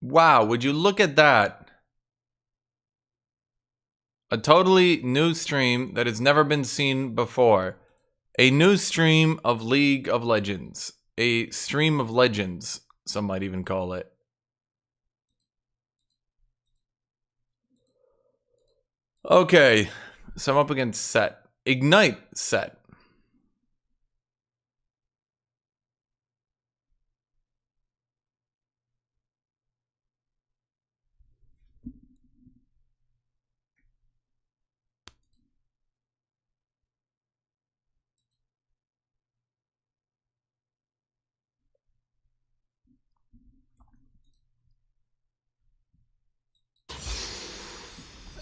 Wow, would you look at that? A totally new stream that has never been seen before. A new stream of League of Legends. A stream of legends, some might even call it. Okay, so I'm up against Set. Ignite Set.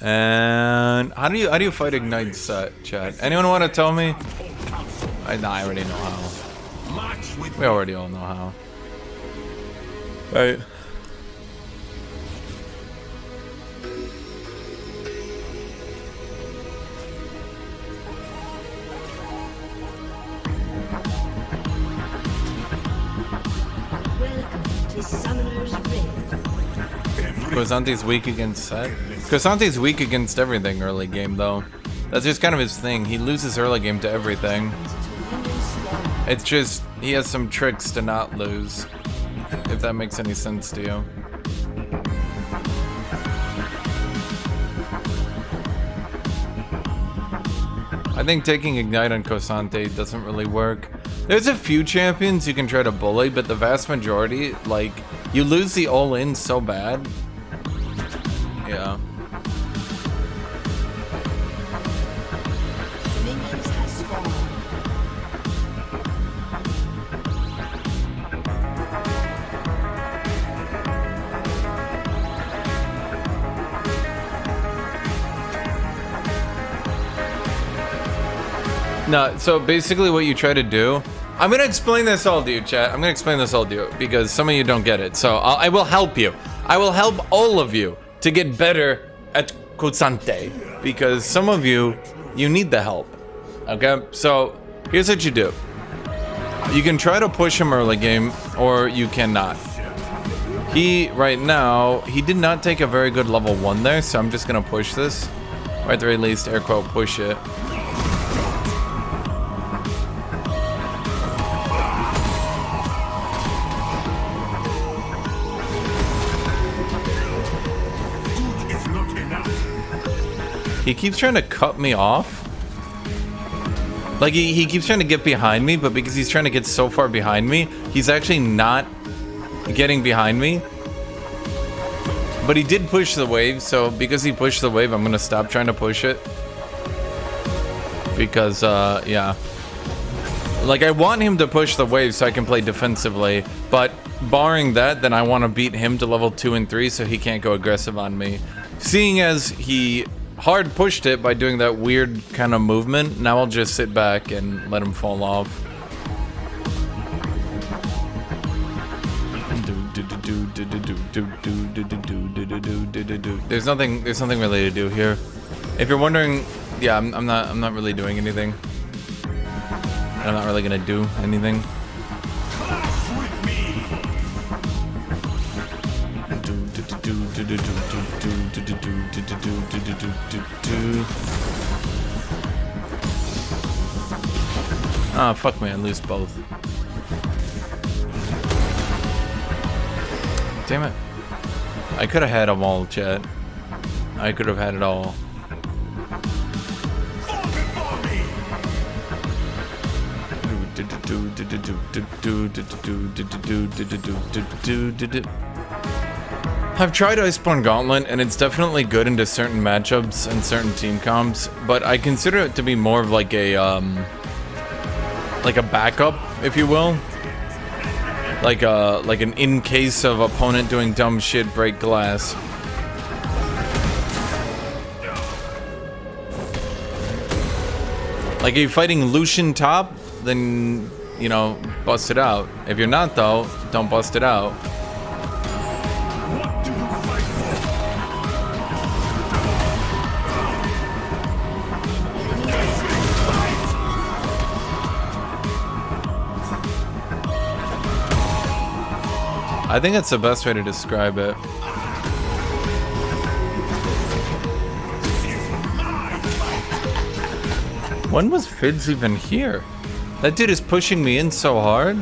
And how do you fight Ignite Set, chat? Anyone want to tell me? I already know how. We already all know how. Right. KSANTE's weak against Set. KSANTE's weak against everything early game, though. That's just kind of his thing. He loses early game to everything. It's just, he has some tricks to not lose. If that makes any sense to you. I think taking Ignite on KSANTE doesn't really work. There's a few champions you can try to bully, but the vast majority, like, you lose the all-in so bad. Yeah. No, so basically what you try to do, I'm gonna explain this all to you, chat. I'm gonna explain this all to you because some of you don't get it. So I will help you. I will help all of you to get better at KSANTE because some of you need the help. Okay, so here's what you do. You can try to push him early game, or you cannot. He, right now, he did not take a very good level 1 there, so I'm just gonna push this. Or at the very least, air quote, push it. He keeps trying to cut me off. Like, he keeps trying to get behind me, but because he's trying to get so far behind me, he's actually not getting behind me. But he did push the wave, so because he pushed the wave, I'm gonna stop trying to push it. Because, yeah. Like, I want him to push the wave so I can play defensively, but barring that, then I want to beat him to level 2 and 3 so he can't go aggressive on me. Seeing as he hard pushed it by doing that weird kind of movement, now I'll just sit back and let him fall off. There's nothing really to do here. If you're wondering, yeah, I'm not really doing anything. I'm not really gonna do anything. Ah, fuck me, I lose both. Damn it. I could have had them all, chat. I could have had it all. I've tried Iceborne Gauntlet, and it's definitely good into certain matchups and certain team comps, but I consider it to be more of like a backup, if you will. Like an in case of opponent doing dumb shit, break glass. Like, if you're fighting Lucian top, then, you know, bust it out. If you're not, though, don't bust it out. I think that's the best way to describe it. When was Fids even here? That dude is pushing me in so hard.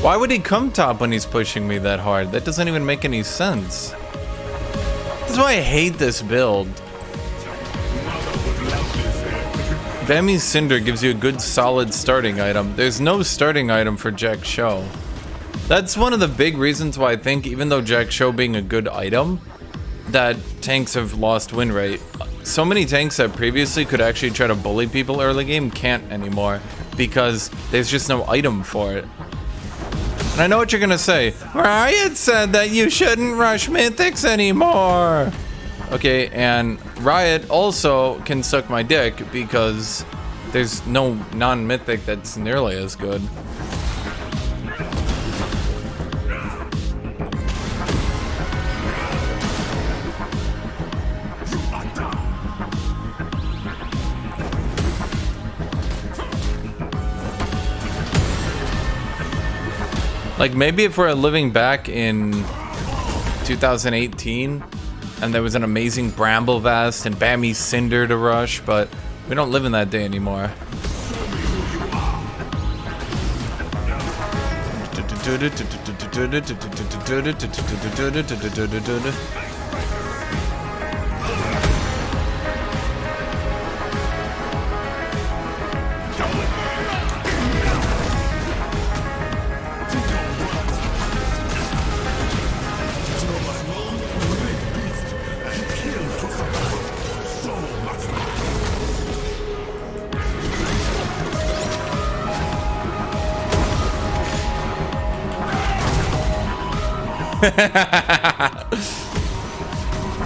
Why would he come top when he's pushing me that hard? That doesn't even make any sense. That's why I hate this build. Bami's Cinder gives you a good solid starting item. There's no starting item for Jack Show. That's one of the big reasons why I think, even though Jack Show being a good item, that tanks have lost win rate. So many tanks that previously could actually try to bully people early game can't anymore because there's just no item for it. And I know what you're gonna say. Riot said that you shouldn't rush mythics anymore. Okay, and Riot also can suck my dick because there's no non-mythic that's nearly as good. Like, maybe if we're living back in 2018 and there was an amazing Bramble Vest and Bami's Cinder to rush, but we don't live in that day anymore.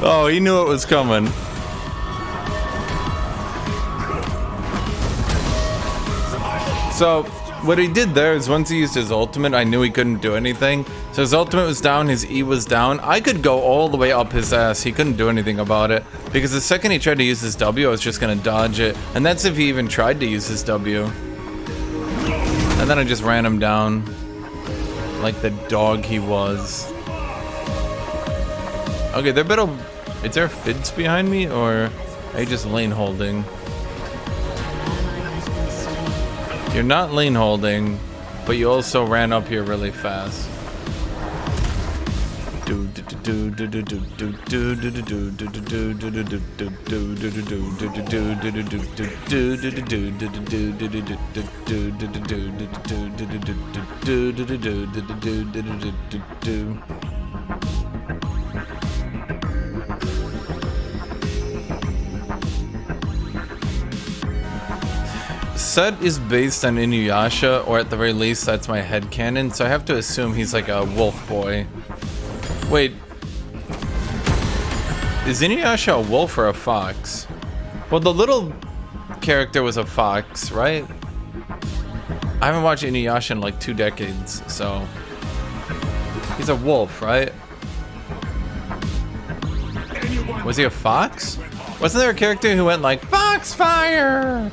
Oh, he knew it was coming. So, what he did there is once he used his ultimate, I knew he couldn't do anything. So his ultimate was down, his E was down. I could go all the way up his ass. He couldn't do anything about it. Because the second he tried to use his W, I was just gonna dodge it. And that's if he even tried to use his W. And then I just ran him down. Like the dog he was. Okay, there better... Is there Fids behind me, or are you just lane holding? You're not lane holding, but you also ran up here really fast. Set is based on Inuyasha, or at the very least, that's my headcanon, so I have to assume he's like a wolf boy. Wait. Is Inuyasha a wolf or a fox? Well, the little character was a fox, right? I haven't watched Inuyasha in like 2 decades, so... He's a wolf, right? Was he a fox? Wasn't there a character who went like, Foxfire?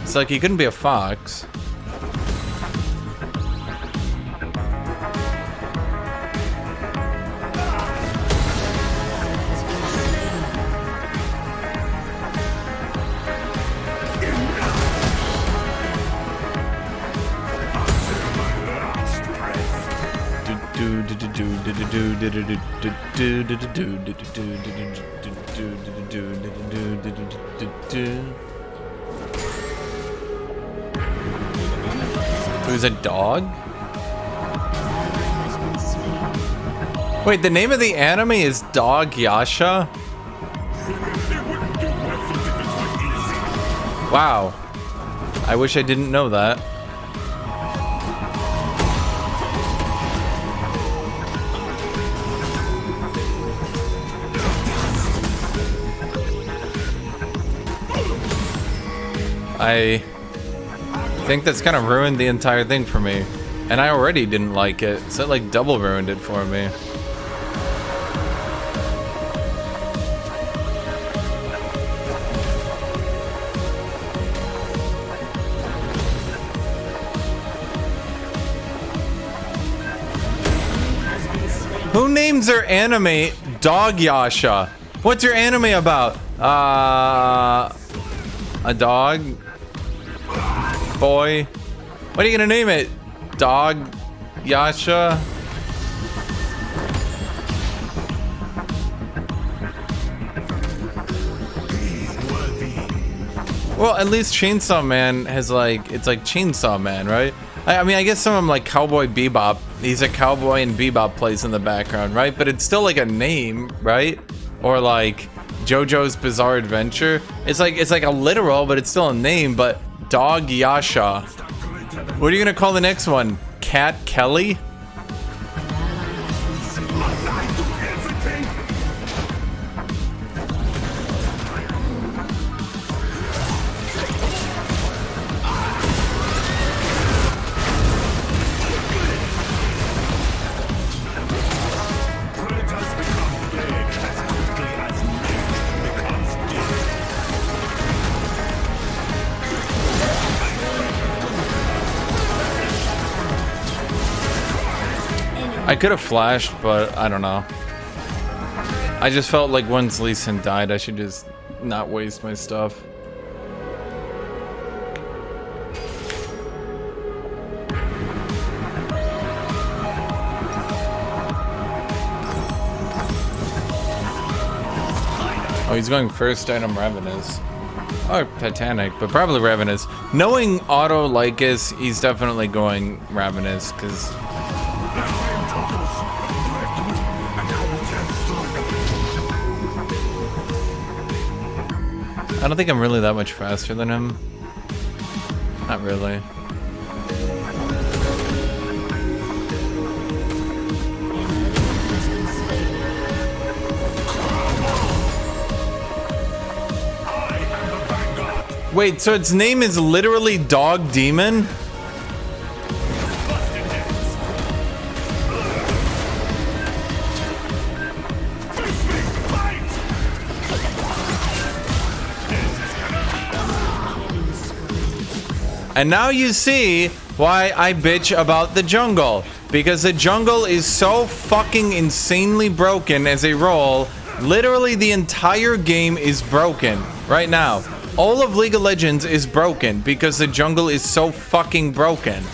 It's like he couldn't be a fox. Who's a dog? Wait, the name of the anime is Dog Yasha? Wow. I wish I didn't know that. I think that's kind of ruined the entire thing for me. And I already didn't like it, so it like double ruined it for me. Who names their anime Dog Yasha? What's your anime about? A dog? Boy? What are you gonna name it? Dog Yasha? Well, at least Chainsaw Man has like, it's like Chainsaw Man, right? I mean, I guess some of them like Cowboy Bebop. He's a cowboy and Bebop plays in the background, right? But it's still like a name, right? Or like JoJo's Bizarre Adventure. It's like a literal, but it's still a name. But Dog Yasha. What are you gonna call the next one? Cat Kelly? I could have flashed, but I don't know. I just felt like once Lee Sin died, I should just not waste my stuff. Oh, he's going first item Ravenous. Or Titanic, but probably Ravenous. Knowing Auto Lycus, he's definitely going Ravenous, because... I don't think I'm really that much faster than him. Not really. Wait, so its name is literally Dog Demon? And now you see why I bitch about the jungle. Because the jungle is so fucking insanely broken as a role. Literally the entire game is broken right now. All of League of Legends is broken because the jungle is so fucking broken.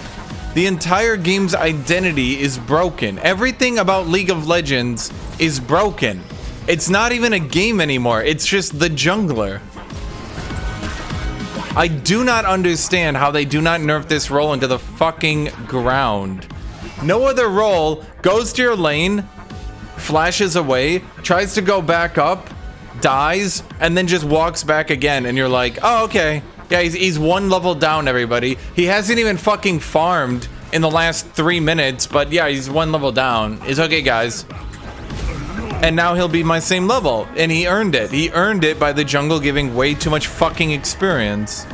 The entire game's identity is broken. Everything about League of Legends is broken. It's not even a game anymore. It's just the jungler. I do not understand how they do not nerf this role into the fucking ground. No other role goes to your lane, flashes away, tries to go back up, dies, and then just walks back again, and you're like, oh, okay. Yeah, he's one level down, everybody. He hasn't even fucking farmed in the last 3 minutes, but yeah, he's one level down. It's okay, guys. And now he'll be my same level, and he earned it. He earned it by the jungle giving way too much fucking experience.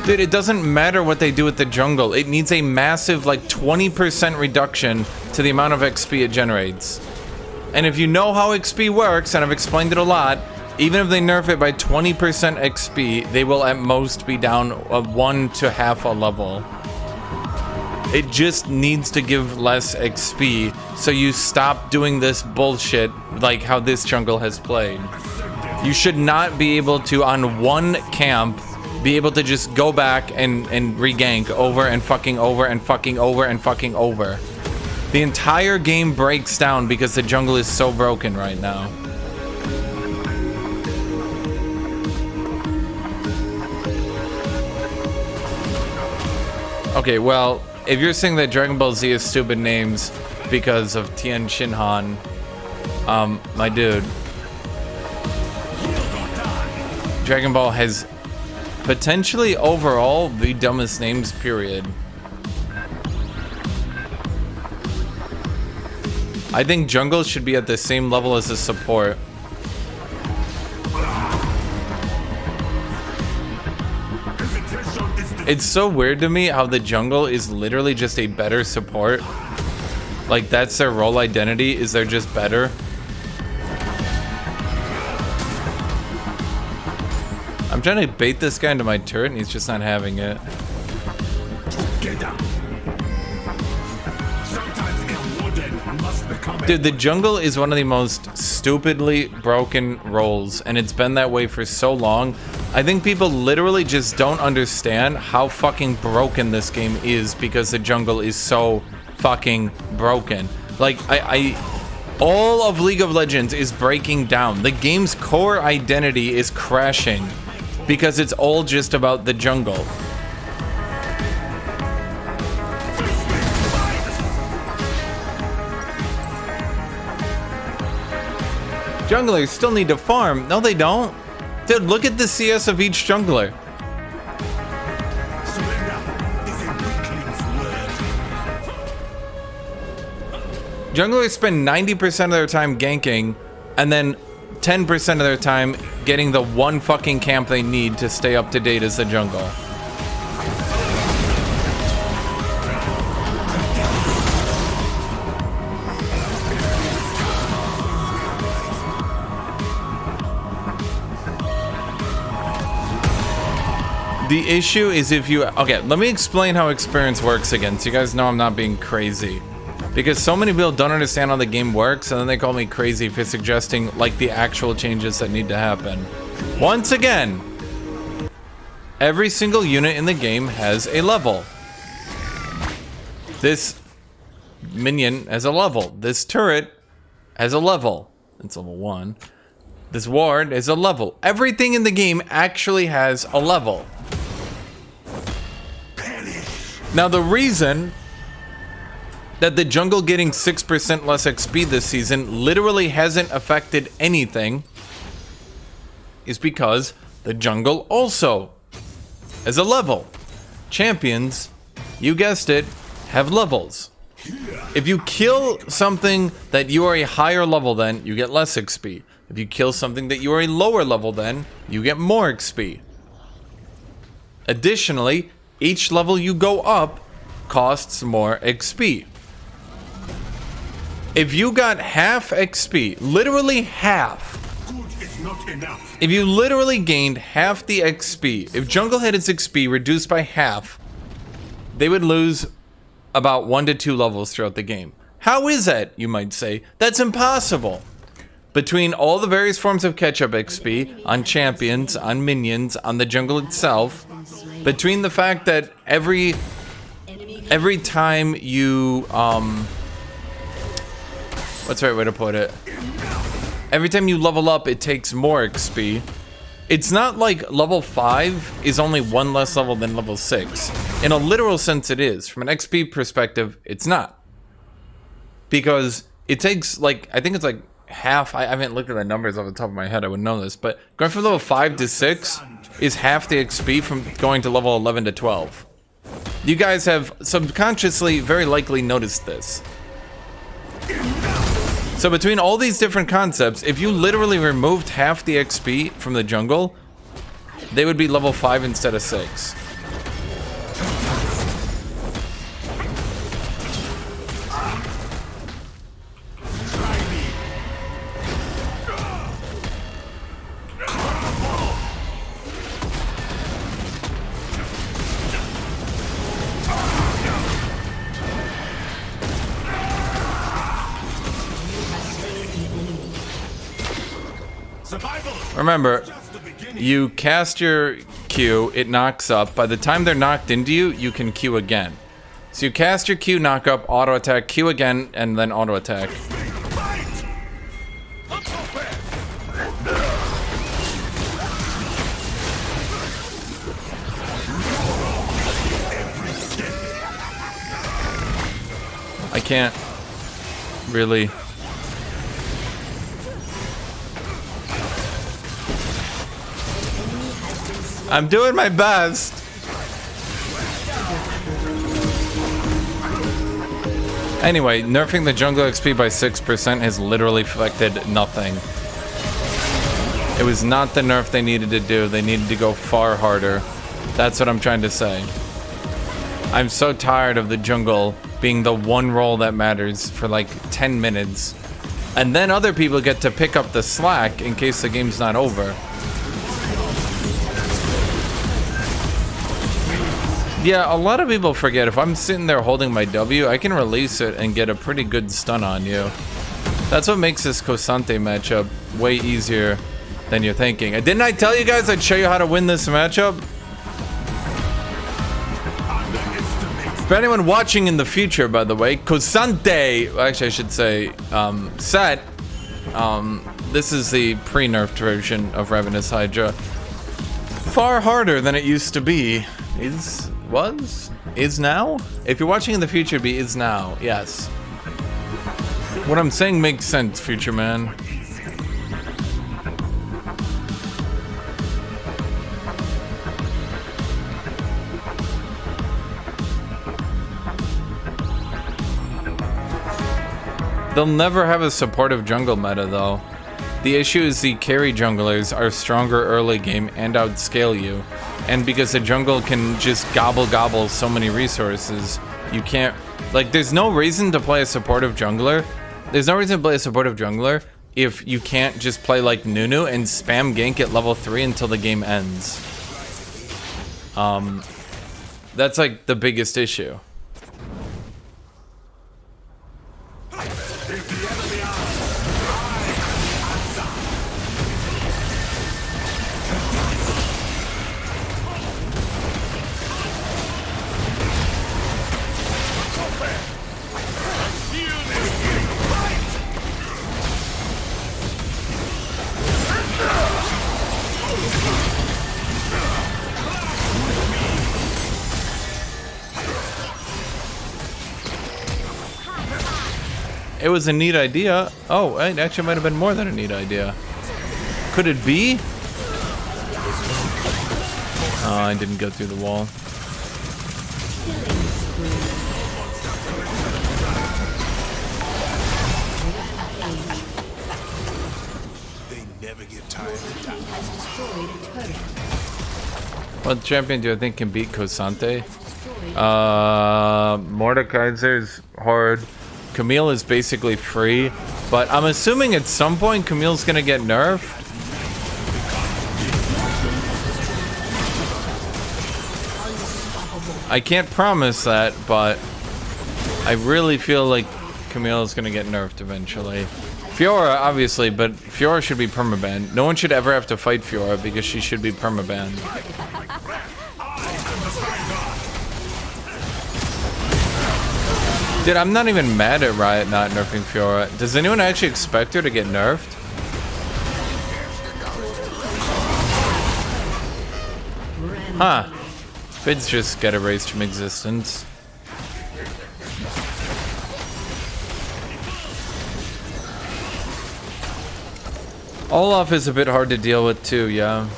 Dude, it doesn't matter what they do with the jungle. It needs a massive, like, 20% reduction to the amount of XP it generates. And if you know how XP works, and I've explained it a lot, even if they nerf it by 20% XP, they will at most be down 1 to half a level. It just needs to give less XP, so you stop doing this bullshit like how this jungle has played. You should not be able to, on one camp, be able to just go back and regank over and fucking over and fucking over and fucking over. The entire game breaks down because the jungle is so broken right now. Okay, well, if you're saying that Dragon Ball Z is stupid names because of Tien Shinhan, my dude, Dragon Ball has potentially overall the dumbest names, period. I think jungle should be at the same level as the support. It's so weird to me how the jungle is literally just a better support. Like, that's their role identity, is they're just better. I'm trying to bait this guy into my turret and he's just not having it. Get down. Dude, the jungle is one of the most stupidly broken roles, and it's been that way for so long. I think people literally just don't understand how fucking broken this game is because the jungle is so fucking broken. Like, all of League of Legends is breaking down. The game's core identity is crashing because it's all just about the jungle. Junglers still need to farm. No, they don't. Dude, look at the CS of each jungler. Junglers spend 90% of their time ganking, and then 10% of their time getting the one fucking camp they need to stay up to date as the jungle. The issue is if you... Okay, let me explain how experience works again, so you guys know I'm not being crazy. Because so many people don't understand how the game works, and then they call me crazy for suggesting, like, the actual changes that need to happen. Once again, every single unit in the game has a level. This minion has a level. This turret has a level. It's level 1. This ward is a level. Everything in the game actually has a level. Now, the reason that the jungle getting 6% less XP this season literally hasn't affected anything is because the jungle also has a level. Champions, you guessed it, have levels. If you kill something that you are a higher level than, you get less XP. If you kill something that you are a lower level than, you get more XP. Additionally, each level you go up costs more XP. If you got half XP, literally half, if you literally gained half the XP, if jungle had its XP reduced by half, they would lose about 1 to 2 levels throughout the game. How is that, you might say? That's impossible. Between all the various forms of catch-up XP, on champions, on minions, on the jungle itself, between the fact that every time you, what's the right way to put it? Every time you level up, it takes more XP. It's not like level 5 is only 1 less level than level 6. In a literal sense, it is. From an XP perspective, it's not. Because it takes, like, I think it's like half. I haven't looked at the numbers off the top of my head. I would know this. But going from level 5 to 6 is half the XP from going to level 11 to 12. You guys have subconsciously very likely noticed this. So between all these different concepts, if you literally removed half the XP from the jungle, they would be level 5 instead of 6. Remember, you cast your Q, it knocks up. By the time they're knocked into you, you can Q again. So you cast your Q, knock up, auto attack, Q again, and then auto attack. I can't really... I'm doing my best. Anyway, nerfing the jungle XP by 6% has literally affected nothing. It was not the nerf they needed to do. They needed to go far harder. That's what I'm trying to say. I'm so tired of the jungle being the one role that matters for like 10 minutes. And then other people get to pick up the slack in case the game's not over. Yeah, a lot of people forget if I'm sitting there holding my W, I can release it and get a pretty good stun on you. That's what makes this KSANTE matchup way easier than you're thinking. Didn't I tell you guys I'd show you how to win this matchup? For anyone watching in the future, by the way, KSANTE, well, actually I should say, set, this is the pre-nerfed version of Ravenous Hydra. Far harder than it used to be. Is now? If you're watching in the future, it'd be is now, yes. What I'm saying makes sense, future man. They'll never have a supportive jungle meta, though. The issue is the carry junglers are stronger early game and outscale you. And because the jungle can just gobble so many resources, you can't... Like, there's no reason to play a supportive jungler. There's no reason to play a supportive jungler if you can't just play like Nunu and spam gank at level 3 until the game ends. That's like the biggest issue. It was a neat idea. Oh, it actually might have been more than a neat idea. Could it be? Oh, I didn't go through the wall. They never get tired. What champion do I think can beat KSANTE? Mordekaiser's hard. Camille is basically free, but I'm assuming at some point Camille's gonna get nerfed. I can't promise that, but I really feel like Camille is gonna get nerfed eventually. Fiora, obviously, but Fiora should be permabanned. No one should ever have to fight Fiora because she should be permabanned. Dude, I'm not even mad at Riot not nerfing Fiora. Does anyone actually expect her to get nerfed? Huh. Fids just get erased from existence. Olaf is a bit hard to deal with too, yeah.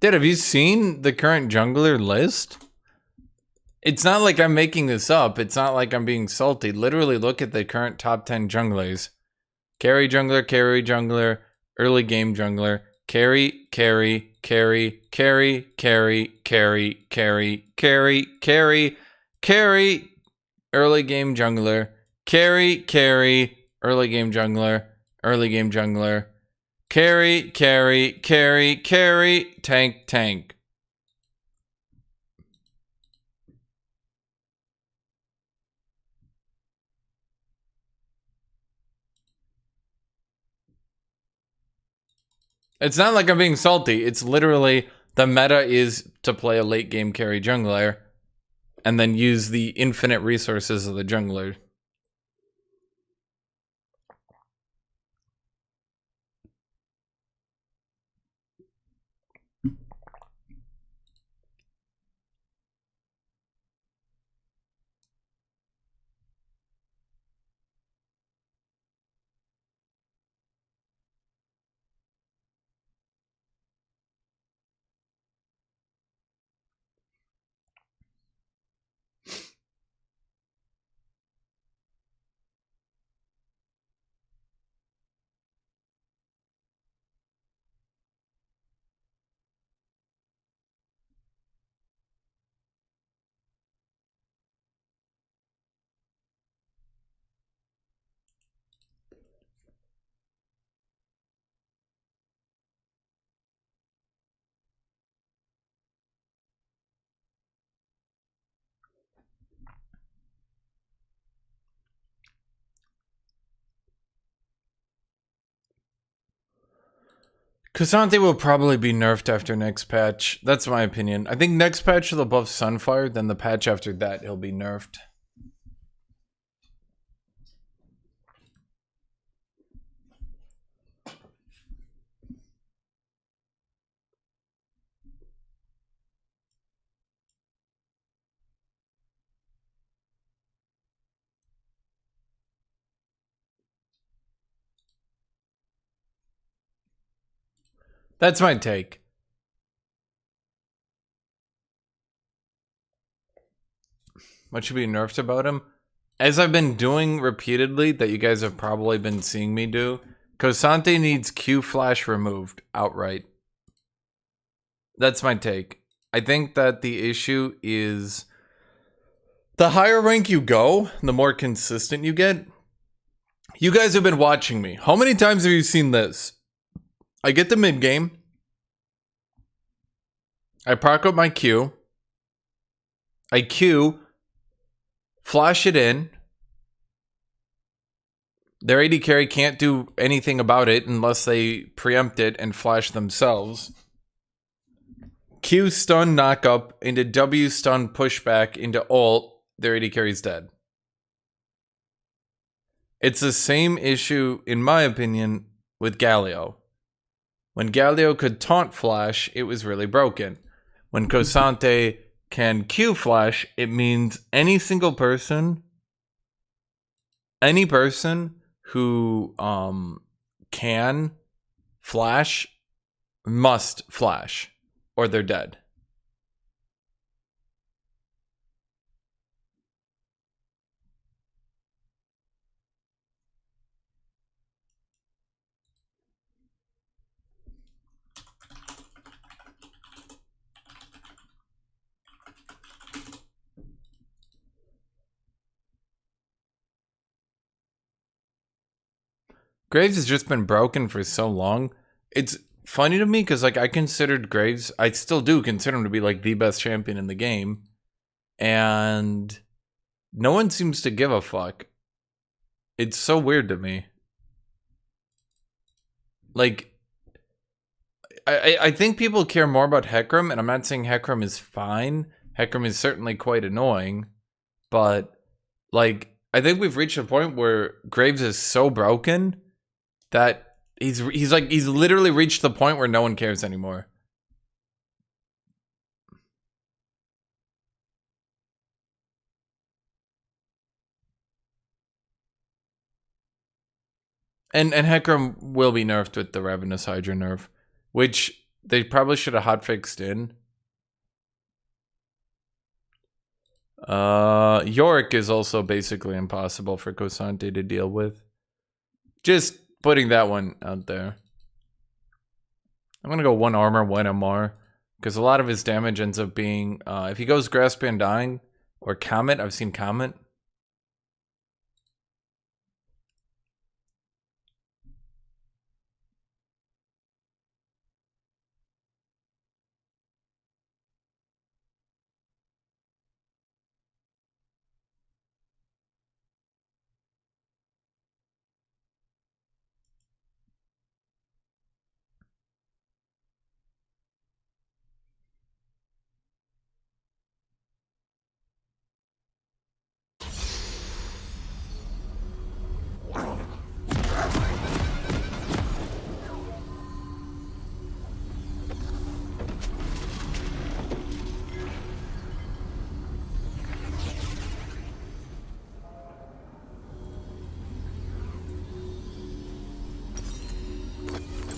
Dude, have you seen the current jungler list? It's not like I'm making this up. It's not like I'm being salty. Literally look at the current top 10 junglers. Carry jungler, early game jungler, carry, early game jungler, early game jungler, early game jungler, carry, tank. It's not like I'm being salty. It's literally the meta is to play a late game carry jungler and then use the infinite resources of the jungler. KSANTE will probably be nerfed after next patch. That's my opinion. I think next patch will buff Sunfire, then the patch after that he'll be nerfed. That's my take. What should be nerfed about him? As I've been doing repeatedly, that you guys have probably been seeing me do, KSANTE needs Q Flash removed outright. That's my take. I think that the issue is the higher rank you go, the more consistent you get. You guys have been watching me. How many times have you seen this? I get the mid game. I park up my Q. I Q. Flash it in. Their AD carry can't do anything about it unless they preempt it and flash themselves. Q stun knock up into W stun pushback into ult. Their AD carry's dead. It's the same issue, in my opinion, with Galio. When Galio could taunt flash, it was really broken. When KSANTE can Q flash, it means any single person, any person who can flash must flash, or they're dead. Graves has just been broken for so long. It's funny to me because, like, I considered Graves, I still do consider him to be, like, the best champion in the game. And no one seems to give a fuck. It's so weird to me. Like, I think people care more about Hecarim, and I'm not saying Hecarim is fine. Hecarim is certainly quite annoying. But, like, I think we've reached a point where Graves is so broken that he's literally reached the point where no one cares anymore. And Hecarim will be nerfed with the Ravenous Hydra nerf, which they probably should have hotfixed in. Yorick is also basically impossible for KSANTE to deal with. Just putting that one out there. I'm gonna go 1 armor, 1 MR, because a lot of his damage ends up being, if he goes Grasp and Dying, or Comet, I've seen Comet.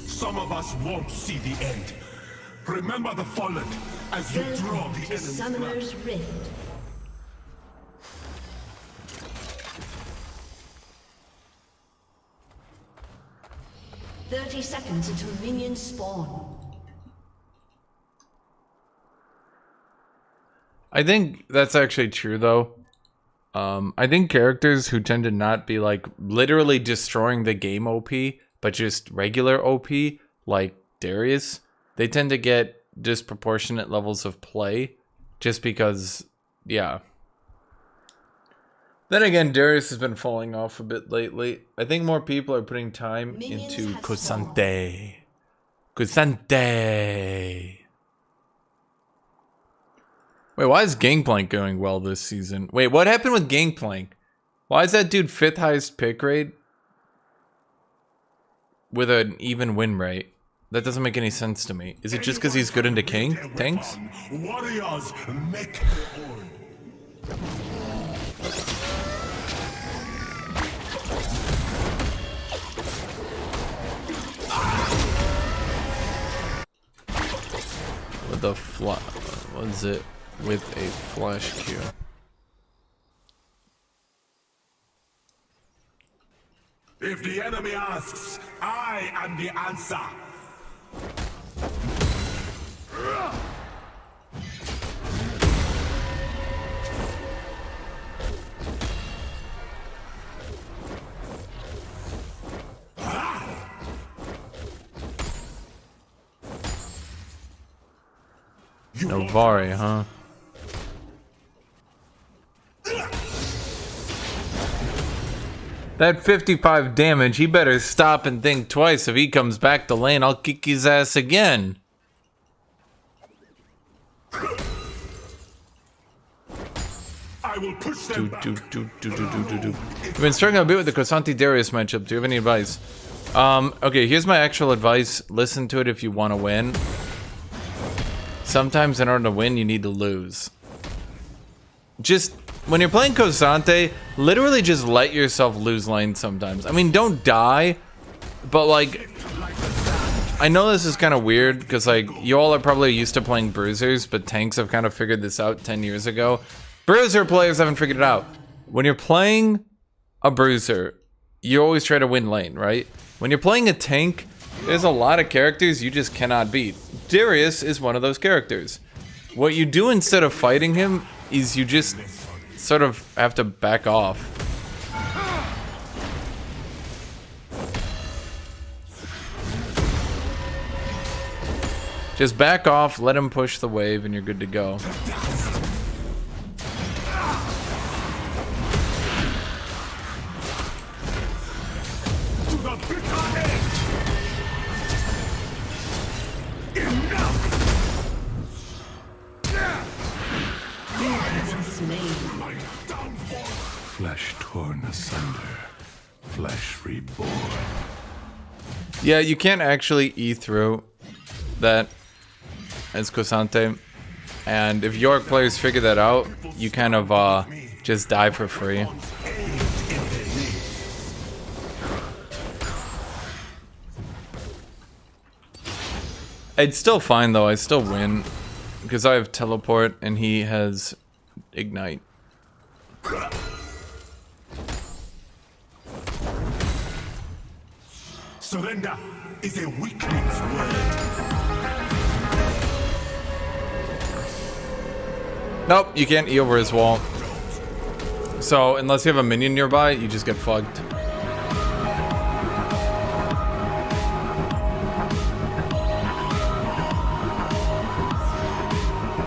Some of us won't see the end. Remember the fallen as you draw the enemy's Summoner's Rift. blood. 30 seconds until minions spawn. I think that's actually true, though. I think characters who tend to not be, like, literally destroying the game OP, but just regular OP, like Darius, they tend to get disproportionate levels of play, just because, yeah. Then again, Darius has been falling off a bit lately. I think more people are putting time into KSANTE. KSANTE. Wait, why is Gangplank going well this season? Wait, what happened with Gangplank? Why is that dude 5th highest pick rate with an even win rate? That doesn't make any sense to me. Is it just because he's good into tanks? Warriors make With a what is it? With a flash Q. If the enemy asks, I am the answer. Novari, huh? That 55 damage, he better stop and think twice. If he comes back to lane, I'll kick his ass again. I will push them back. We've been struggling a bit with the KSANTE Darius matchup. Do you have any advice? Okay, here's my actual advice. Listen to it if you want to win. Sometimes in order to win, you need to lose. Just, when you're playing KSANTE, literally just let yourself lose lane sometimes. I mean, don't die, but like, I know this is kind of weird, because like, you all are probably used to playing bruisers, but tanks have kind of figured this out 10 years ago. Bruiser players haven't figured it out. When you're playing a bruiser, you always try to win lane, right? When you're playing a tank, there's a lot of characters you just cannot beat. Darius is one of those characters. What you do instead of fighting him is you just sort of have to back off. Just back off, let him push the wave, and you're good to go. Flesh torn asunder, flesh reborn. Yeah, you can't actually E through that as KSANTE, and if York players figure that out, you kind of just die for free. It's still fine though, I still win, because I have teleport and he has ignite. Surrender is a weakling's word. Nope, you can't E over his wall. So, unless you have a minion nearby, you just get fucked.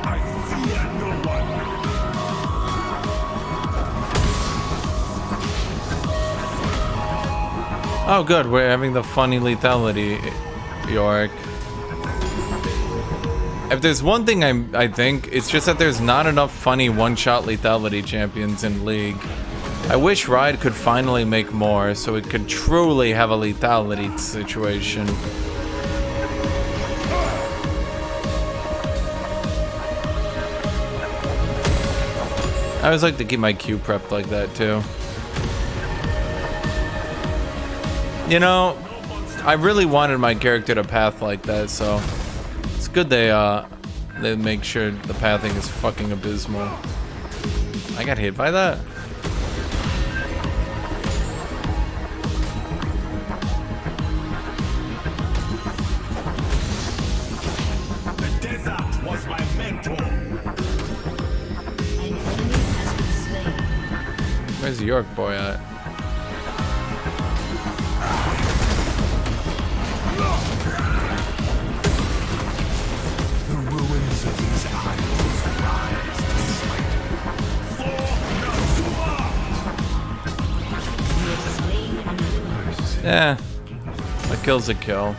I fear no one. Oh good, we're having the funny lethality, York. If there's one thing I think, it's just that there's not enough funny one-shot lethality champions in League. I wish Ride could finally make more, so it could truly have a lethality situation. I always like to keep my Q prepped like that too. You know, I really wanted my character to path like that, so it's good they make sure the pathing is fucking abysmal. I got hit by that? The desert was my mentor. An enemy has been slain. Where's the York boy at? The ruins of these isles rise to smite. For You have slain an enemy. Yeah, a kill's a kill.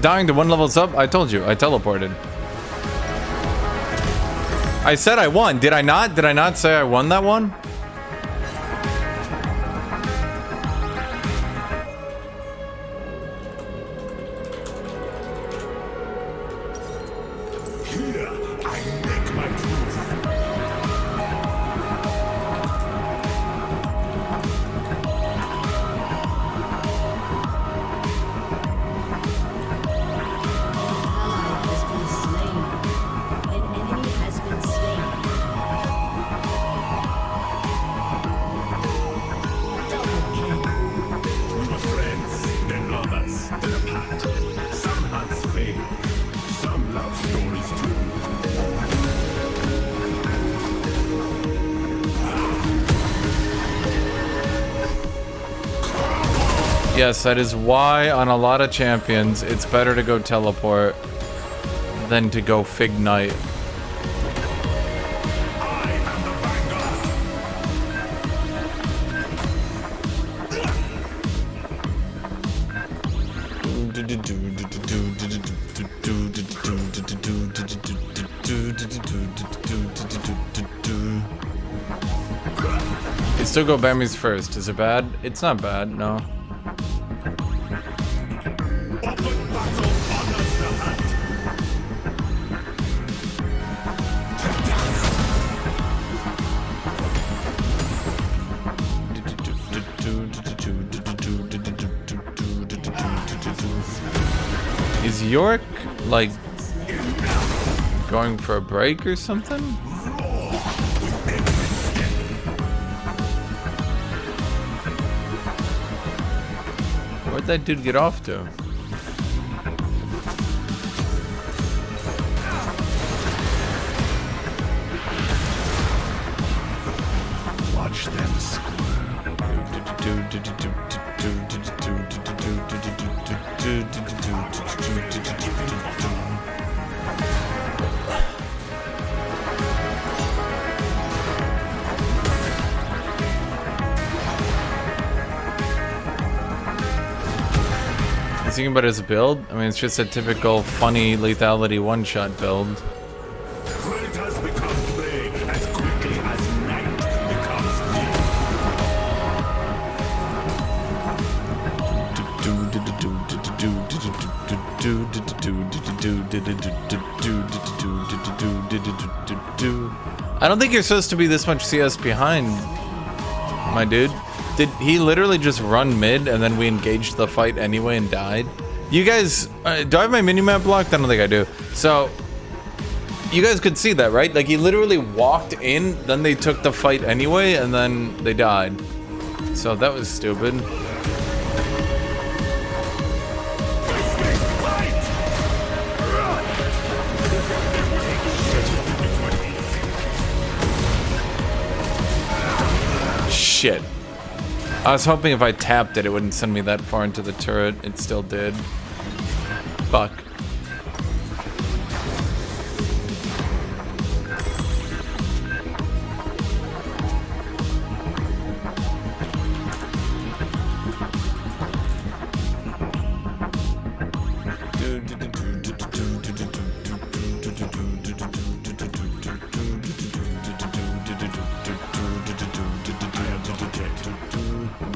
If dying to 1 levels up, I told you, I teleported. I said I won. Did I not? Did I not say I won that one? Here, I make my truth. Ally has been slain. An enemy has been slain. Double kill. We were friends, then lovers, then apart. Some hunts fail. Some love stories too. Yes, that is why on a lot of champions, it's better to go teleport than to go Fig Knight. I am the vanguard. You still go Bambi's first. Is it bad? It's not bad, no. Open battle honors the hunt. Is York, like, going for a break or something? Where'd that dude get off to? Watch them Thinking about his build? I mean, it's just a typical funny lethality one-shot build. Great has become day as quickly as night becomes I don't think you're supposed to be this much CS behind, my dude. Did he literally just run mid and then we engaged the fight anyway and died? You guys, do I have my minimap blocked? I don't think I do. So, you guys could see that, right? Like he literally walked in, then they took the fight anyway, and then they died. So that was stupid. Shit. I was hoping if I tapped it, it wouldn't send me that far into the turret. It still did. Fuck.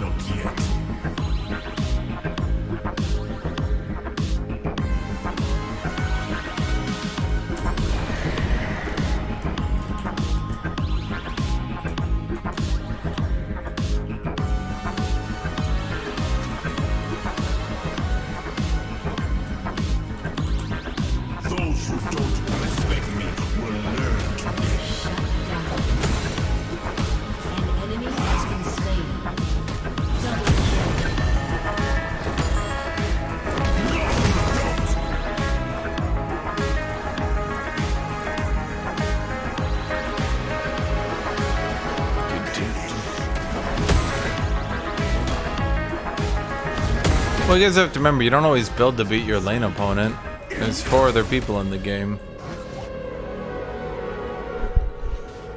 not yet. Those who don't respect me will learn today. An enemy has been slain. Double kill. Well, you guys have to remember, you don't always build to beat your lane opponent. There's 4 other people in the game.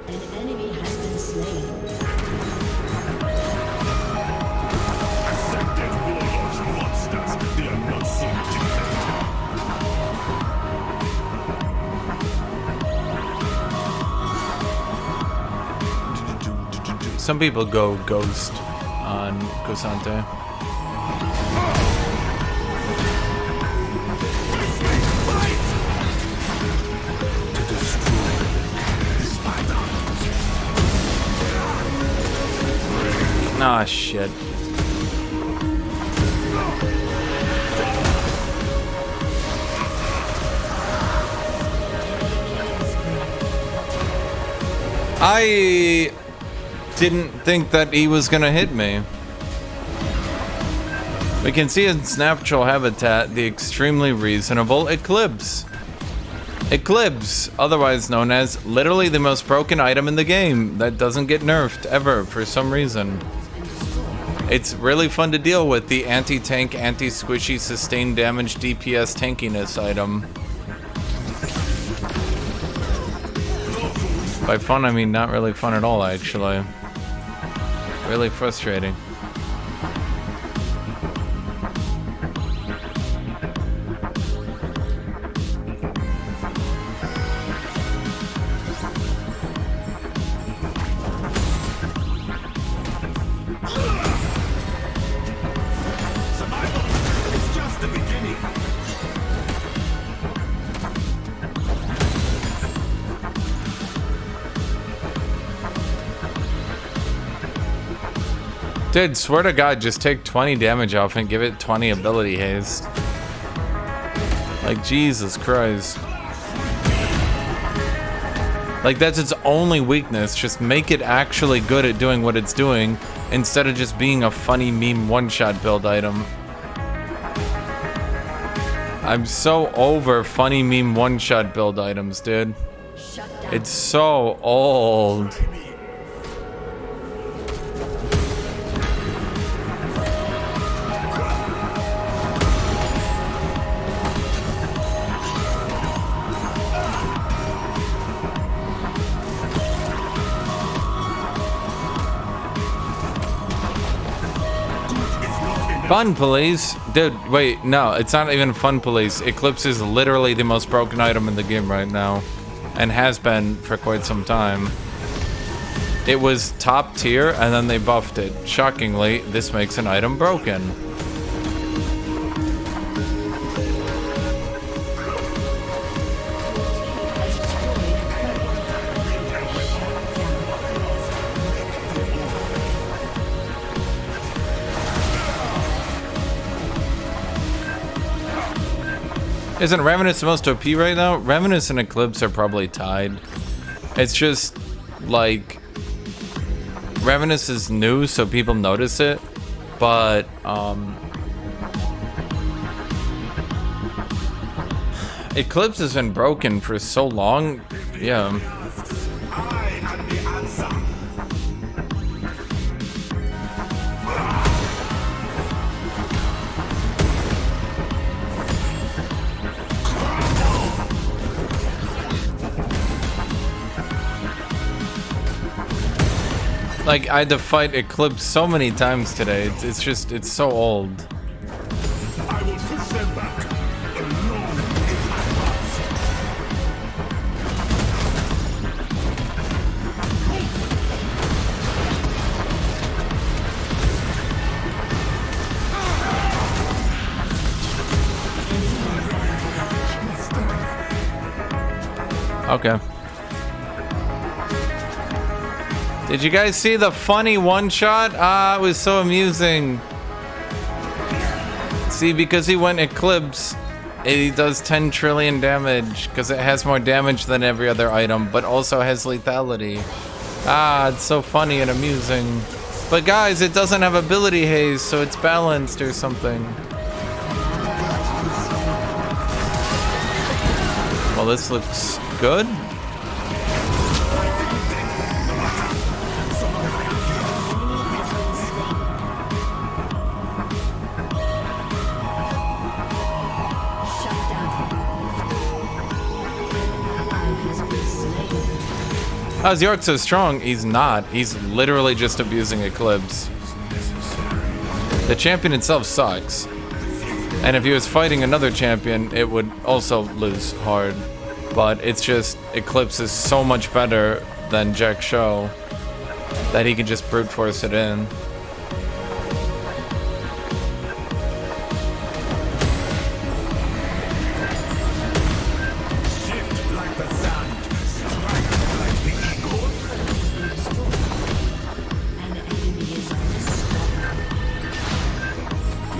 An enemy has been slain. Ascended warlords monsters. They are not so different. Some people go ghost on KSANTE. Ah, shit. I didn't think that he was gonna hit me. We can see in its natural habitat the extremely reasonable Eclipse. Eclipse, otherwise known as literally the most broken item in the game that doesn't get nerfed ever for some reason. It's really fun to deal with, the anti-tank, anti-squishy, sustained damage, DPS tankiness item. By fun, I mean not really fun at all, actually. Really frustrating. Dude, swear to God, just take 20 damage off and give it 20 ability haste. Like, Jesus Christ. Like, that's its only weakness. Just make it actually good at doing what it's doing instead of just being a funny meme one-shot build item. I'm so over funny meme one-shot build items, dude. It's so old. Fun Police? Dude, wait, no, it's not even Fun Police. Eclipse is literally the most broken item in the game right now. And has been for quite some time. It was top tier, and then they buffed it. Shockingly, this makes an item broken. Isn't Ravenous the most OP right now? Ravenous and Eclipse are probably tied. It's just, like... Ravenous is new, so people notice it. But, Eclipse has been broken for so long. Yeah. Like, I had to fight Eclipse so many times today. It's just, it's so old. I will push them back. Alone in my past. Okay. Did you guys see the funny one-shot? Ah, it was so amusing. See, because he went Eclipse, he does 10 trillion damage, because it has more damage than every other item, but also has lethality. Ah, it's so funny and amusing. But guys, it doesn't have ability haze, so it's balanced or something. Well, this looks good. How's York so strong? He's not. He's literally just abusing Eclipse. The champion itself sucks. And if he was fighting another champion, it would also lose hard. But it's just, Eclipse is so much better than Jack Show. that he could just brute force it in. Shift like the sand, strike like the eagle. An enemy is unstoppable.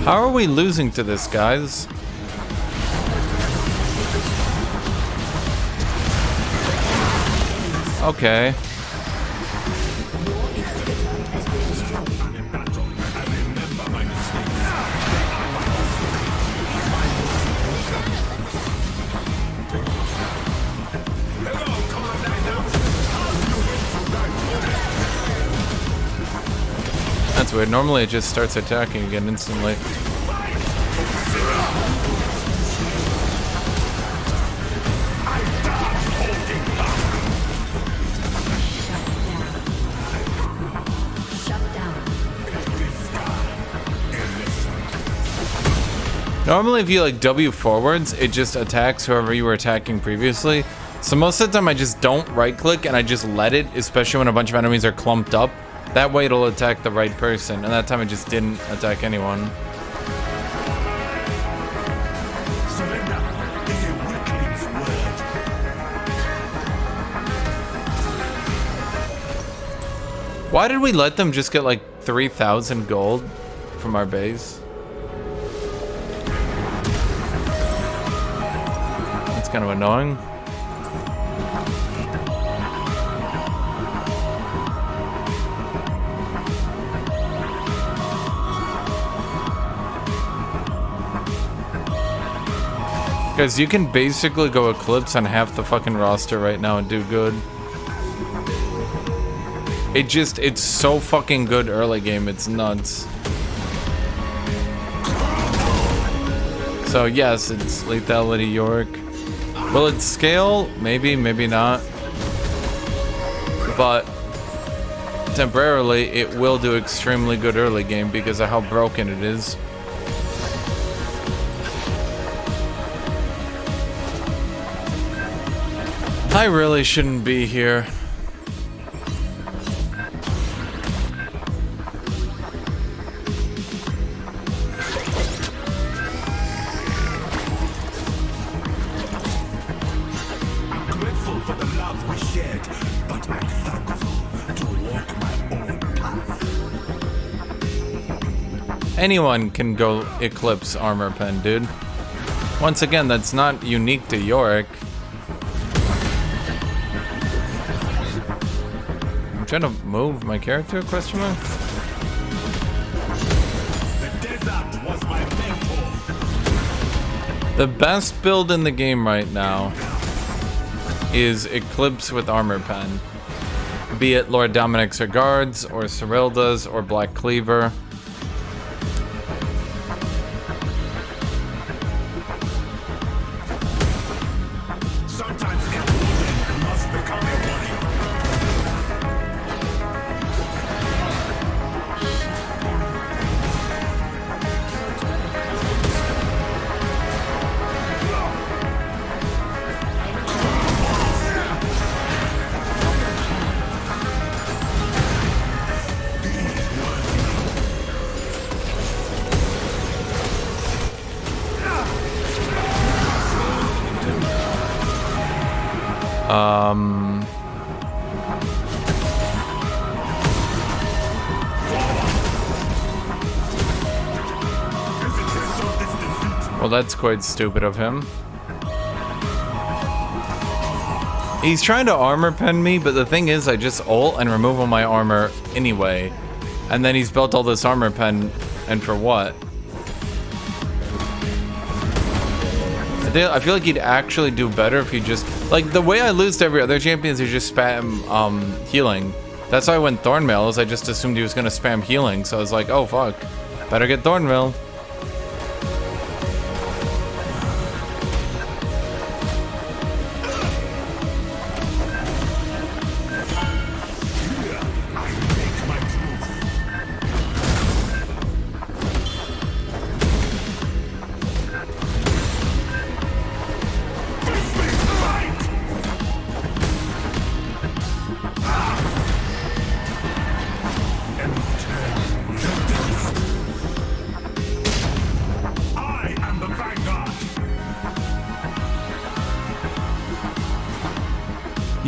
How are we losing to this, guys? Okay. That's weird. Normally it just starts attacking again instantly. Shut down. Normally if you like W forwards, it just attacks whoever you were attacking previously. So most of the time I just don't right click and I just let it, especially when a bunch of enemies are clumped up. That way it'll attack the right person. And that time it just didn't attack anyone. Surrender is a weakling's word. Why did we let them just get like 3,000 gold from our base? That's kind of annoying. Guys, you can basically go Eclipse on half the fucking roster right now and do good. It's so fucking good early game, it's nuts. So yes, it's lethality York. Will it scale? Maybe, maybe not. But temporarily, it will do extremely good early game because of how broken it is. I really shouldn't be here. I'm grateful for the love we shared, but I'm thankful to walk my own path. Anyone can go Eclipse Armor Pen, dude. Once again, that's not unique to Yorick. I'm trying to move my character, question mark? The desert was my mentor. The best build in the game right now is Eclipse with Armor Pen. Be it Lord Dominic's Regards, or Cyrilda's, or Black Cleaver. Sometimes a woman must become a warrior. Well, that's quite stupid of him. He's trying to armor pen me, but the thing is, I just ult and remove all my armor anyway. And then he's built all this armor pen, and for what? I feel like he'd actually do better if he just... Like, the way I lose to every other champion is he just spam healing. That's why I went Thornmail, is I just assumed he was going to spam healing. So I was like, oh fuck, better get Thornmail.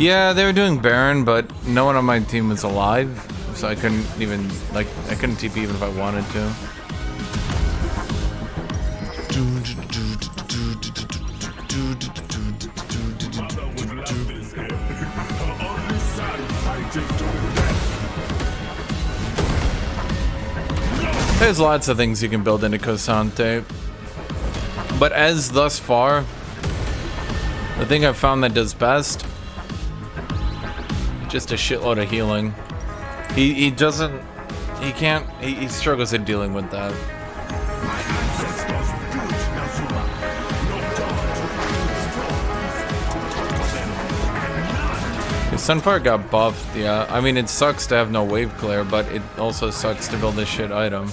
Yeah, they were doing Baron, but no one on my team was alive, so I couldn't even, like, I couldn't TP even if I wanted to. There's lots of things you can build into KSANTE, but as thus far, the thing I've found that does best, just a shitload of healing. He struggles at dealing with that. Sunfire got buffed, yeah. I mean, it sucks to have no wave clear, but it also sucks to build this shit item.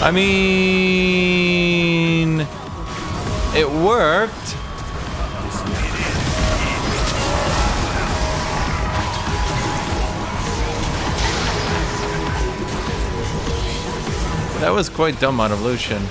I mean, it worked. That was quite dumb out of Lucian.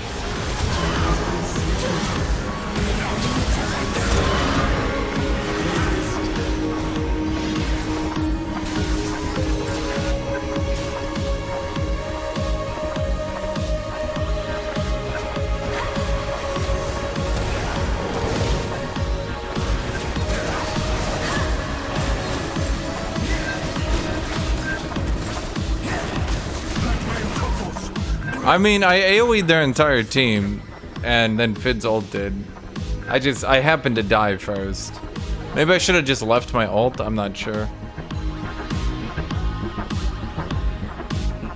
I mean, I AoE'd their entire team, and then Fid's ulted. I happened to die first. Maybe I should have just left my ult, I'm not sure.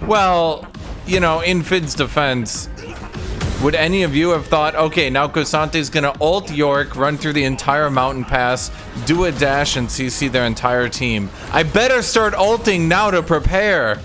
Well, you know, in Fid's defense, would any of you have thought, okay, now KSANTE's gonna ult York, run through the entire mountain pass, do a dash, and CC their entire team? I better start ulting now to prepare.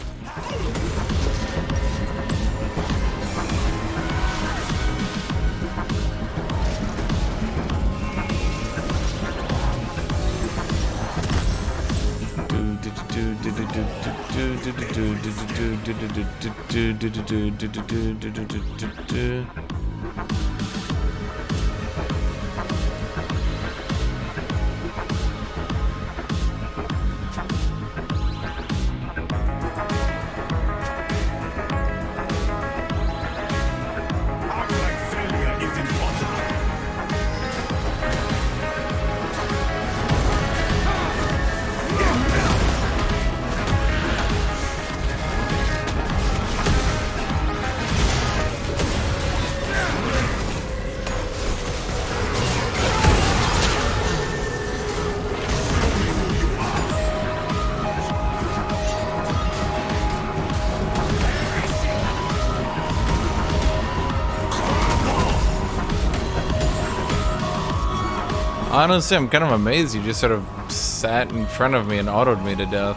Honestly, I'm kind of amazed you just sort of sat in front of me and autoed me to death.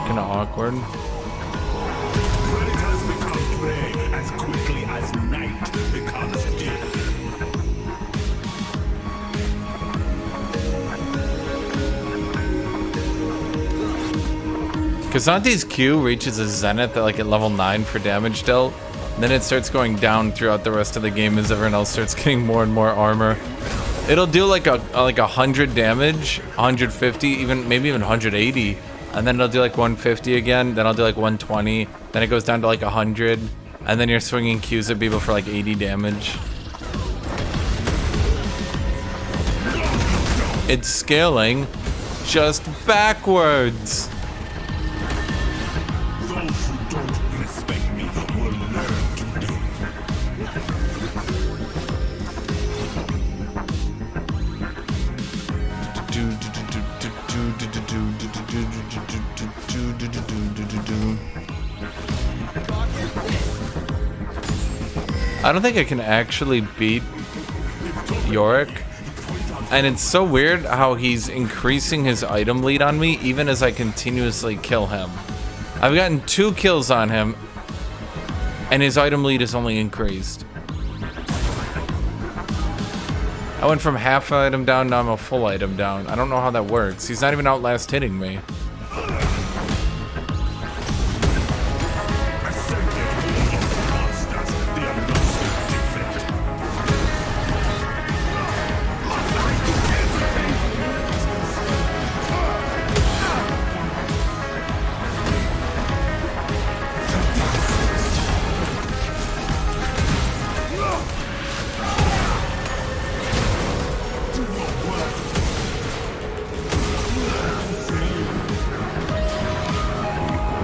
Kind of awkward. It has become day as quickly as night becomes day. KSANTE's Q reaches a zenith at level 9 for damage dealt. Then it starts going down throughout the rest of the game as everyone else starts getting more and more armor. It'll do like 100 damage, 150, maybe even 180, and then it'll do like 150 again. Then I'll do like 120. Then it goes down to like 100, and then you're swinging Qs at people for like 80 damage. It's scaling just backwards. Those who don't respect me will learn today. I don't think I can actually beat Yorick. And it's so weird how he's increasing his item lead on me even as I continuously kill him. I've gotten 2 kills on him and his item lead is only increased. I went from half item down, now I'm a full item down. I don't know how that works. He's not even outlast hitting me.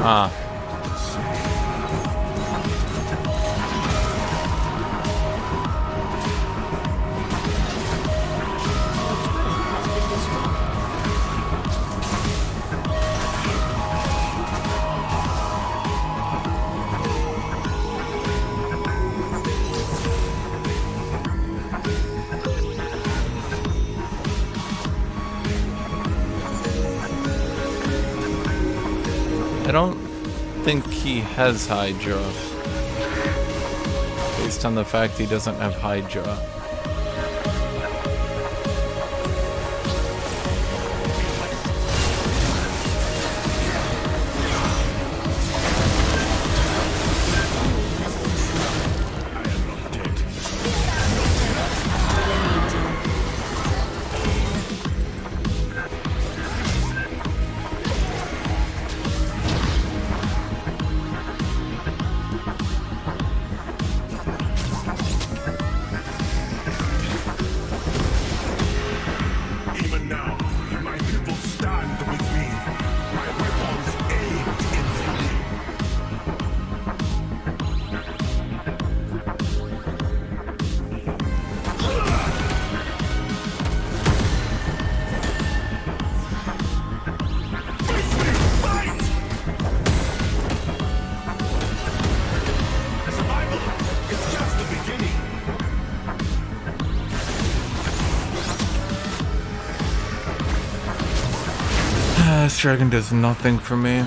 Ah. I don't think he has Hydra. Based on the fact he doesn't have Hydra. This dragon does nothing for me.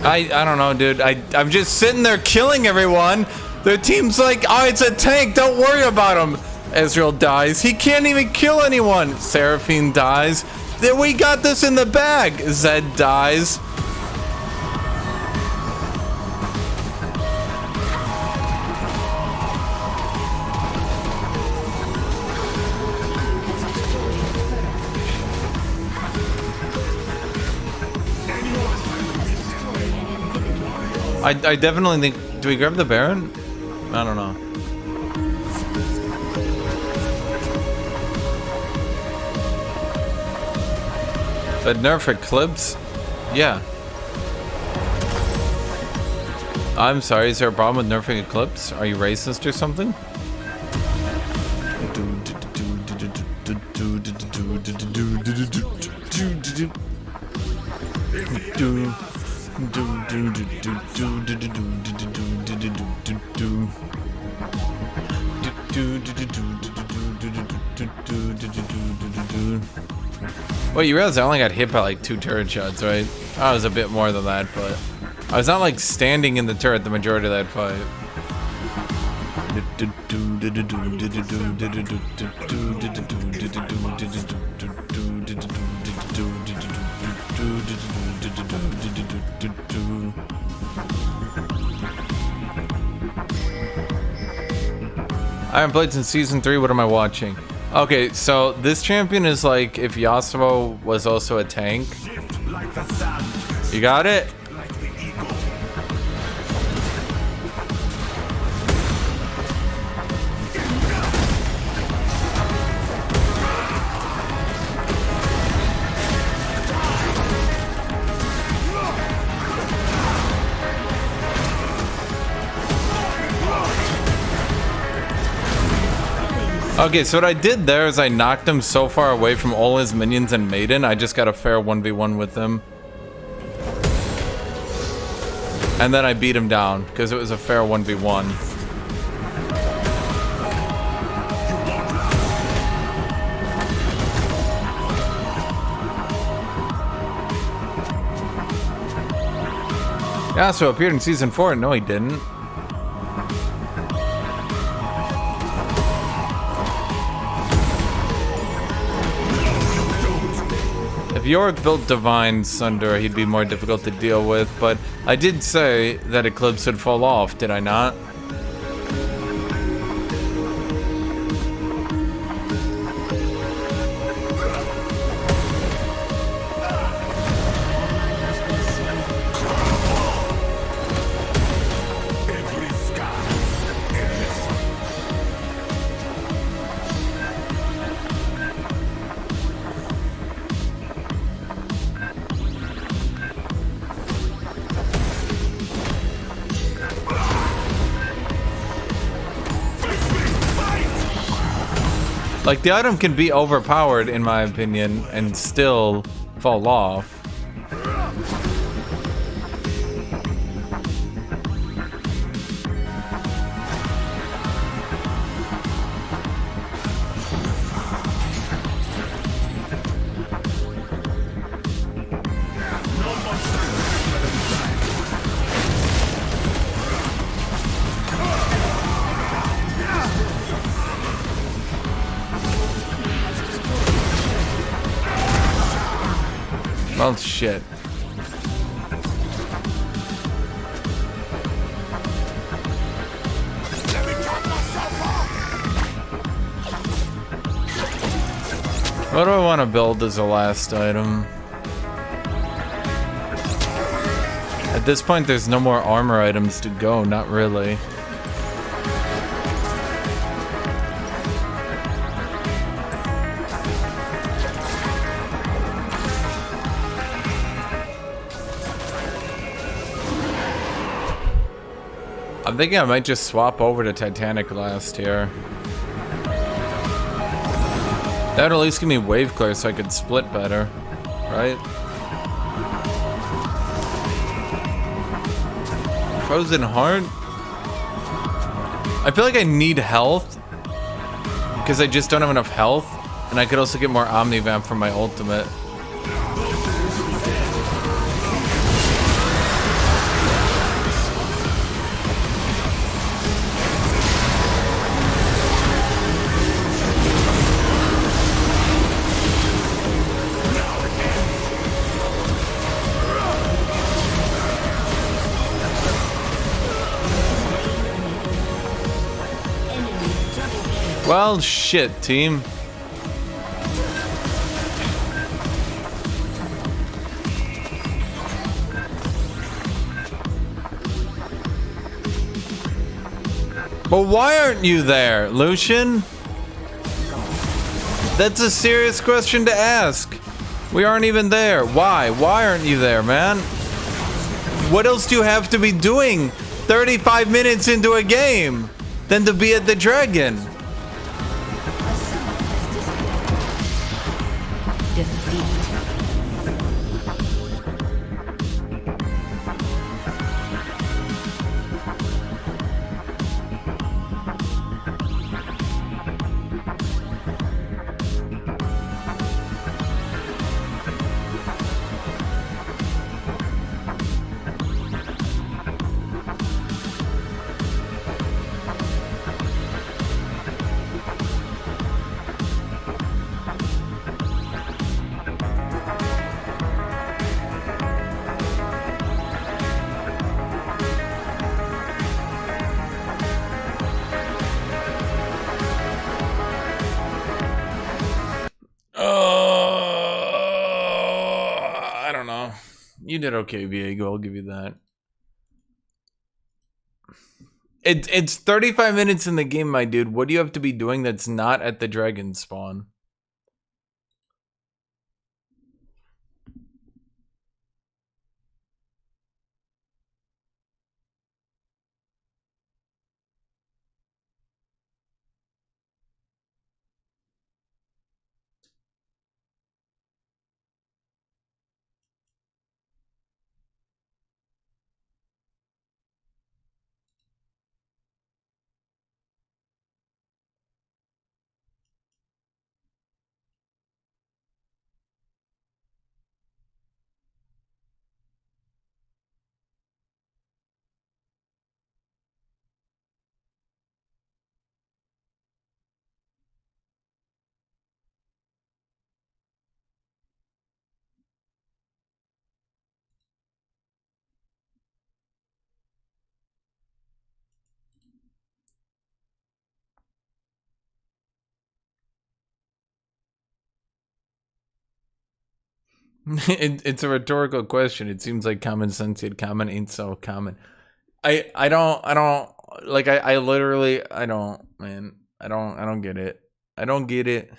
I don't know, dude. I'm just sitting there killing everyone. Their team's like, oh, it's a tank. Don't worry about him. Ezreal dies. He can't even kill anyone. Seraphine dies. Then we got this in the bag. Zed dies. I definitely think... Do we grab the Baron? I don't know. But nerf Eclipse? Yeah. I'm sorry, is there a problem with nerfing Eclipse? Are you racist or something? Well, you realize I only got hit by like 2 turret shots, right? I was a bit more than that, but I was not like standing in the turret the majority of that fight. I haven't played since season 3. What am I watching? Okay, so this champion is like if Yasuo was also a tank. You got it? Okay, so what I did there is I knocked him so far away from all his minions and Maiden, I just got a fair 1v1 with him. And then I beat him down, because it was a fair 1v1. Yasuo appeared in Season 4. No, he didn't. If Yorick built Divine Sunder, he'd be more difficult to deal with, but I did say that Eclipse would fall off, did I not? Like, the item can be overpowered, in my opinion, and still fall off. Well, shit. What do I want to build as a last item? At this point, there's no more armor items to go, not really. I'm thinking I might just swap over to Titanic last here. That would at least give me wave clear so I could split better, right? Frozen Heart? I feel like I need health because I just don't have enough health, and I could also get more Omnivamp from my ultimate. Well, shit, team. But why aren't you there, Lucian? That's a serious question to ask. We aren't even there. Why? Why aren't you there, man? What else do you have to be doing 35 minutes into a game than to be at the dragon? I don't know. You did okay, Viego. I'll give you that. It's 35 minutes in the game, my dude. What do you have to be doing that's not at the dragon spawn? It's a rhetorical question. It seems like common sense yet common ain't so common. I don't like I literally I don't, man. I don't get it. I don't get it.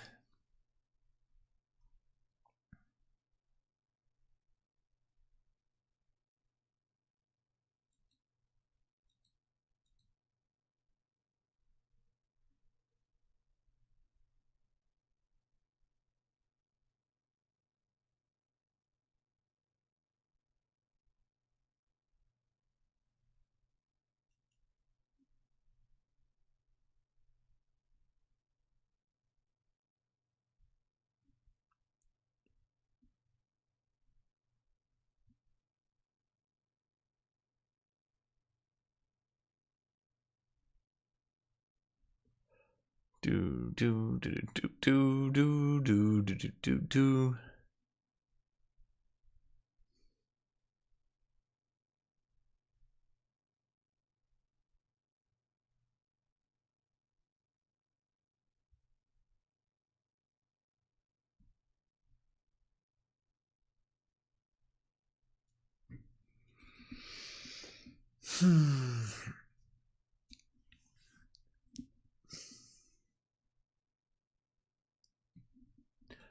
Do.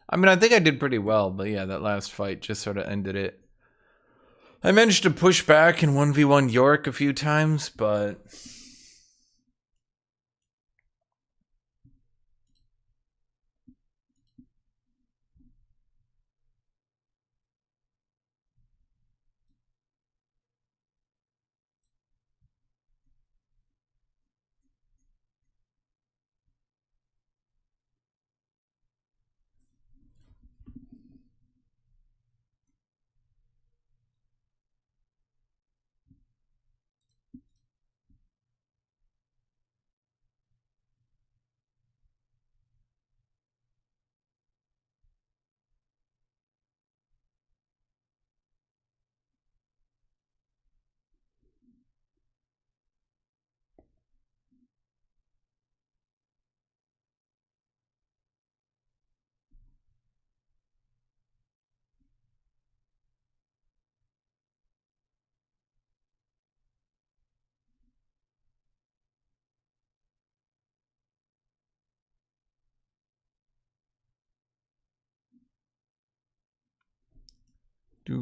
I mean, I think I did pretty well, but yeah, that last fight just sort of ended it. I managed to push back in 1v1 York a few times, but do.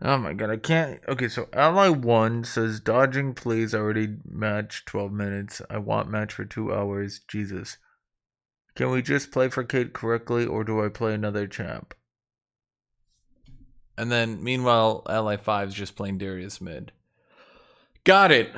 Oh my god, I can't. Okay, so ally 1 says dodging plays already match 12 minutes. I want match for 2 hours. Jesus. Can we just play for Kate correctly, or do I play another champ? And then, meanwhile, ally 5 is just playing Darius mid. Got it.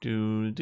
Do.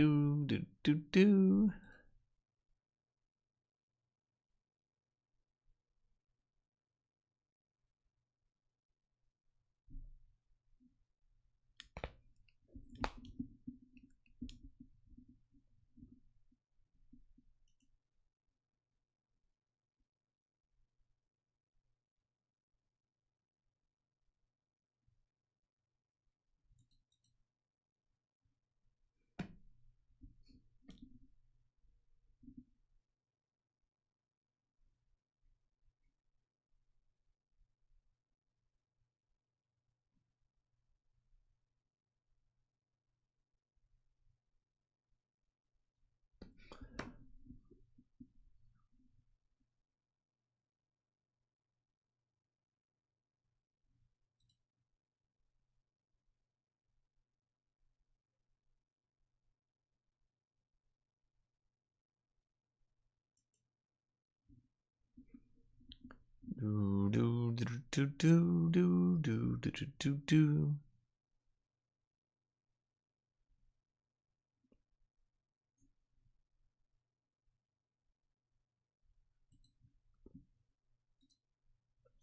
Do, do, do, do, do, do, do, do, do, do, do.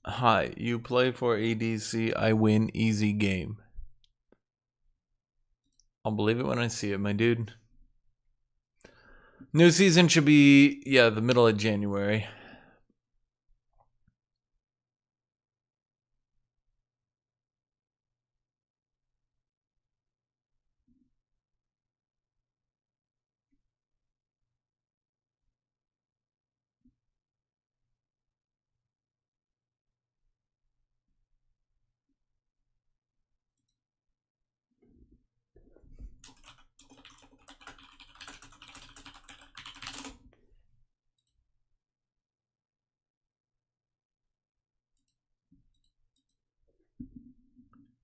Hi, you play for ADC, I win, easy game. I'll believe it when I see it, my dude. New season should be, yeah, the middle of January.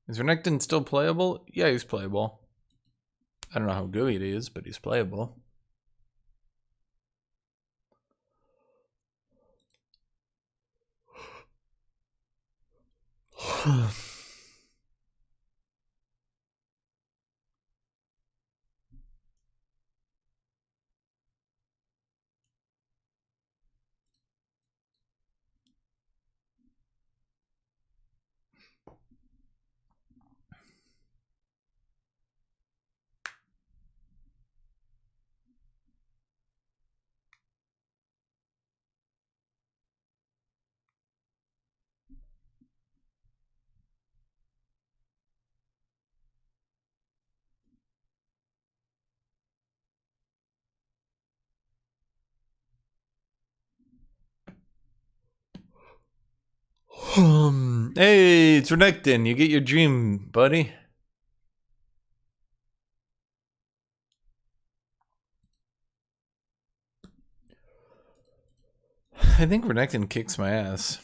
Is Renekton still playable? Yeah, he's playable. I don't know how good he is, but he's playable. Hey, it's Renekton. You get your dream, buddy. I think Renekton kicks my ass.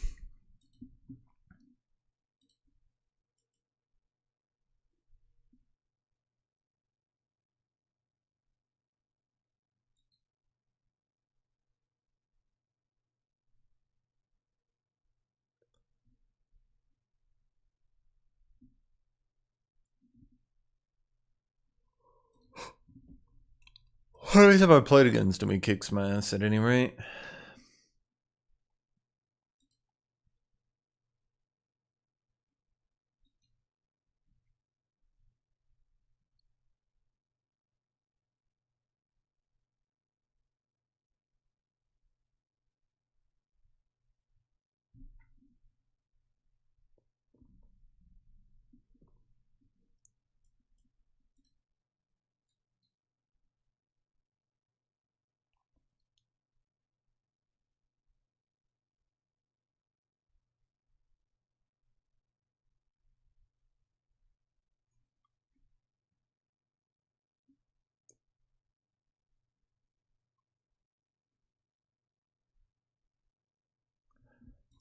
Every time I played against him, he kicks my ass at any rate.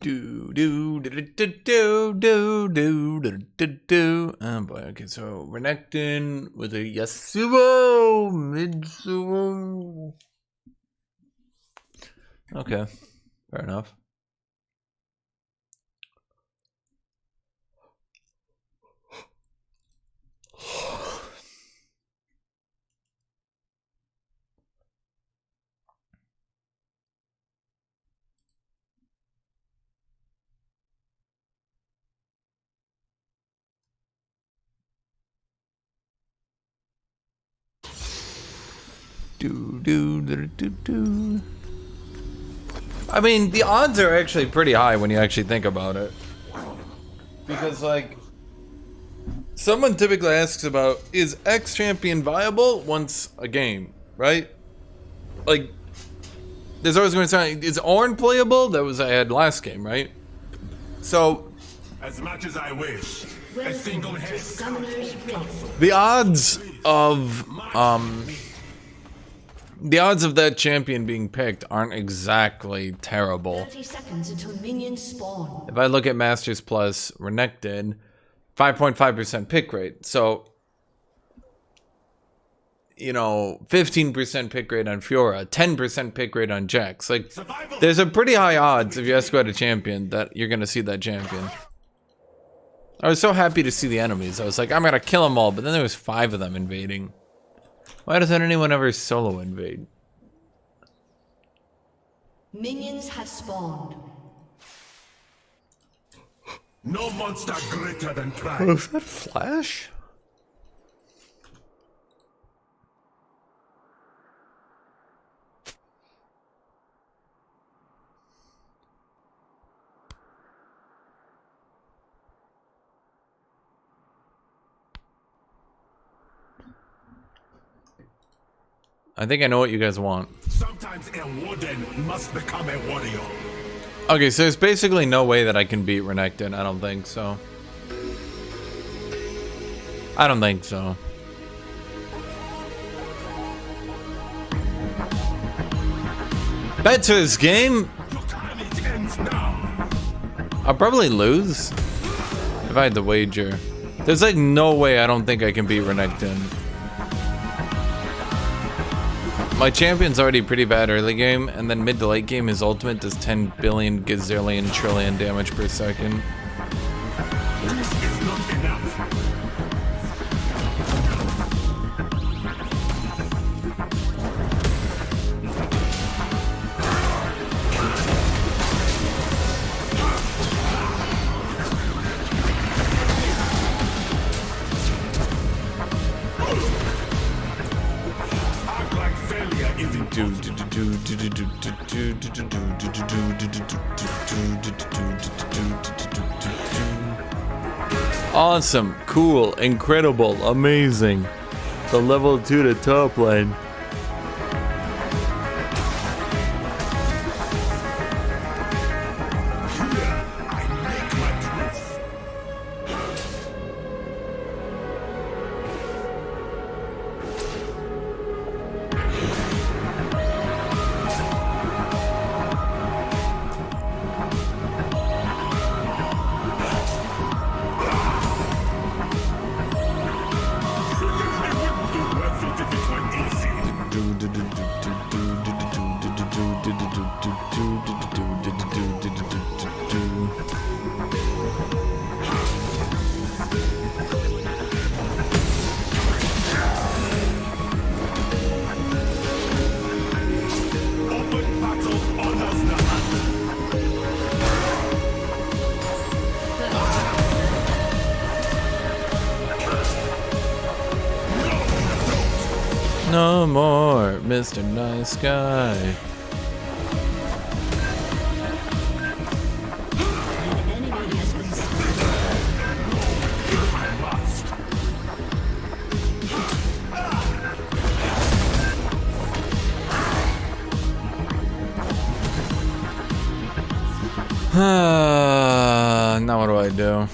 Do do do do do do do do do do. Oh boy. Okay, so Renekton with a Yasuo Mitsuo. Okay, fair enough. Do do do do do. I mean, the odds are actually pretty high when you actually think about it. Because, like, someone typically asks about, is X champion viable once a game, right? Like, there's always going to sound, is Ornn playable? That was I had last game, right? So, As much as I wish, a single head Summoner's Rift. the odds of, the odds of that champion being picked aren't exactly terrible. 30 seconds until minions spawn. If I look at Masters Plus Renekton, 5.5% pick rate. So you know, 15% pick rate on Fiora, 10% pick rate on Jax. Like, there's a pretty high odds if you escort a champion that you're gonna see that champion. I was so happy to see the enemies. I was like, I'm gonna kill them all, but then there was 5 of them invading. Why doesn't anyone ever solo invade? Minions have spawned. No monster greater than pride. Oh, is that Flash? I think I know what you guys want. Sometimes a warden must become a warrior. Okay, so there's basically no way that I can beat Renekton. I don't think so. I don't think so. Bet to this game. Your time it ends now. I'll probably lose if I had to wager. There's like no way I don't think I can beat Renekton. My champion's already pretty bad early game, and then mid to late game his ultimate does 10 billion gazillion trillion damage per second. This is not enough. Act like failure is Awesome, cool, incredible, amazing. The level 2 to top lane. I make my proof. Open battle honors the hand. No more, Mr. Nice Guy. An enemy has been slain. Now what do I do?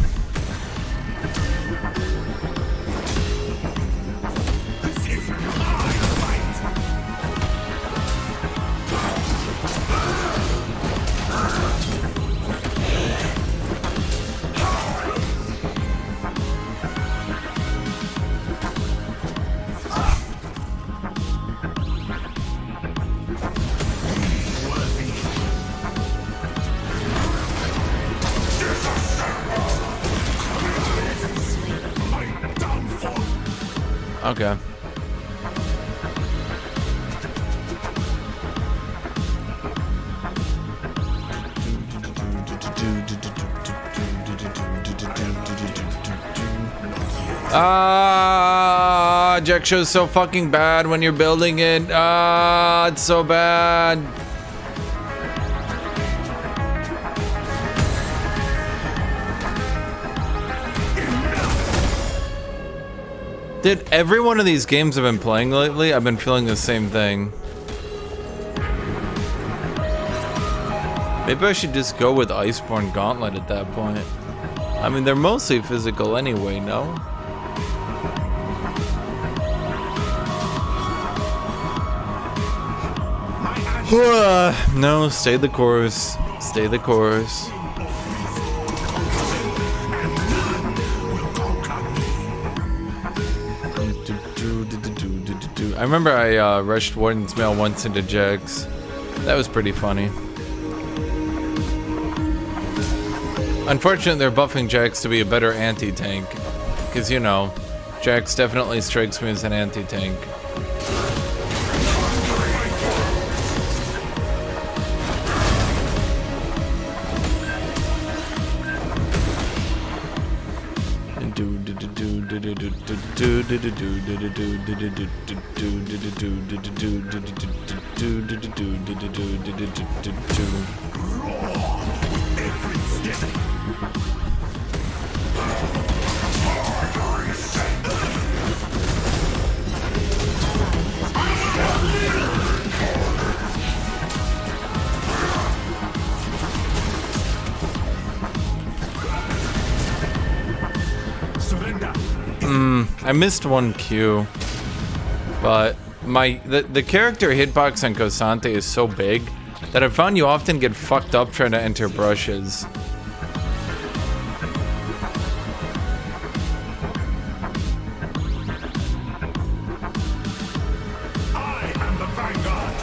This is my fight. My downfall. Okay. Ah, Jack show's so fucking bad when you're building it. Ah, it's so bad. Dude, every one of these games I've been playing lately, I've been feeling the same thing. Maybe I should just go with Iceborne Gauntlet at that point. I mean, they're mostly physical anyway, no? No, stay the course. Stay the course. I remember I rushed Warden's Mail once into Jax. That was pretty funny. Unfortunately, they're buffing Jax to be a better anti-tank. Because, you know, Jax definitely strikes me as an anti-tank. I missed one Q, but the character hitbox on KSANTE is so big that I found you often get fucked up trying to enter brushes. I am the Vanguard.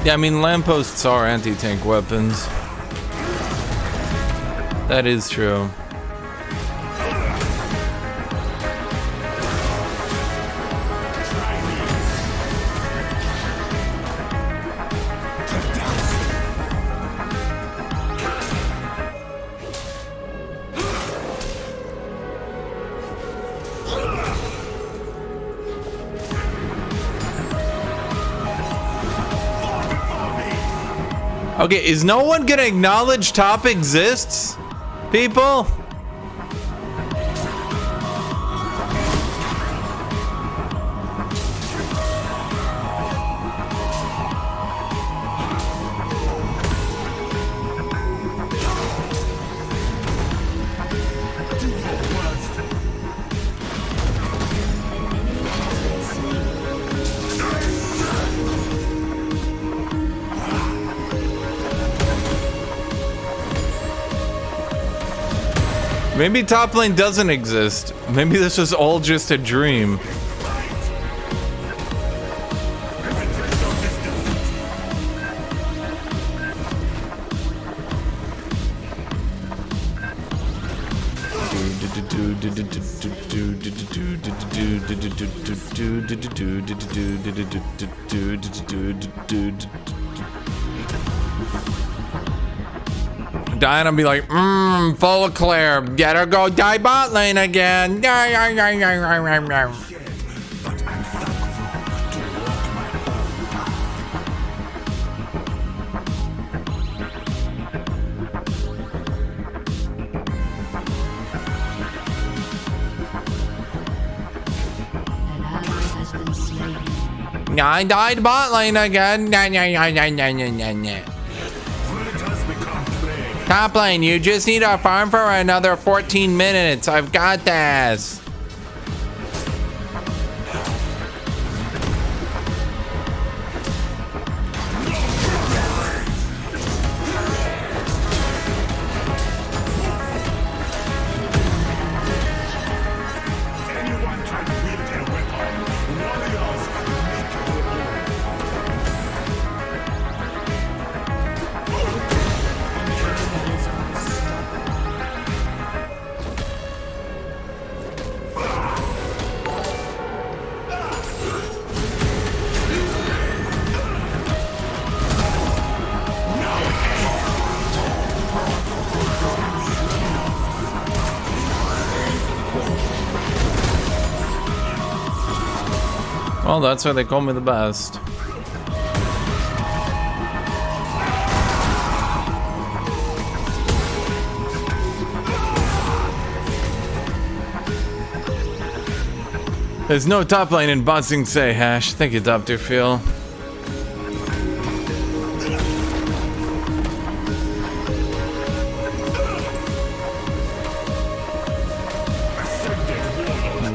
Yeah, I mean, lampposts are anti-tank weapons. That is true. Okay, is no one gonna acknowledge top exists? People? Maybe top lane doesn't exist. Maybe this was all just a dream. Dying, I'll be like, full of Claire. Gotta go die bot lane again. I died bot lane again. Top lane, you just need to farm for another 14 minutes. I've got this. Anyone trying to wield a weapon, warriors make your own. Well, that's why they call me the best. There's no top lane in Boxing Say, Hash. Thank you, Dr. Phil.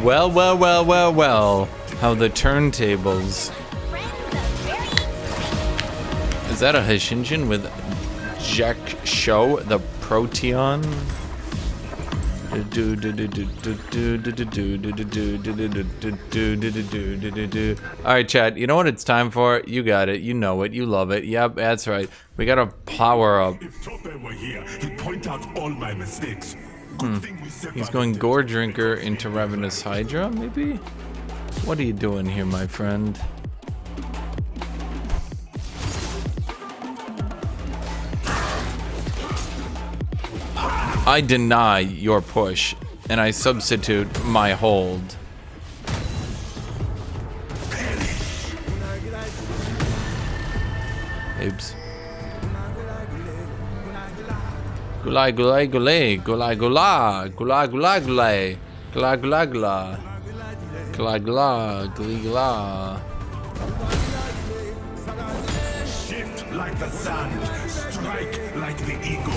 Well, well, well, well, well. How the turntables. Is that a Hashinshin with Jack Show, the Proteon? Alright, chat, you know what it's time for? You got it, you know it, you love it. Yep, that's right. We gotta power up. If Tope were here, he'd point out all my mistakes. Good thing we He's separated. going Gore Drinker into Ravenous Hydra, maybe? What are you doing here, my friend? I deny your push, and I substitute my hold. Oops. Gulai gulai gulai gulai gula gula gula gulai gula gula gula gula gula gula. Shift like the sand, strike like the eagle.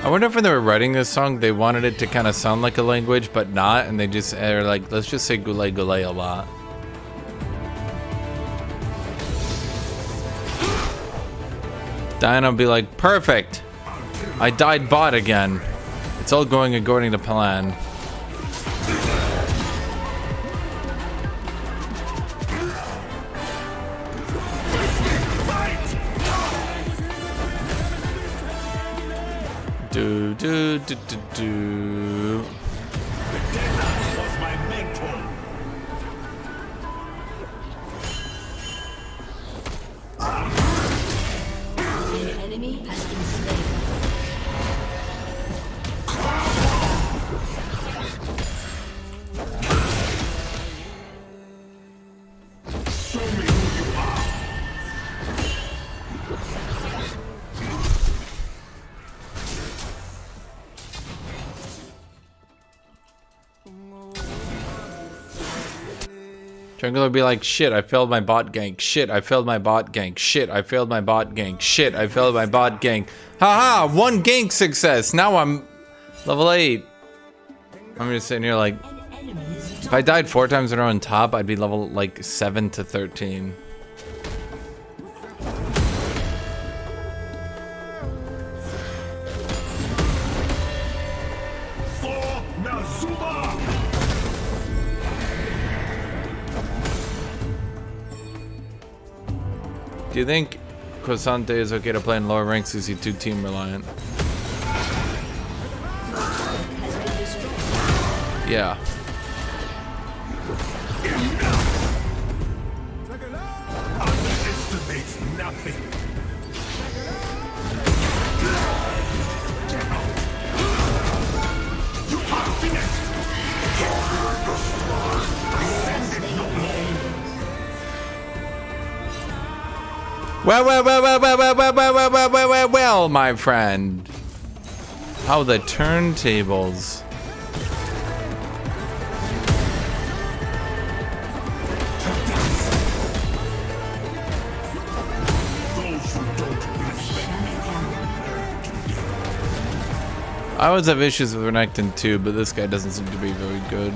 I wonder if when they were writing this song, they wanted it to kind of sound like a language, but not, and they just are like, let's just say gulai gulai a lot. Diana will be like, perfect! I died bot again. It's all going according to plan. Do do do do do. Was my mentor. An enemy has been slain. Show me who you are. Jungle will be like, shit, I failed my bot gank. Shit, I failed my bot gank. Shit, I failed my bot gank. Shit, I failed my bot gank. Haha, one gank success. Now I'm level 8. I'm just sitting here like, An enemy is if I died 4 times in a row on top, I'd be level like 7 to 13. For Nazuma. Do you think KSANTE is okay to play in lower ranks because he's too team reliant? has been destroyed. Yeah. Underestimate nothing. You are finished. Well, my friend. How the turntables. Those who don't respect me. I always have issues with Renekton too, but this guy doesn't seem to be very good.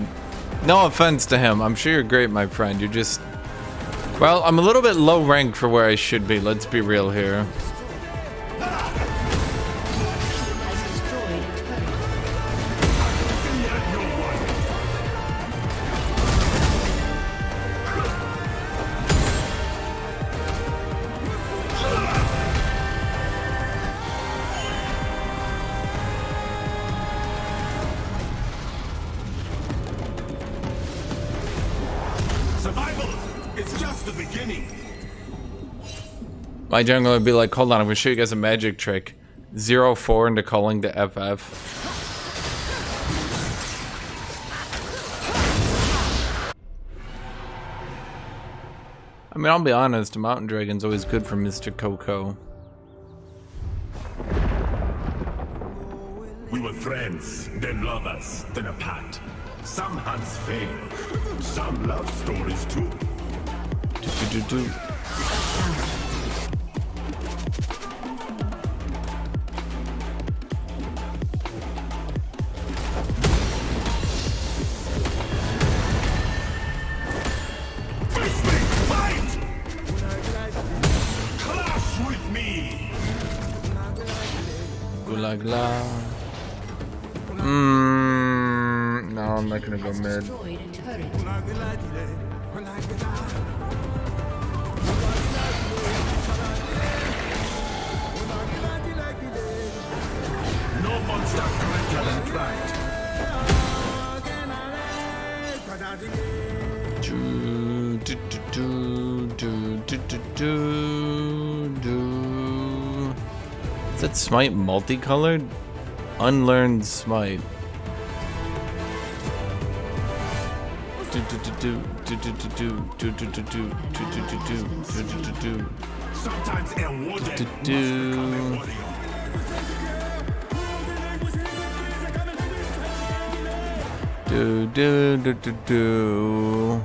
No offense to him. I'm sure you're great, my friend. You're just... Well, I'm a little bit low ranked for where I should be. Let's be real here. Has destroyed a turret. Survival. It's just the beginning. My jungler would be like, hold on, I'm gonna show you guys a magic trick. 0-4 into calling to FF. I mean, I'll be honest, a Mountain Dragon's always good for Mr. Coco. We were friends, then lovers, then apart. Some hunts fail. Some love stories too. Do. Face me, fight! Clash with me! Gula gla. No, I'm not gonna go mid. Destroyed a turret. No monster greater than pride. Do, do, do, do, do, do, do, do. Is that smite multicolored? Unlearned smite. Do, do, do, do, do, do, do, do, do, do, do, do, do, do, do, do. Sometimes a warden Do, must do. become a warrior. Do, do, do, do, do.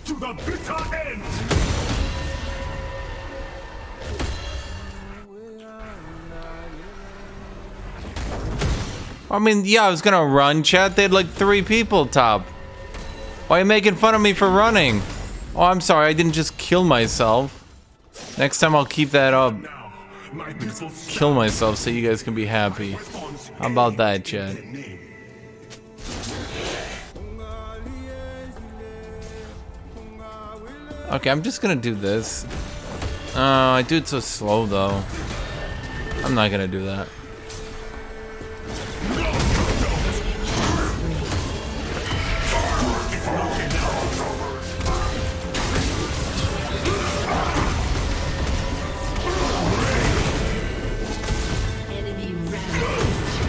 To the bitter end. I mean, yeah, I was gonna run, chat. They had like 3 people top. Why are you making fun of me for running? Oh, I'm sorry, I didn't just kill myself. Next time I'll keep that up. Now, my people Kill myself so you guys can be happy. How about that, chat? Okay, I'm just gonna do this. I do it so slow though. I'm not gonna do that. Enemy rampage.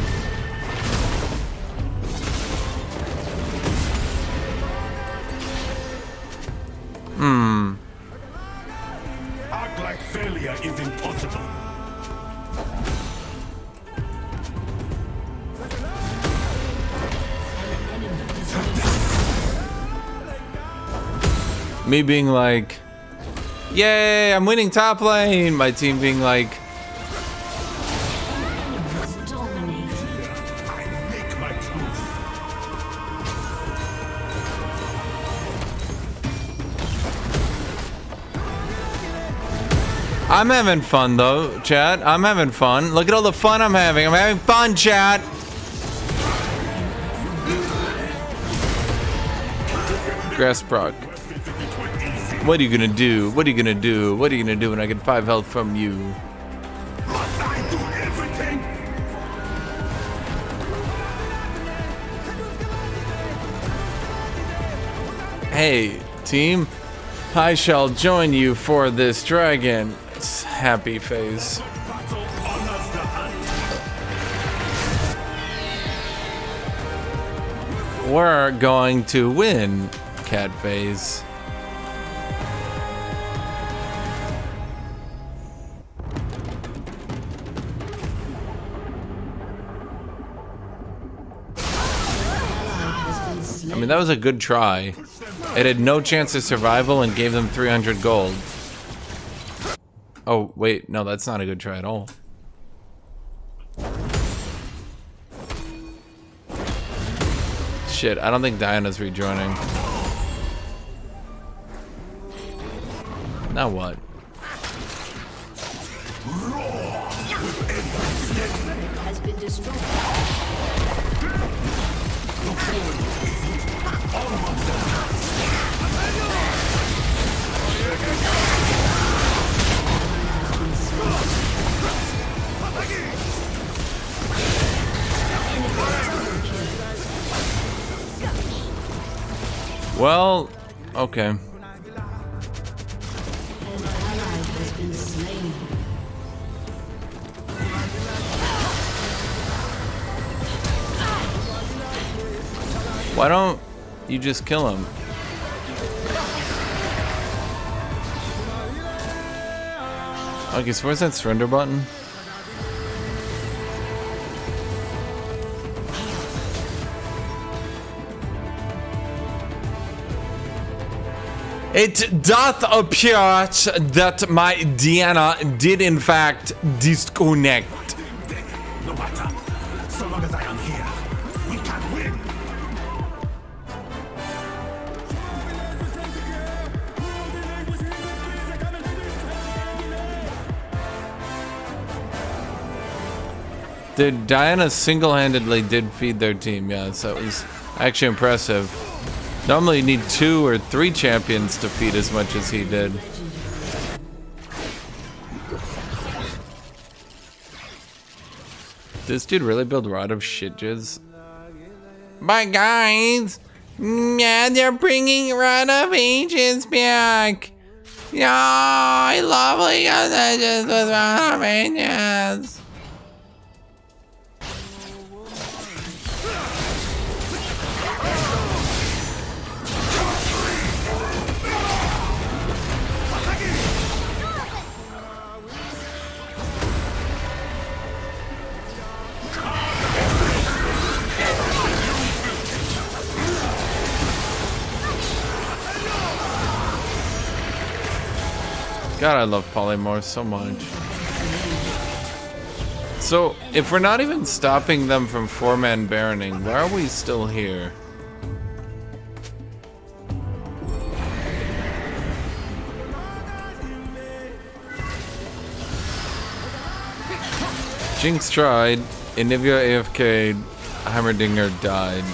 act like failure is impossible. Me being like, yay, I'm winning top lane. My team being like, Dominating. I make my truth. I'm having fun though, chat. I'm having fun. Look at all the fun I'm having. I'm having fun, chat. Grass proc. What are you gonna do? What are you gonna do? What are you gonna do when I get 5 health from you? Must I do everything? Hey, team. I shall join you for this dragon. It's happy face. Battle honors the hunt. We're going to win, cat face. I mean, that was a good try. It had no chance of survival and gave them 300 gold. Oh, wait, no, that's not a good try at all. Shit, I don't think Diana's rejoining. Now what? Has been destroyed. Well, okay. An ally has been slain. Why don't you just kill him? Okay, so where's that surrender button? It doth appear that my Diana did in fact disconnect. No matter. So long as I am here, we can win. Dude, Diana single-handedly did feed their team. Yes, that was actually impressive. Normally you need 2 or 3 champions to feed as much as he did. This dude really build Rod of Shit Jizz? Bye guys! Yeah, they're bringing Rod of Ages back! Yeah, I love League of Legends with Rod of Ages! God, I love Polymorph so much. So, if we're not even stopping them from 4-man baroning, why are we still here? Jinx tried, Inivia AFK'd, Heimerdinger died.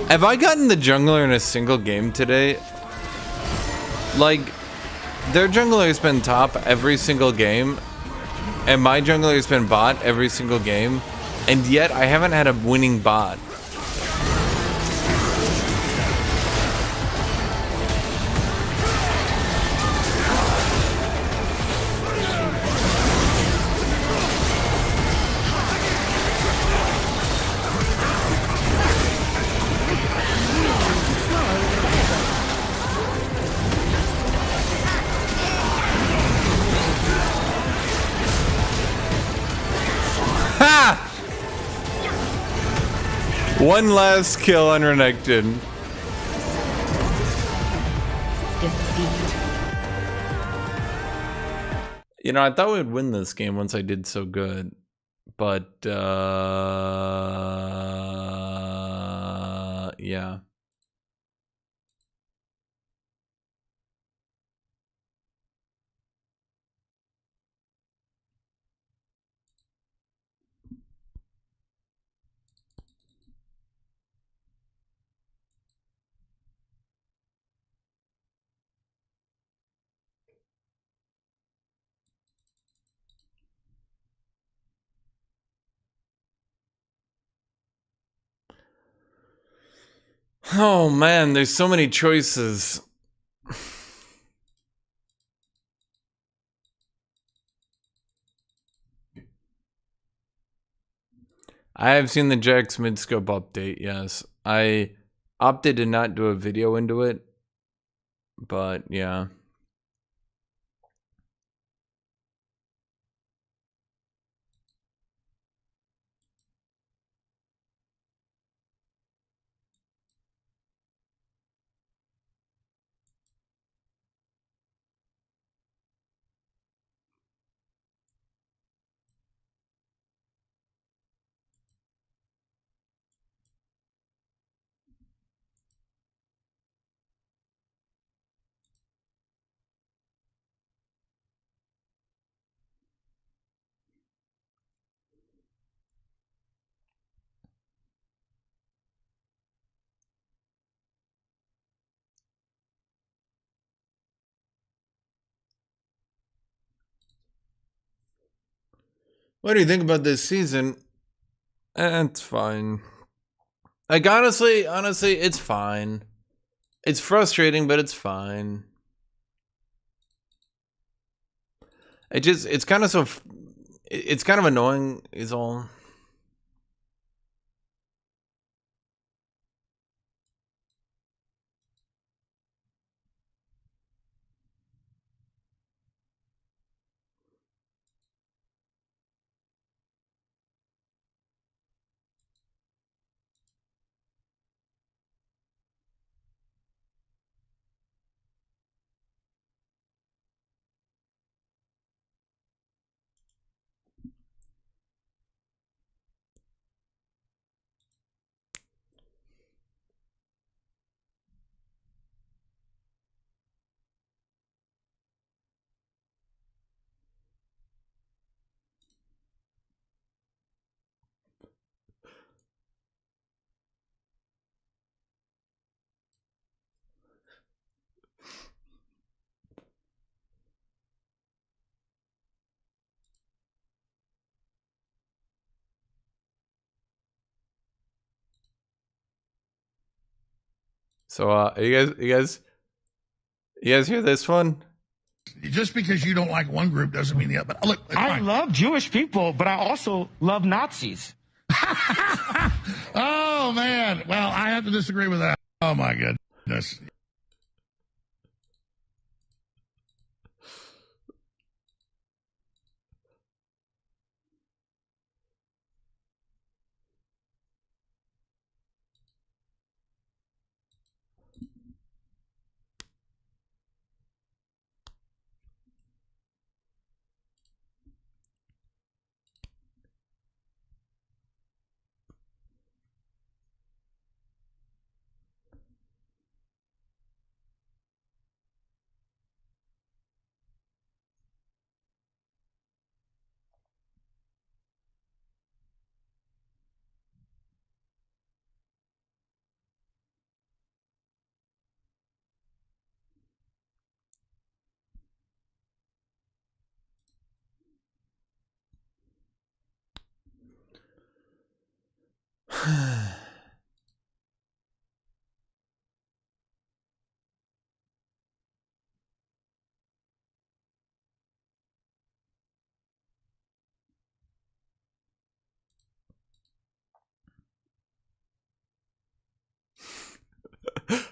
Have I gotten the jungler in a single game today? Like, their jungler's been top every single game, and my jungler's been bot every single game, and yet I haven't had a winning bot. One last kill on Renekton. You know, I thought we would win this game once I did so good. But, yeah. Oh man, there's so many choices. I have seen the Jax midscope update, yes. I opted to not do a video into it, but yeah. What do you think about this season? It's fine. Like honestly, it's fine. It's frustrating, but it's fine. It's kind of it's kind of annoying is all. So, you guys hear this one? Just because you don't like one group doesn't mean the other. But look, I love Jewish people, but I also love Nazis. Oh man, well, I have to disagree with that. Oh my goodness.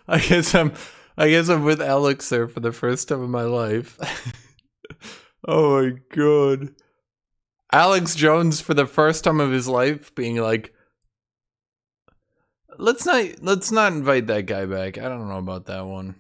I guess I'm with Alex there for the first time in my life. Oh my god. Alex Jones for the first time of his life being like, let's not invite that guy back. I don't know about that one.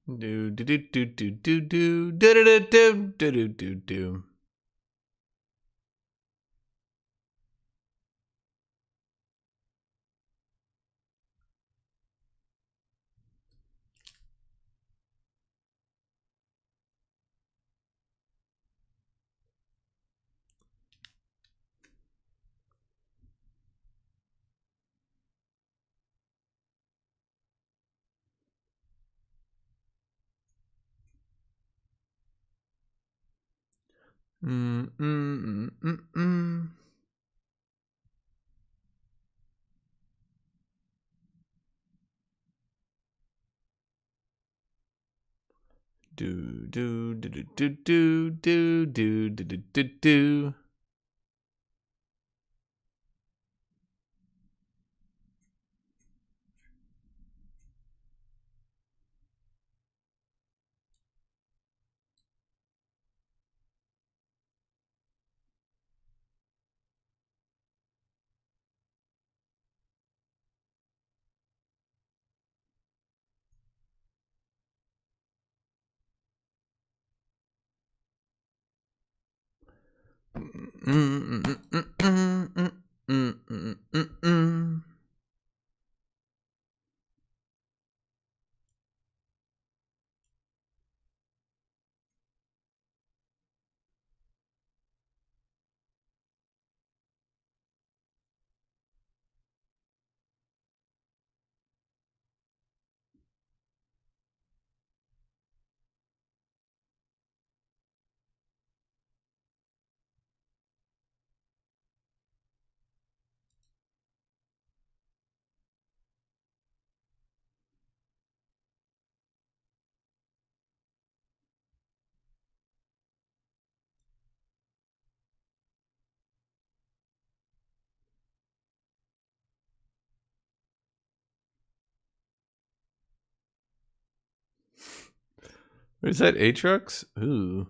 Do do do do do do do do do do do do do do. Mm, mm, mm, mm, mm. Do do do do do do do do do do do do. Mm, mm, mm, mm, mm, mm. Is that Aatrox? Ooh.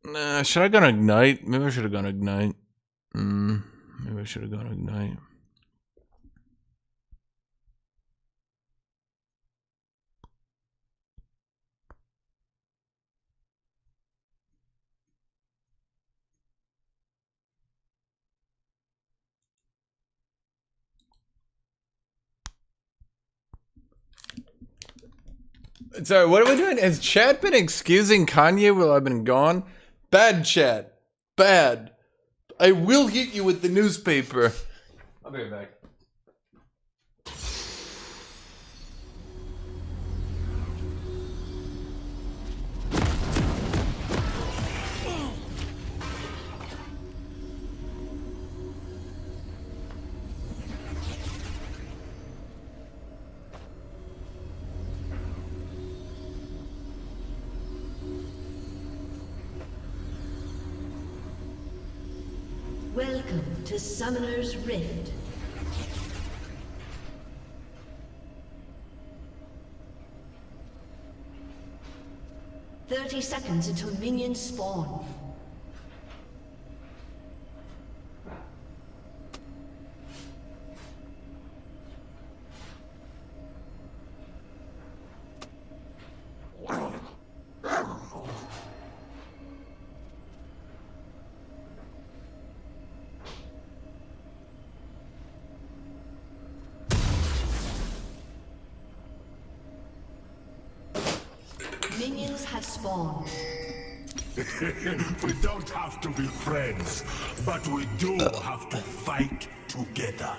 Nah, should I gone Ignite? Maybe I should have gone Ignite. Maybe I should have gone Ignite. Sorry, what are we doing? Has chat been excusing Kanye while I've been gone? Bad chat. Bad. I will hit you with the newspaper. I'll be right back. Welcome to Summoner's Rift. "30 seconds until minions spawn. Minions have spawned. We don't have to be friends, but we do have to fight together.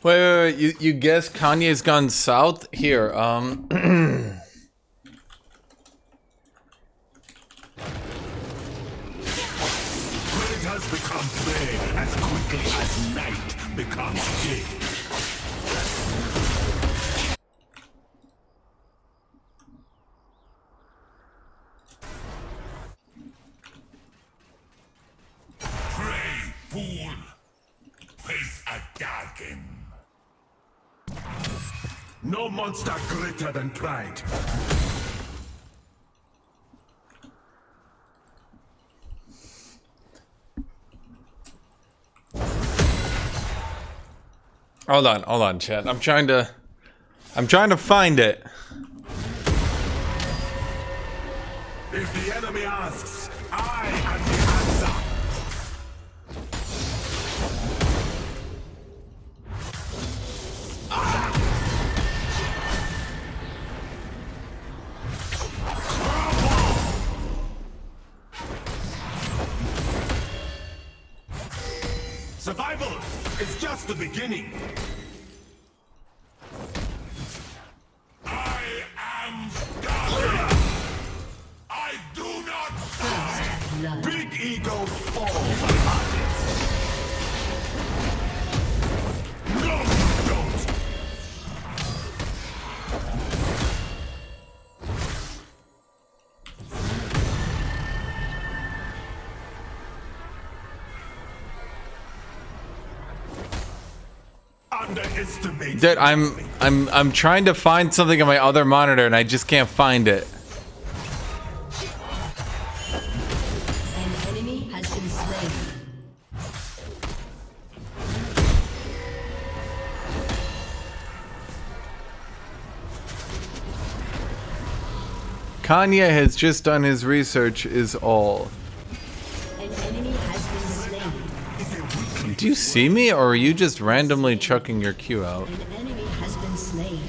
Wait. You guess Kanye's gone south? Here, It has become day as quickly as night becomes day. Pray, fool. Face a dragon. No monster greater than pride. hold on, chat. I'm trying to find it. If the enemy asks, I am the answer. Survival is just the beginning. I am God. I do not die. Big ego falls behind it. No, you don't. Underestimate. Dude, I'm trying to find something on my other monitor and I just can't find it. An enemy has been slain. Kanye has just done his research is all. An enemy has been slain. Do you see me or are you just randomly chucking your Q out? An enemy has been slain.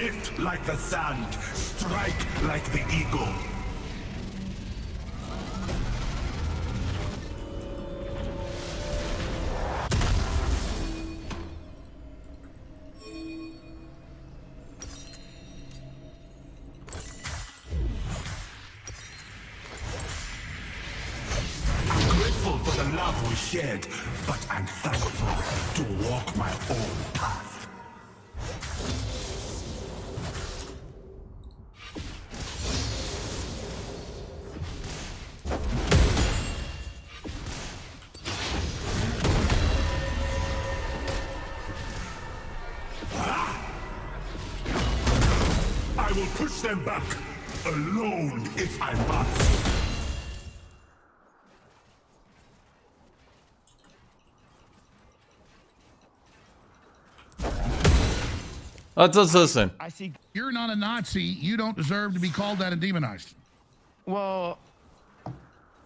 Lift like the sand, strike like the eagle. Grateful for the love we shared, but I'm thankful to walk my own path. I will push them back, alone if I must. Let's listen. I see. You're not a Nazi. You don't deserve to be called that and demonized. Well,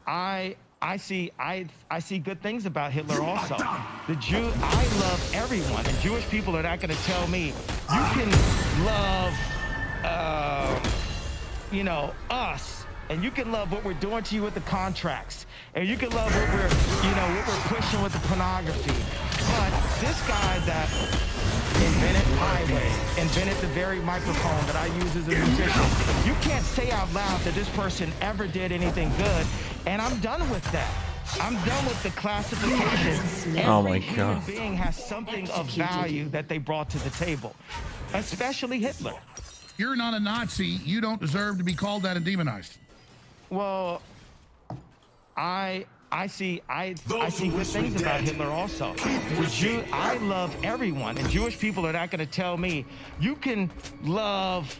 I see good things about Hitler also. The Jew, I love everyone, and Jewish people are not going to tell me you can love, us, and you can love what we're doing to you with the contracts, and you can love what we're pushing with the pornography. But this guy that invented highway, invented the very microphone that I use as a musician, you can't say out loud that this person ever did anything good, and I'm done with that. I'm done with the classification. Oh my Every God. human being has something of value that they brought to the table, especially Hitler. You're not a Nazi. You don't deserve to be called that and demonized. Well, I see good things about Hitler also. The Jew, I love everyone, and Jewish people are not going to tell me you can love,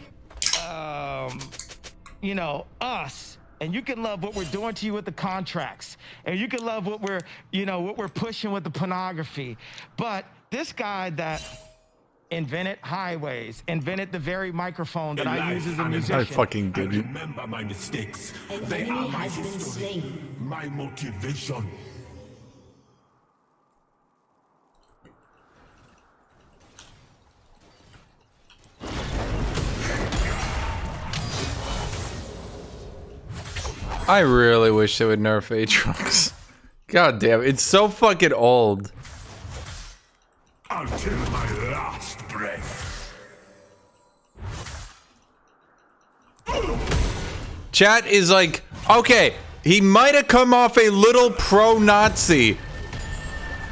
us, and you can love what we're doing to you with the contracts, and you can love what we're pushing with the pornography. But this guy that invented highways, invented the very microphone that I use as a musician. I fucking I didn't. remember my mistakes. An They enemy are my has been history, slain. my motivation. I really wish they would nerf Aatrox. God damn, it's so fucking old. Until my last breath. Chat is like, okay, he might have come off a little pro-Nazi.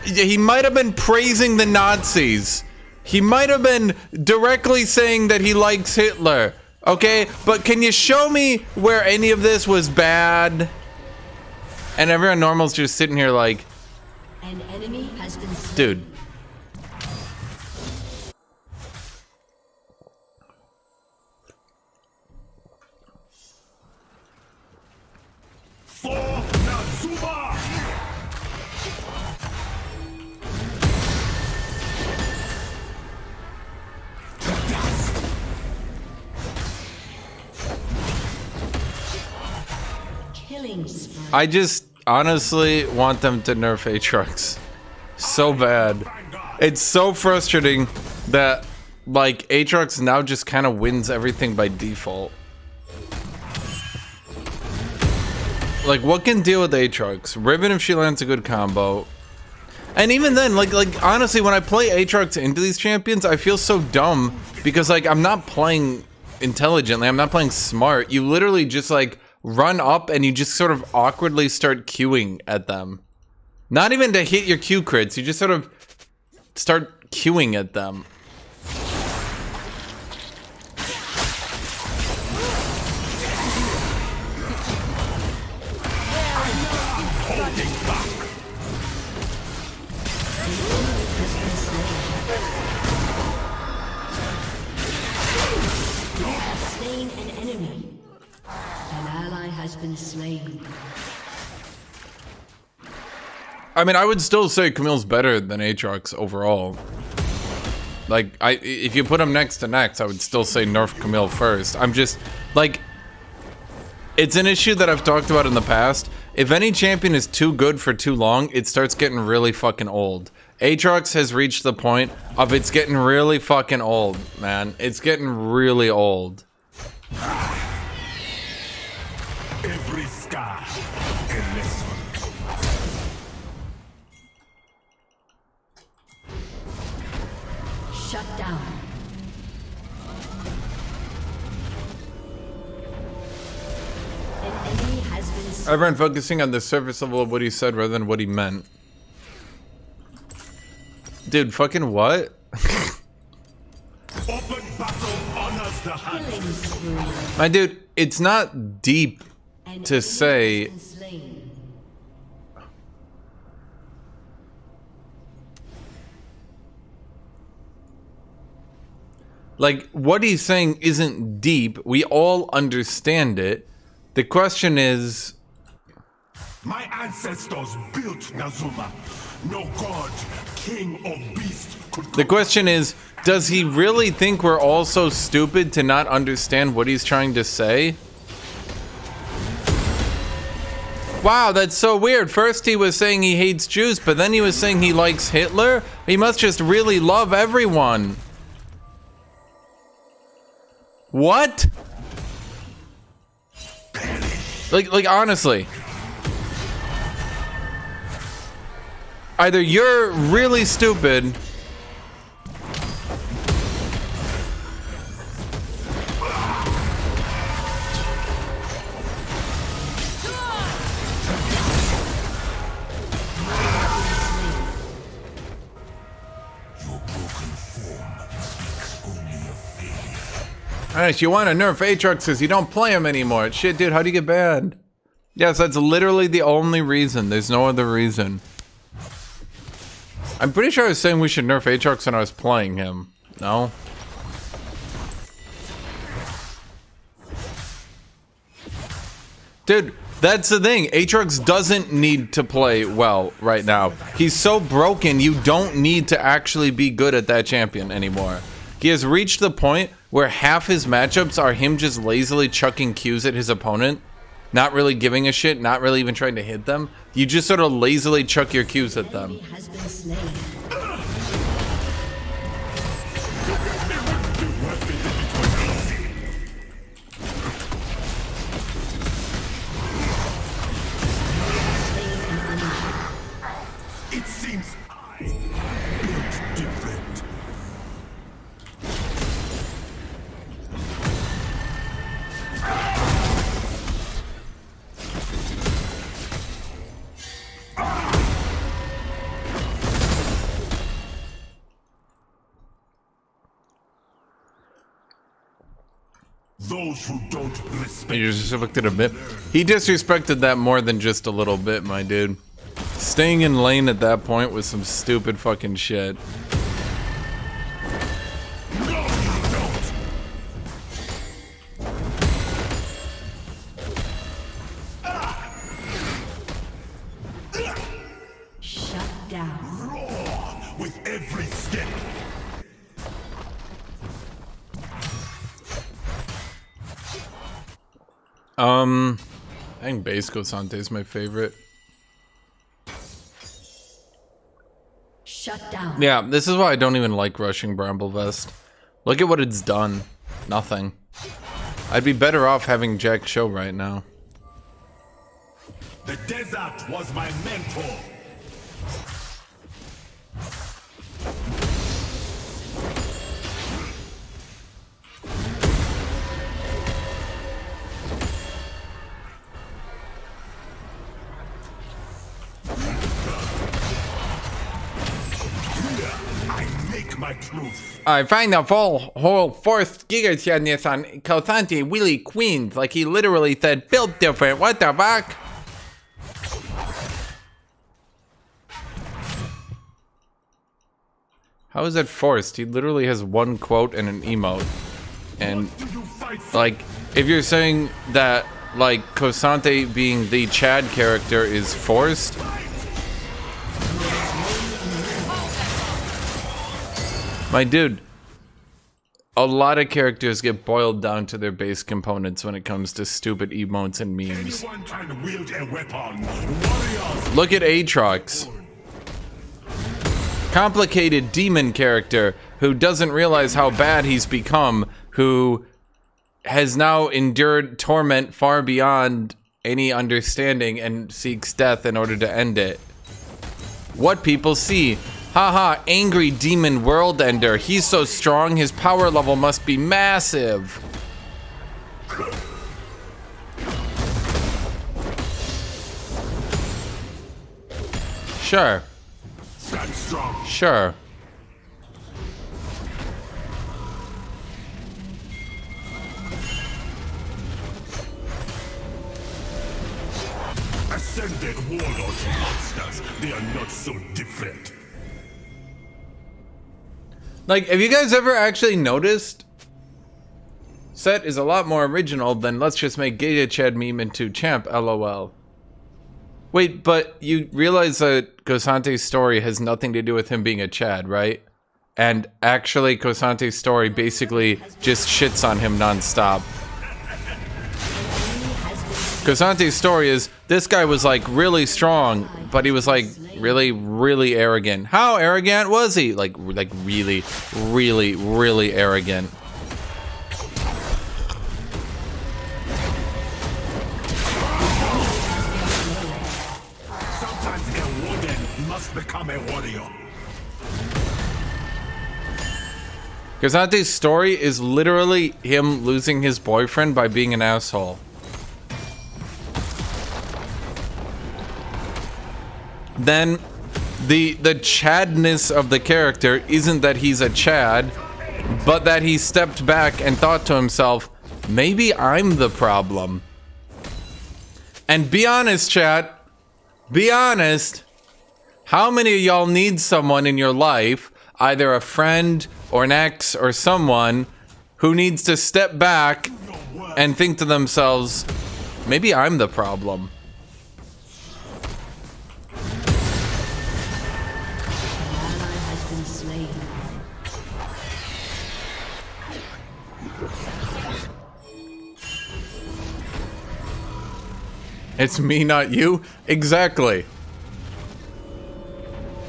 He might have been praising the Nazis. He might have been directly saying that he likes Hitler. Okay, but can you show me where any of this was bad? And everyone normal's just sitting here like, An enemy has been slain. dude. For Nazuma! To dust! Killing spree. I just honestly want them to nerf Aatrox so bad. It's so frustrating that like Aatrox now just kind of wins everything by default. Like, what can deal with Aatrox? Riven if she lands a good combo. And even then, like honestly, when I play Aatrox into these champions, I feel so dumb because like I'm not playing intelligently, I'm not playing smart. You literally just like run up and you just sort of awkwardly start queuing at them. Not even to hit your Q crits, you just sort of start queuing at them. Slain an enemy. An ally has been slain. I mean, I would still say Camille's better than Aatrox overall. Like, if you put him next to Nex, I would still say nerf Camille first. I'm just, like, it's an issue that I've talked about in the past. If any champion is too good for too long, it starts getting really fucking old. Aatrox has reached the point of it's getting really fucking old, man. It's getting really old. Every scar a lesson. Shut down. An enemy has been slain. Everyone focusing on the surface level of what he said rather than what he meant. Dude, fucking what? Open battle honors the hunt. Killing spree. My dude, it's not deep An to enemy say. has been slain. Like, what he's saying isn't deep. We all understand it. The question is, My ancestors built Nazuma. No god, king, or beast could the question is, does he really think we're all so stupid to not understand what he's trying to say? Wow, that's so weird. First he was saying he hates Jews, but then he was saying he likes Hitler? He must just really love everyone. What? Like honestly. Either you're really stupid Alright, you want to nerf Aatrox because you don't play him anymore. Shit, dude, how do you get banned? Yes, that's literally the only reason. There's no other reason. I'm pretty sure I was saying we should nerf Aatrox when I was playing him. No? Dude, that's the thing. Aatrox doesn't need to play well right now. He's so broken, you don't need to actually be good at that champion anymore. He has reached the point where half his matchups are him just lazily chucking Qs at his opponent, not really giving a shit, not really even trying to hit them. You just sort of lazily chuck your Qs at them. Enemy has been slain. It seems I built different. Those who don't respect He disrespected a bit. He disrespected that more than just a little bit, my dude. Staying in lane at that point was some stupid fucking shit. No, you don't. Shut down. Roar with every step. I think base KSANTE is my favorite. Shut down. Yeah, this is why I don't even like rushing Bramblevest. Look at what it's done. Nothing. I'd be better off having Jack Show right now. The desert was my mentor. I make my truth. I find the whole fourth giga on KSANTE Willie Queens. Like he literally said, built different. What the fuck? How is that forced? He literally has one quote and an emote. And Do you fight for? like, if you're saying that like KSANTE being the Chad character is forced, my dude, a lot of characters get boiled down to their base components when it comes to stupid emotes and memes. Anyone can wield a weapon. Warriors. Look at Aatrox. complicated demon character who doesn't realize how bad he's become, who has now endured torment far beyond any understanding and seeks death in order to end it. What people see. Haha, angry demon world ender. He's so strong, his power level must be massive. Sure. Stand strong. Sure. Ascended warlords monsters. They are not so different. Like, have you guys ever actually noticed? Set is a lot more original than let's just make Giga Chad meme into champ, lol. Wait, but you realize that KSANTE's story has nothing to do with him being a Chad, right? And actually, KSANTE's story basically just shits on him nonstop. KSANTE's story is, this guy was like really strong, but he was like really arrogant. How arrogant was he? Like really arrogant. Sometimes a warden must become a warrior. KSANTE's story is literally him losing his boyfriend by being an asshole. Then the Chadness of the character isn't that he's a Chad, but that he stepped back and thought to himself, maybe I'm the problem. And be honest, chat, be honest, how many of y'all need someone in your life, either a friend or an ex or someone, who needs to step back and think to themselves, maybe I'm the problem? It's me, not you? Exactly.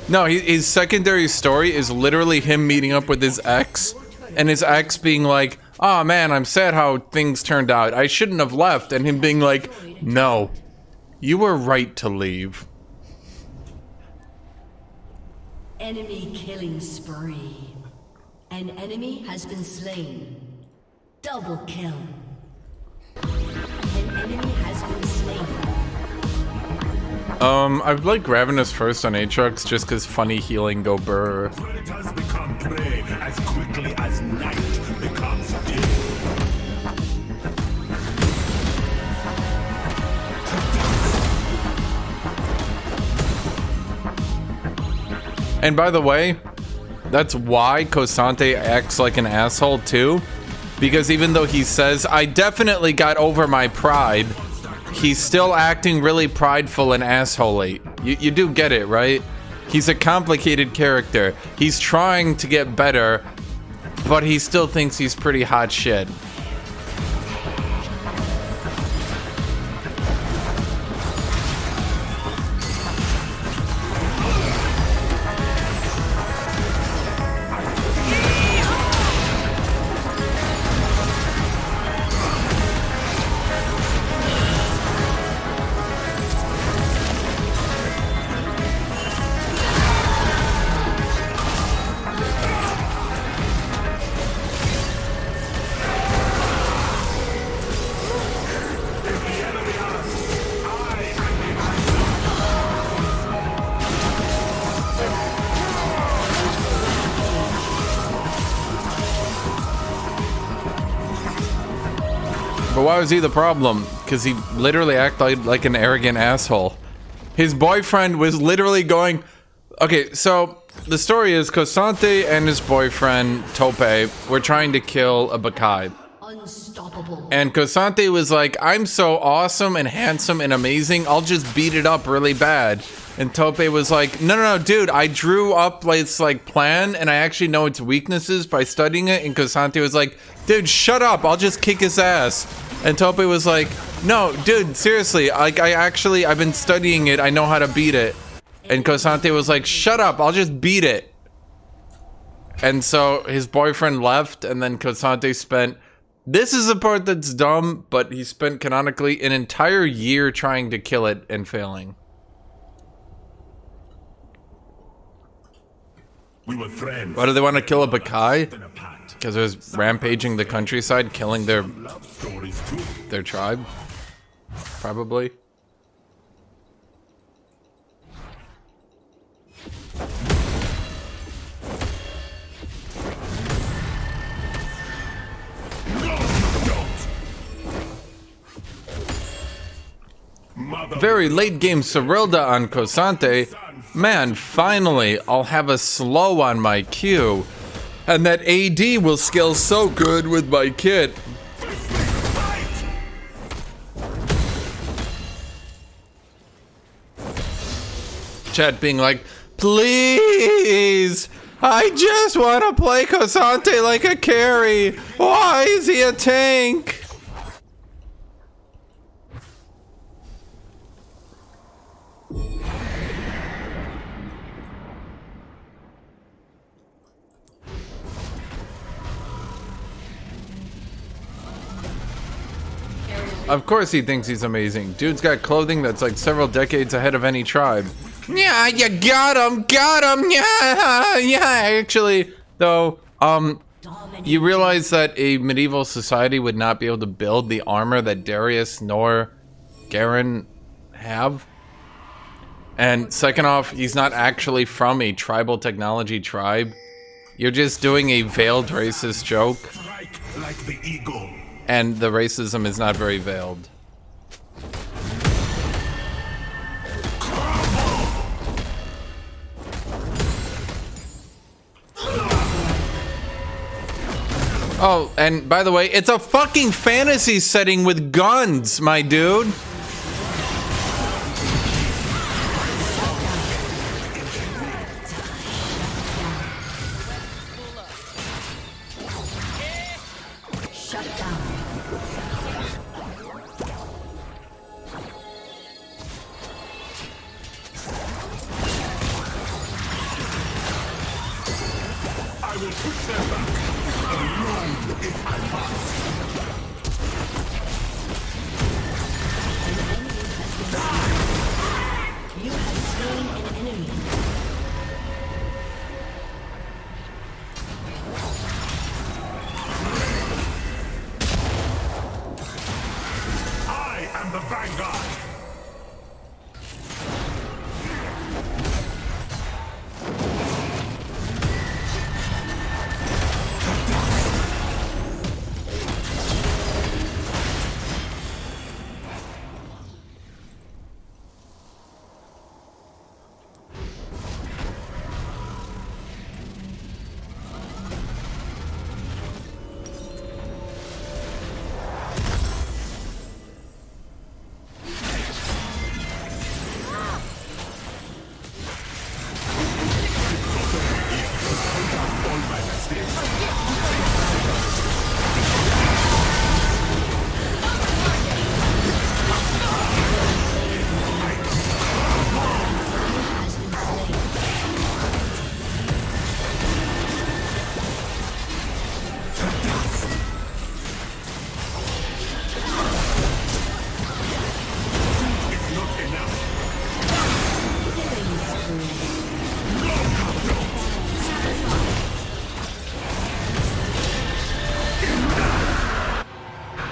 No, his secondary story is literally him meeting up with his ex, and his ex being like, oh man, I'm sad how things turned out. I shouldn't have left. And him being like, no, you were right to leave. Enemy killing spree. An enemy has been slain. Double kill. An enemy has been slain. I would like Ravenous first on Aatrox just cause funny healing go burr. Predators become prey as quickly as night becomes day. And by the way, that's why KSANTE acts like an asshole too. Because even though he says, I definitely got over my pride, he's still acting really prideful and assholey. You do get it, right? He's a complicated character. He's trying to get better, but he still thinks he's pretty hot shit. But why was he the problem? Because he literally acted like an arrogant asshole. His boyfriend was literally going... Okay, so the story is KSANTE and his boyfriend, Tope, were trying to kill a Bakai. Unstoppable. And KSANTE was like, I'm so awesome and handsome and amazing, I'll just beat it up really bad. And Tope was like, no, dude, I drew up this plan and I actually know its weaknesses by studying it. And KSANTE was like, dude, shut up, I'll just kick his ass. And Tope was like, no, dude, seriously, I've been studying it, I know how to beat it. And KSANTE was like, shut up, I'll just beat it. And so his boyfriend left, and then KSANTE spent... This is the part that's dumb, but he spent canonically an entire year trying to kill it and failing. We were friends. Why do they want to kill a Bakai? In a pact. Because it was rampaging the countryside, killing their Love stories too. tribe? Probably. Mother. Very late game Cyrilda on KSANTE. Man, finally, I'll have a slow on my Q. And that AD will scale so good with my kit. Chat being like, please, I just want to play KSANTE like a carry. Why is he a tank? Of course he thinks he's amazing. Dude's got clothing that's like several decades ahead of any tribe. Yeah, you got him, yeah, actually, though, you realize that a medieval society would not be able to build the armor that Darius nor Garen have? And second off, he's not actually from a tribal technology tribe. You're just doing a veiled racist joke. Strike like the eagle. And the racism is not very veiled. Oh, and by the way, it's a fucking fantasy setting with guns, my dude. Shut down. I will push them back. Alone if I must. You have slain an enemy. I am the vanguard.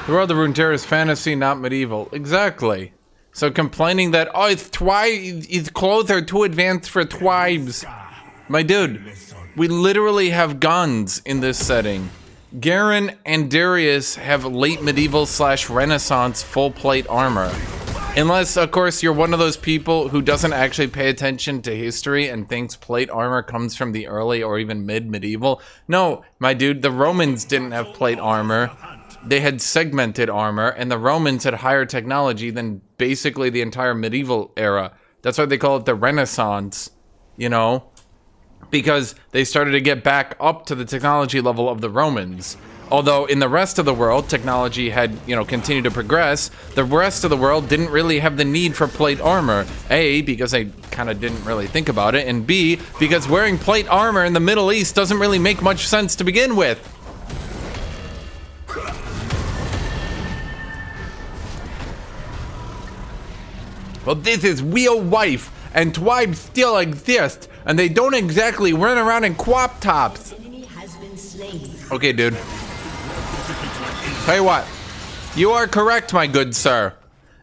The World of Runeterra is fantasy, not medieval. Exactly. So complaining that, oh, his clothes are too advanced for tribes. My dude, we literally have guns in this setting. Garen and Darius have late medieval / Renaissance full plate armor. Unless, of course, you're one of those people who doesn't actually pay attention to history and thinks plate armor comes from the early or even mid-medieval. No, my dude, the Romans didn't have plate armor. They had segmented armor, and the Romans had higher technology than basically the entire medieval era. That's why they call it the Renaissance, you know? Because they started to get back up to the technology level of the Romans. Although in the rest of the world, technology had, continued to progress, the rest of the world didn't really have the need for plate armor. A, because they kind of didn't really think about it, and B, because wearing plate armor in the Middle East doesn't really make much sense to begin with. Well, this is real life, and tribes still exist, and they don't exactly run around in crop tops. Enemy has been slain. Okay, dude. Tell you what, you are correct, my good sir.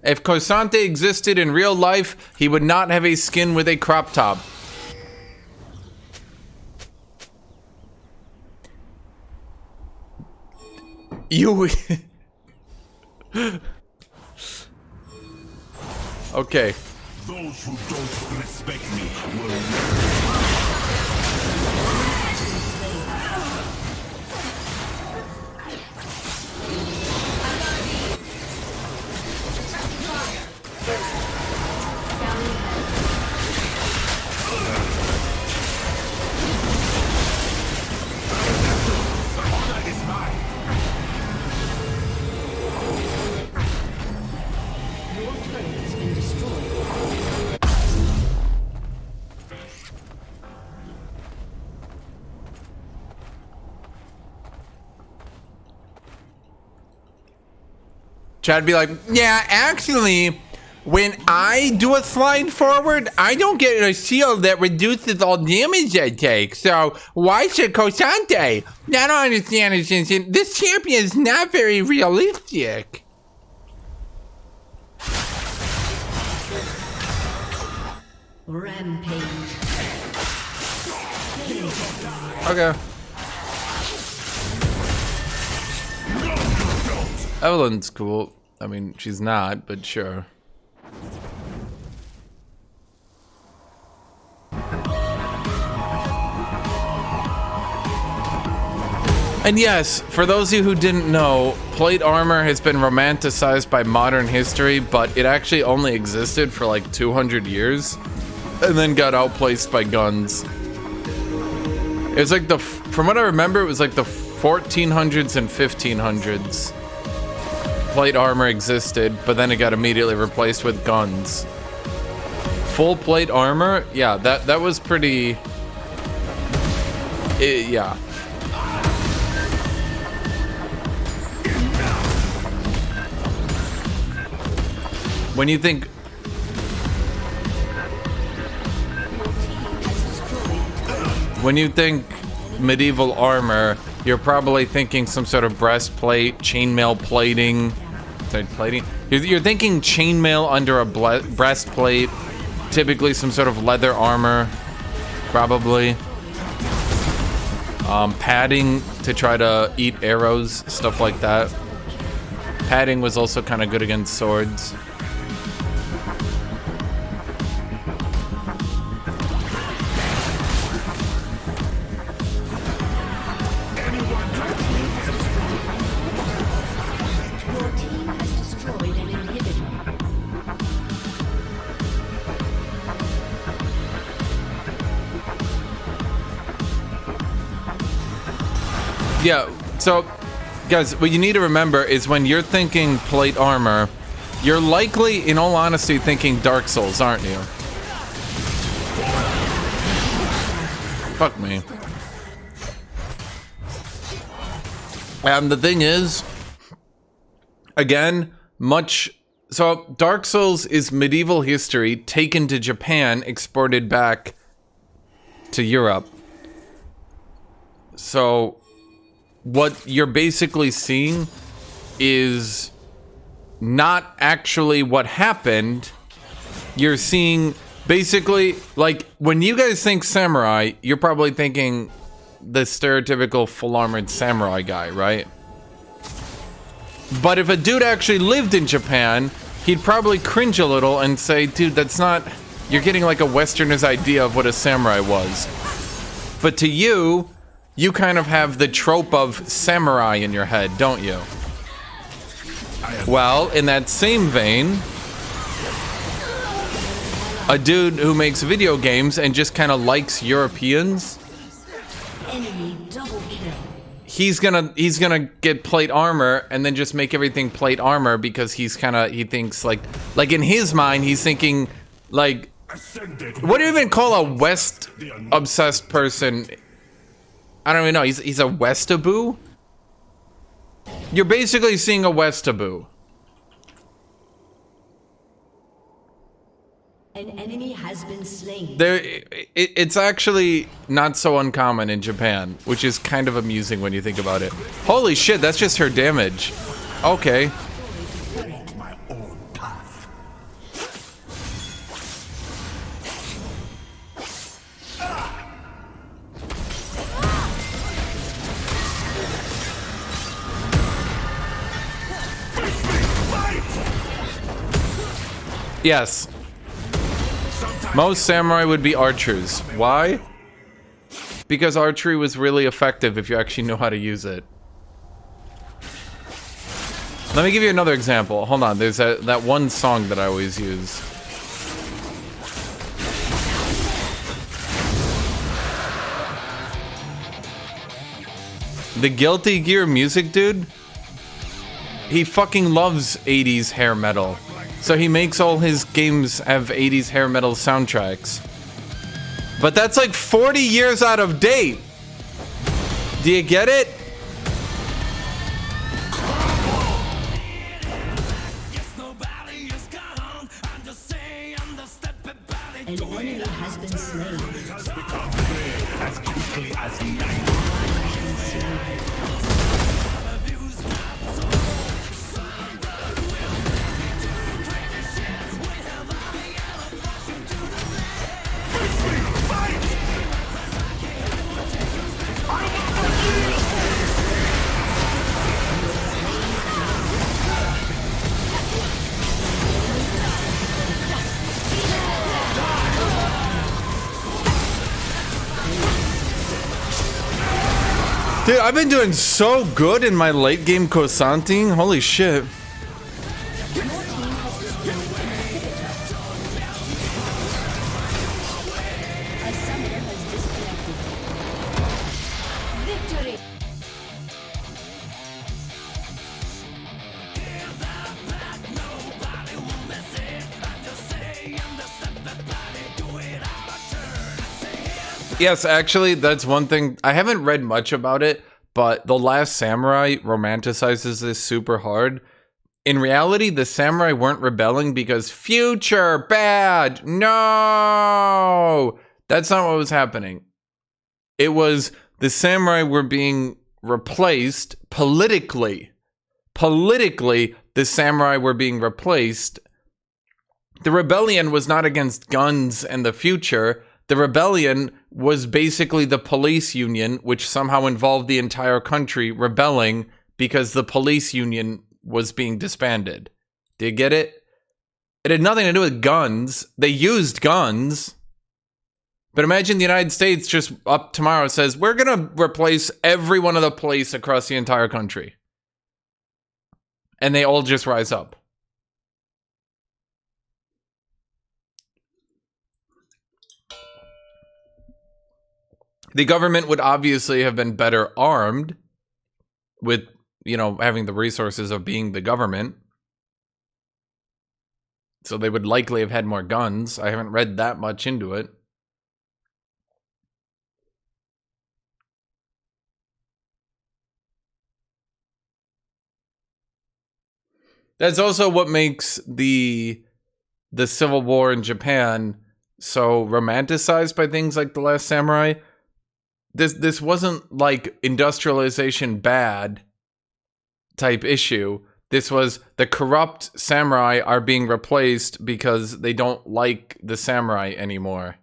If KSANTE existed in real life, he would not have a skin with a crop top. You... Okay. Those who don't respect me will Chad be like, yeah, actually, when I do a slide forward, I don't get a shield that reduces all damage I take. So why should KSANTE? I don't understand, Hashinshin. This champion is not very realistic. Rampage. Okay. Evelyn's cool. I mean, she's not, but sure. And yes, for those of you who didn't know, plate armor has been romanticized by modern history, but it actually only existed for like 200 years and then got outplaced by guns. It was like from what I remember, it was like the 1400s and 1500s. Plate armor existed, but then it got immediately replaced with guns. Full plate armor, yeah, that was pretty. Yeah. When you think. When you think medieval armor, you're probably thinking some sort of breastplate, chainmail plating. Plating? You're thinking chainmail under a breastplate, typically some sort of leather armor, probably. Padding to try to eat arrows, stuff like that. Padding was also kind of good against swords. Yeah, so guys, what you need to remember is when you're thinking plate armor, you're likely, in all honesty, thinking Dark Souls, aren't you? Fuck me. And the thing is, again, so Dark Souls is medieval history taken to Japan, exported back to Europe. So what you're basically seeing is not actually what happened. You're seeing basically, like, when you guys think samurai, you're probably thinking the stereotypical full armored samurai guy, right? But if a dude actually lived in Japan, he'd probably cringe a little and say, dude, that's not, you're getting like a Westerner's idea of what a samurai was. But to you, you kind of have the trope of samurai in your head, don't you? Well, in that same vein, a dude who makes video games and just kind of likes Europeans, Enemy double kill. he's gonna get plate armor and then just make everything plate armor because he thinks like in his mind he's thinking like, what do you even call a West obsessed person? I don't even know. He's a Westaboo? You're basically seeing a Westaboo. An enemy has been slain. It's actually not so uncommon in Japan, which is kind of amusing when you think about it. Holy shit, that's just her damage. Okay. My own path. Yes. Most samurai would be archers. Why? Because archery was really effective if you actually know how to use it. Let me give you another example. Hold on, there's that one song that I always use. The Guilty Gear music dude, he fucking loves 80s hair metal. So he makes all his games have 80s hair metal soundtracks. But that's like 40 years out of date. Do you get it? An enemy has been slain. As quickly as night. Dude, I've been doing so good in my late game KSANTE. Holy shit. A summoner has disconnected. Victory! Yes, actually, that's one thing. I haven't read much about it, but The Last Samurai romanticizes this super hard. In reality, the samurai weren't rebelling because future bad. No! That's not what was happening. It was the samurai were being replaced politically. Politically, the samurai were being replaced. The rebellion was not against guns and the future. The rebellion was basically the police union, which somehow involved the entire country rebelling because the police union was being disbanded. Do you get it? It had nothing to do with guns. They used guns. But imagine the United States just up tomorrow says, we're going to replace every one of the police across the entire country. And they all just rise up. The government would obviously have been better armed with, you know, having the resources of being the government. So they would likely have had more guns. I haven't read that much into it. That's also what makes the Civil War in Japan so romanticized by things like The Last Samurai. This wasn't like industrialization bad type issue. This was the corrupt samurai are being replaced because they don't like the samurai anymore.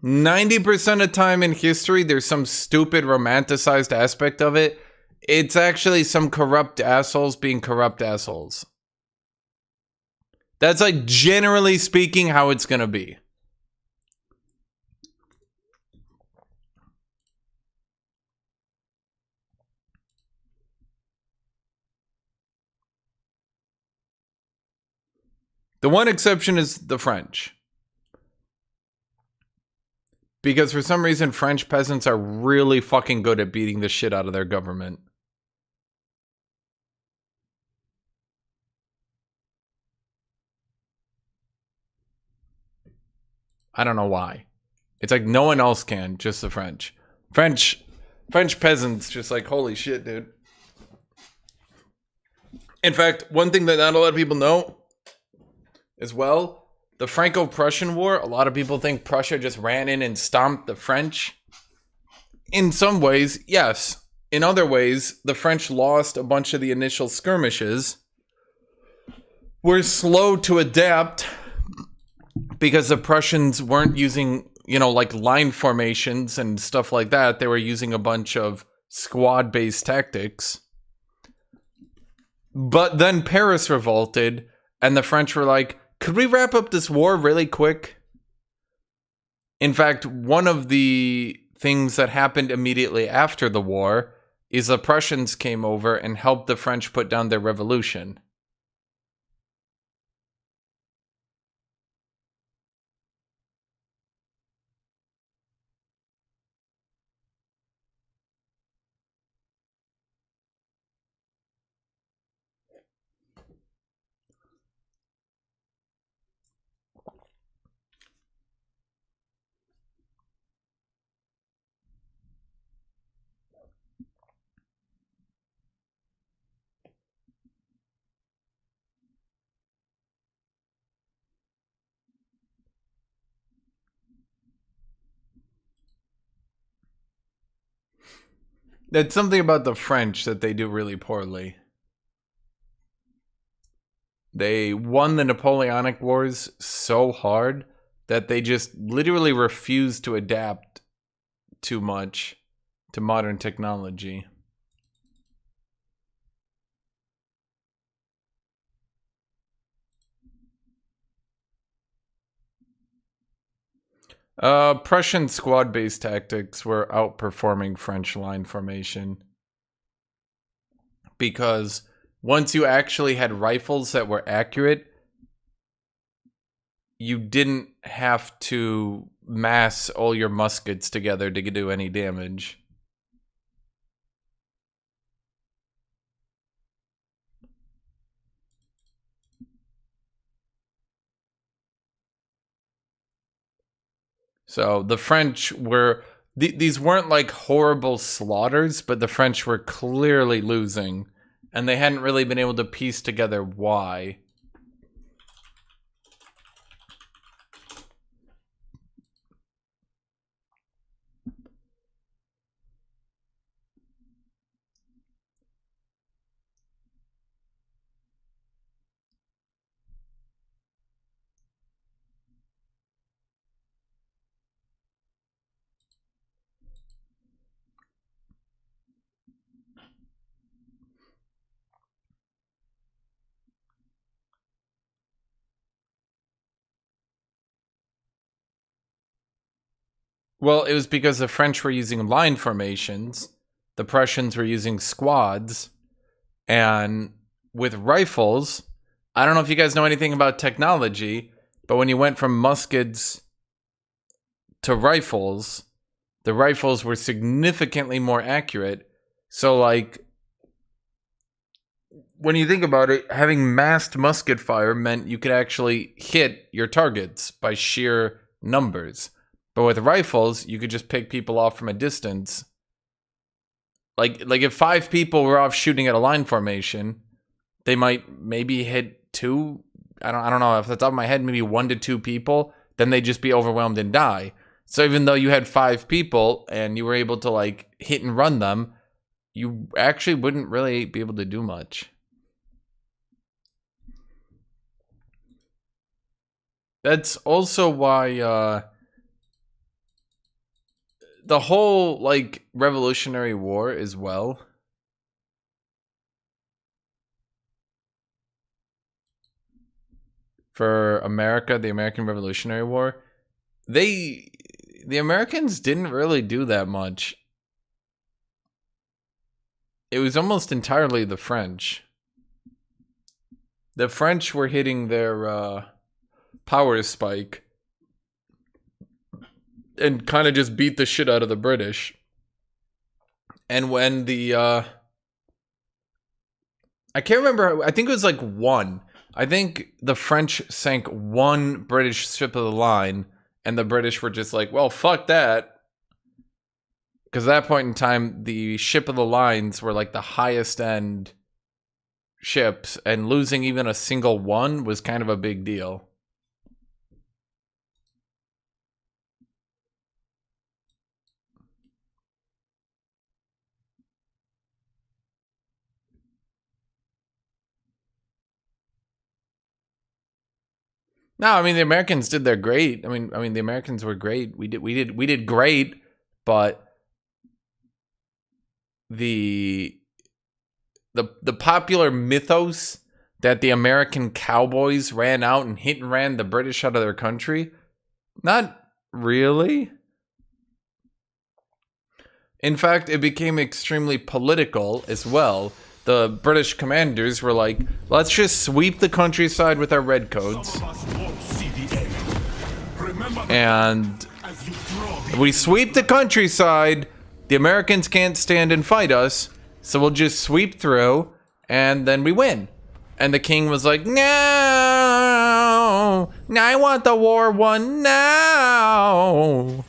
90% of time in history, there's some stupid romanticized aspect of it. It's actually some corrupt assholes being corrupt assholes. That's like generally speaking how it's gonna be. The one exception is the French. Because for some reason, French peasants are really fucking good at beating the shit out of their government. I don't know why. It's like no one else can, just the French. French peasants just like, holy shit, dude. In fact, one thing that not a lot of people know as well, the Franco-Prussian War, a lot of people think Prussia just ran in and stomped the French. In some ways, yes. In other ways, the French lost a bunch of the initial skirmishes, were slow to adapt because the Prussians weren't using, you know, like line formations and stuff like that. They were using a bunch of squad-based tactics. But then Paris revolted, and the French were like, could we wrap up this war really quick? In fact, one of the things that happened immediately after the war is the Prussians came over and helped the French put down their revolution. That's something about the French that they do really poorly. They won the Napoleonic Wars so hard that they just literally refused to adapt too much to modern technology. Prussian squad-based tactics were outperforming French line formation. Because once you actually had rifles that were accurate, you didn't have to mass all your muskets together to do any damage. So the French were... These weren't like horrible slaughters, but the French were clearly losing. And they hadn't really been able to piece together why. Well, it was because the French were using line formations, the Prussians were using squads, and with rifles, I don't know if you guys know anything about technology, but when you went from muskets to rifles, the rifles were significantly more accurate. So, like, when you think about it, having massed musket fire meant you could actually hit your targets by sheer numbers. But with rifles, you could just pick people off from a distance. Like if 5 people were off shooting at a line formation, they might maybe hit 2. I don't know, off the top of my head, maybe 1 to 2 people. Then they'd just be overwhelmed and die. So even though you had 5 people and you were able to like hit and run them, you actually wouldn't really be able to do much. That's also why the whole, like, Revolutionary War as well. For America, the American Revolutionary War, the Americans didn't really do that much. It was almost entirely the French. The French were hitting their power spike and kind of just beat the shit out of the British. And when the I can't remember, I think it was like one. I think the French sank one British ship of the line, and the British were just like, well, fuck that. Because at that point in time, the ship of the lines were like the highest end ships, and losing even a single one was kind of a big deal. No, I mean the Americans did their great. I mean the Americans were great. We did great, but the popular mythos that the American cowboys ran out and hit and ran the British out of their country, not really. In fact, it became extremely political as well. The British commanders were like, let's just sweep the countryside with our redcoats. And if we sweep the countryside, the Americans can't stand and fight us, so we'll just sweep through, and then we win. And the king was like, no, I want the war won now.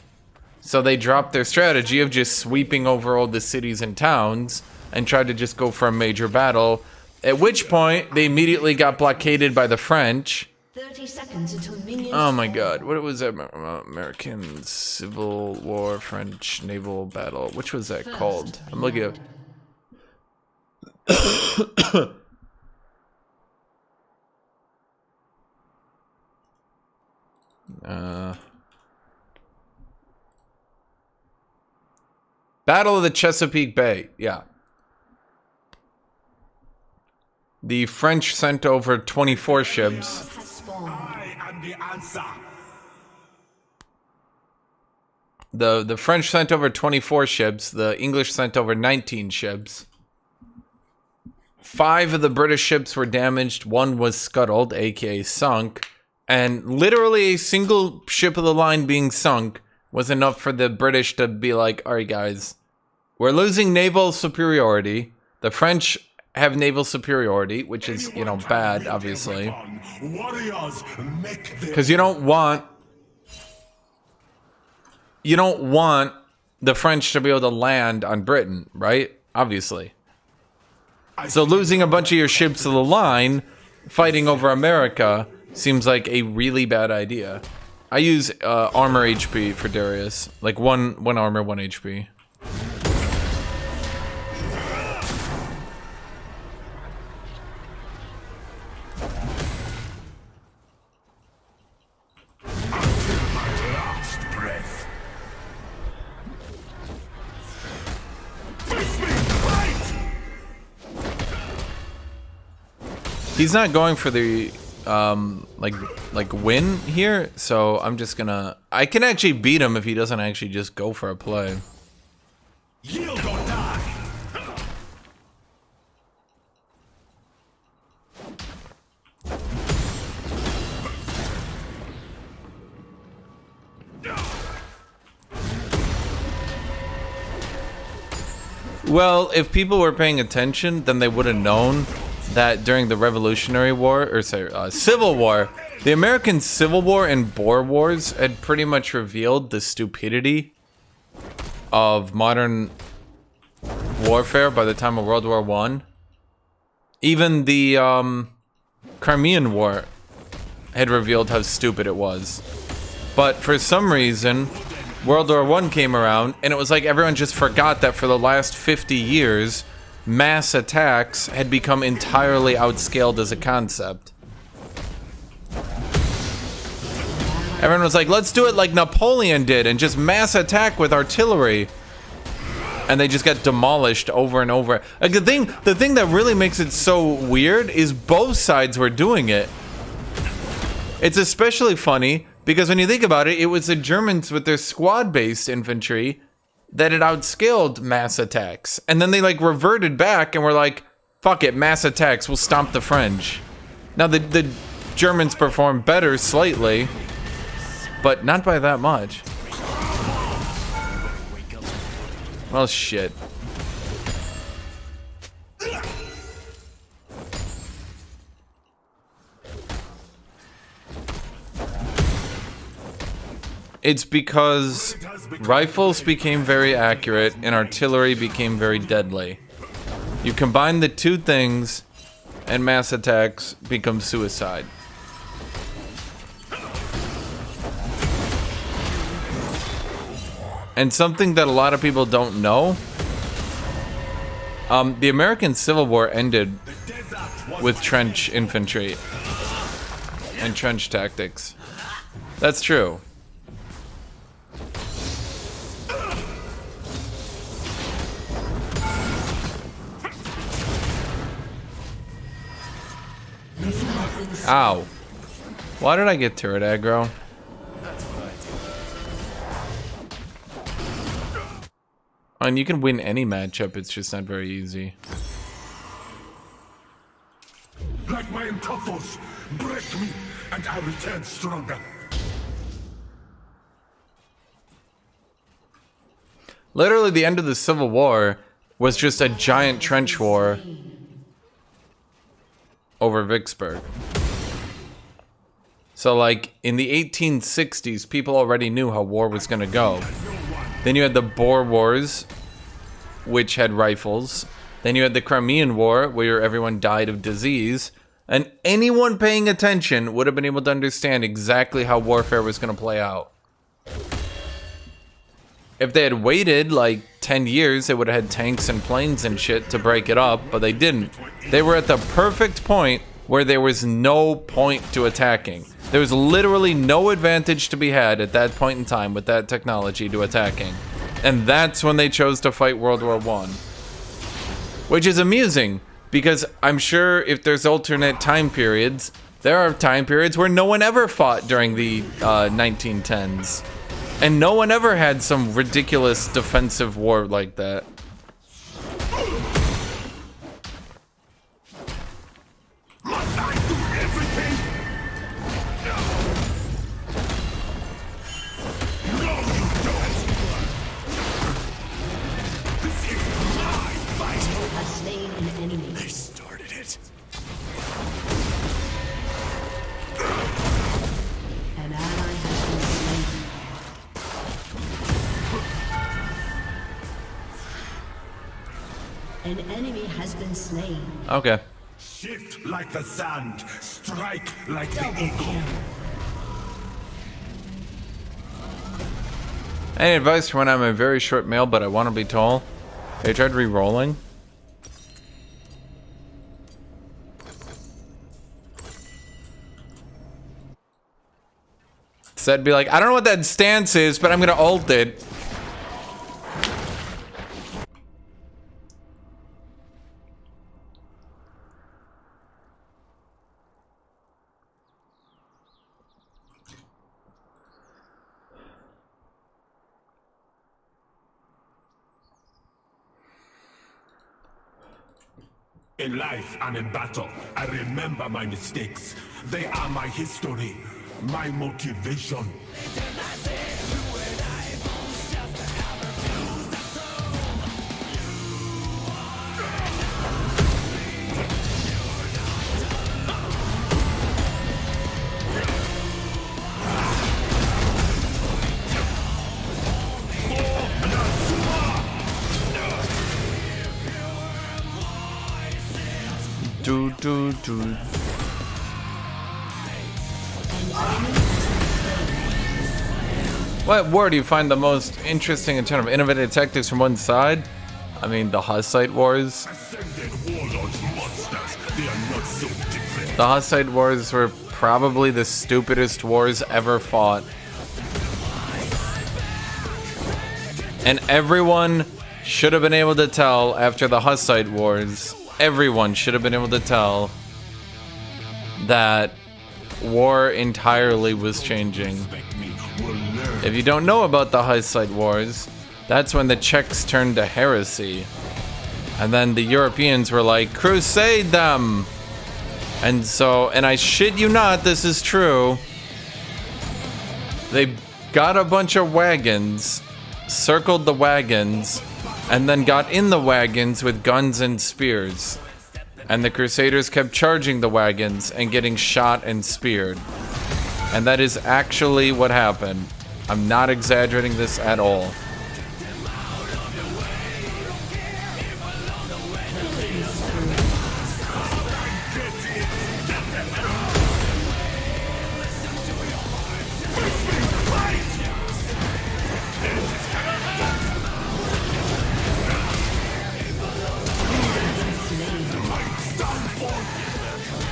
So they dropped their strategy of just sweeping over all the cities and towns and tried to just go for a major battle, at which point they immediately got blockaded by the French. 30 seconds until minions. Oh my god, what was that? American Civil War, French naval battle. Which was that called? I'm looking at. Battle of the Chesapeake Bay, yeah. The French sent over 24 ships. I am the answer. The French sent over 24 ships. The English sent over 19 ships. 5 of the British ships were damaged. 1 was scuttled, aka sunk. And literally a single ship of the line being sunk was enough for the British to be like, alright guys, we're losing naval superiority. The French have naval superiority, which is, you know, bad, obviously. Because you don't want the French to be able to land on Britain, right? Obviously. So losing a bunch of your ships of the line, fighting over America, seems like a really bad idea. I use armor HP for Darius. Like one armor, 1 HP. He's not going for the like win here, so I'm just gonna. I can actually beat him if he doesn't actually just go for a play. Yield or die. Well, if people were paying attention, then they would have known that during the Revolutionary War, or sorry, Civil War, the American Civil War and Boer Wars had pretty much revealed the stupidity of modern warfare by the time of World War I. Even the Crimean War had revealed how stupid it was. But for some reason, World War I came around, and it was like everyone just forgot that for the last 50 years, mass attacks had become entirely outscaled as a concept. Everyone was like, let's do it like Napoleon did and just mass attack with artillery. And they just got demolished over and over. Like the thing that really makes it so weird is both sides were doing it. It's especially funny because when you think about it, it was the Germans with their squad-based infantry that had outscaled mass attacks. And then they like reverted back and were like, fuck it, mass attacks, we'll stomp the French. Now the Germans performed better slightly, but not by that much. Well, shit. It's because rifles became very accurate and artillery became very deadly. You combine the two things and mass attacks become suicide. And something that a lot of people don't know, the American Civil War ended with trench infantry and trench tactics. That's true. Ow. Why did I get turret aggro? And you can win any matchup, it's just not very easy. Like my entoughs, break me, and I return stronger. Literally, the end of the Civil War was just a giant trench war over Vicksburg. So, like, in the 1860s, people already knew how war was gonna go. Then you had the Boer Wars, which had rifles. Then you had the Crimean War, where everyone died of disease. And anyone paying attention would have been able to understand exactly how warfare was going to play out. If they had waited like 10 years, they would have had tanks and planes and shit to break it up, but they didn't. They were at the perfect point where there was no point to attacking. There was literally no advantage to be had at that point in time with that technology to attacking. And that's when they chose to fight World War I. Which is amusing, because I'm sure if there's alternate time periods, there are time periods where no one ever fought during the 1910s. And no one ever had some ridiculous defensive war like that. Must I do everything? No, you don't. This is my fight. Has slain an enemy. They started it. An ally has been slain. An enemy has been slain. Okay. Shift like the sand, strike like the eagle. Any advice for when I'm a very short male but I want to be tall? Have you tried re-rolling? Said be like, I don't know what that stance is, but I'm gonna ult it. In life and in battle, I remember my mistakes. They are my history, my motivation. Do. What war do you find the most interesting in terms of innovative tactics from one side? I mean, the Hussite Wars. Ascended warlords monsters, they are not so different. The Hussite Wars were probably the stupidest wars ever fought. And everyone should have been able to tell after the Hussite Wars, everyone should have been able to tell that war entirely was changing. If you don't know about the Hussite Wars, that's when the Czechs turned to heresy. And then the Europeans were like, crusade them! And so, and I shit you not, this is true. They got a bunch of wagons, circled the wagons, and then got in the wagons with guns and spears. And the Crusaders kept charging the wagons and getting shot and speared. And that is actually what happened. I'm not exaggerating this at all.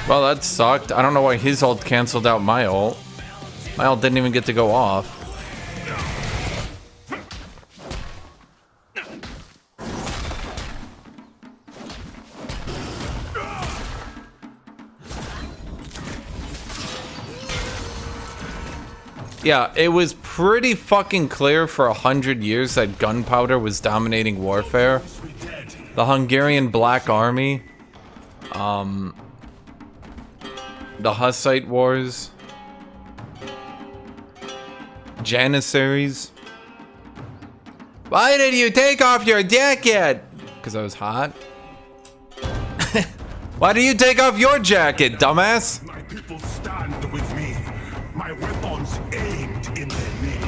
Well, that sucked. I don't know why his ult canceled out my ult. My ult didn't even get to go off. Yeah, it was pretty fucking clear for 100 years that gunpowder was dominating warfare. The Hungarian Black Army, the Hussite Wars, Janissaries. Why did you take off your jacket? Because I was hot. Why do you take off your jacket, dumbass? My people stand with me. My weapons aimed in their name.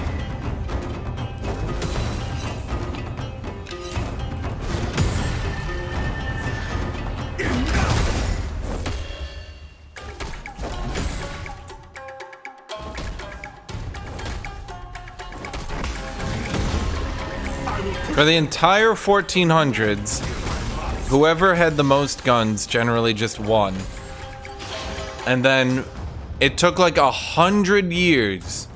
For the entire 1400s, whoever had the most guns generally just won. And then it took like 100 years.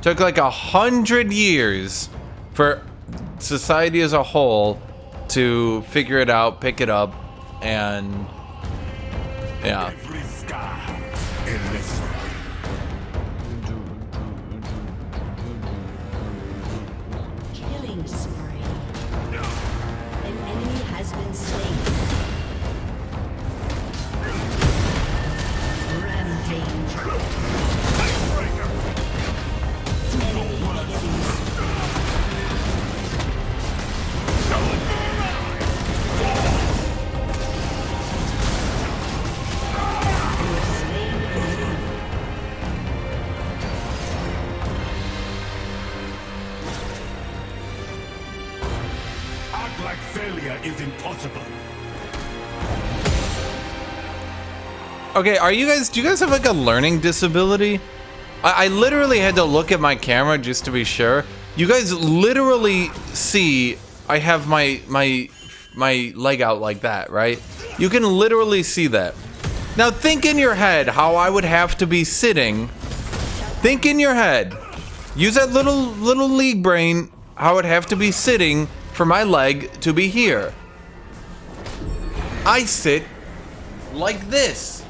Took like 100 years for society as a whole to figure it out, pick it up, and yeah. Every scar in this Killing spree. An enemy has been slain. Rampage. Enemy enemies. act like failure is impossible. Okay, do you guys have like a learning disability? I literally had to look at my camera just to be sure. You guys literally see I have my leg out like that, right? You can literally see that. Now think in your head how I would have to be sitting. Think in your head. Use that little league brain how I would have to be sitting for my leg to be here. I sit like this.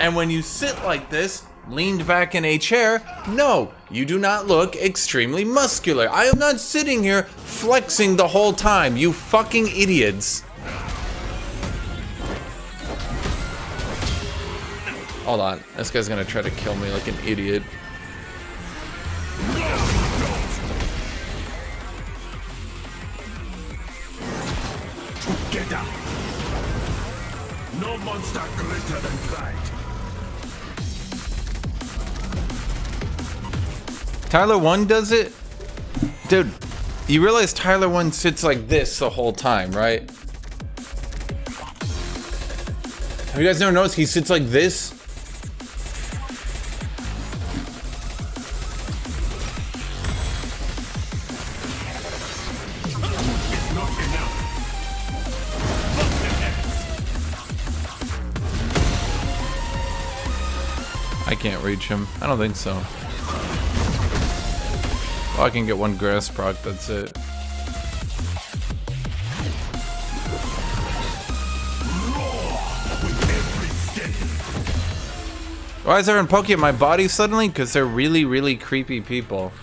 And when you sit like this, leaned back in a chair, no, you do not look extremely muscular. I am not sitting here flexing the whole time, you fucking idiots. Hold on, this guy's gonna try to kill me like an idiot. Get down. No monster greater than pride. Tyler 1 does it? Dude, you realize Tyler 1 sits like this the whole time, right? Have you guys never noticed he sits like this? I can't reach him. I don't think so. Oh, I can get one grass proc, that's it. Why is everyone poking at my body suddenly? Because they're really, really creepy people.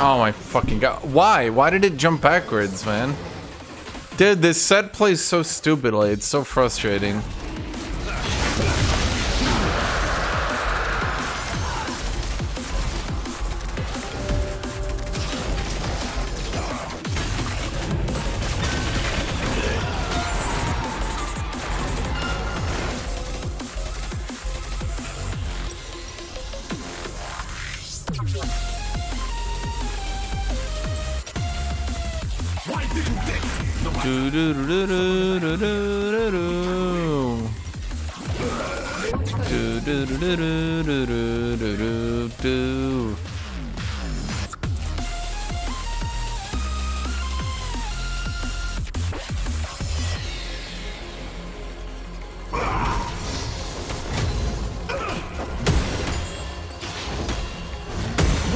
Oh my fucking god. Why? Why did it jump backwards, man? Dude, this set plays so stupidly. It's so frustrating. Why didn't they? No, Do do do do do do do do do do do do do do do do.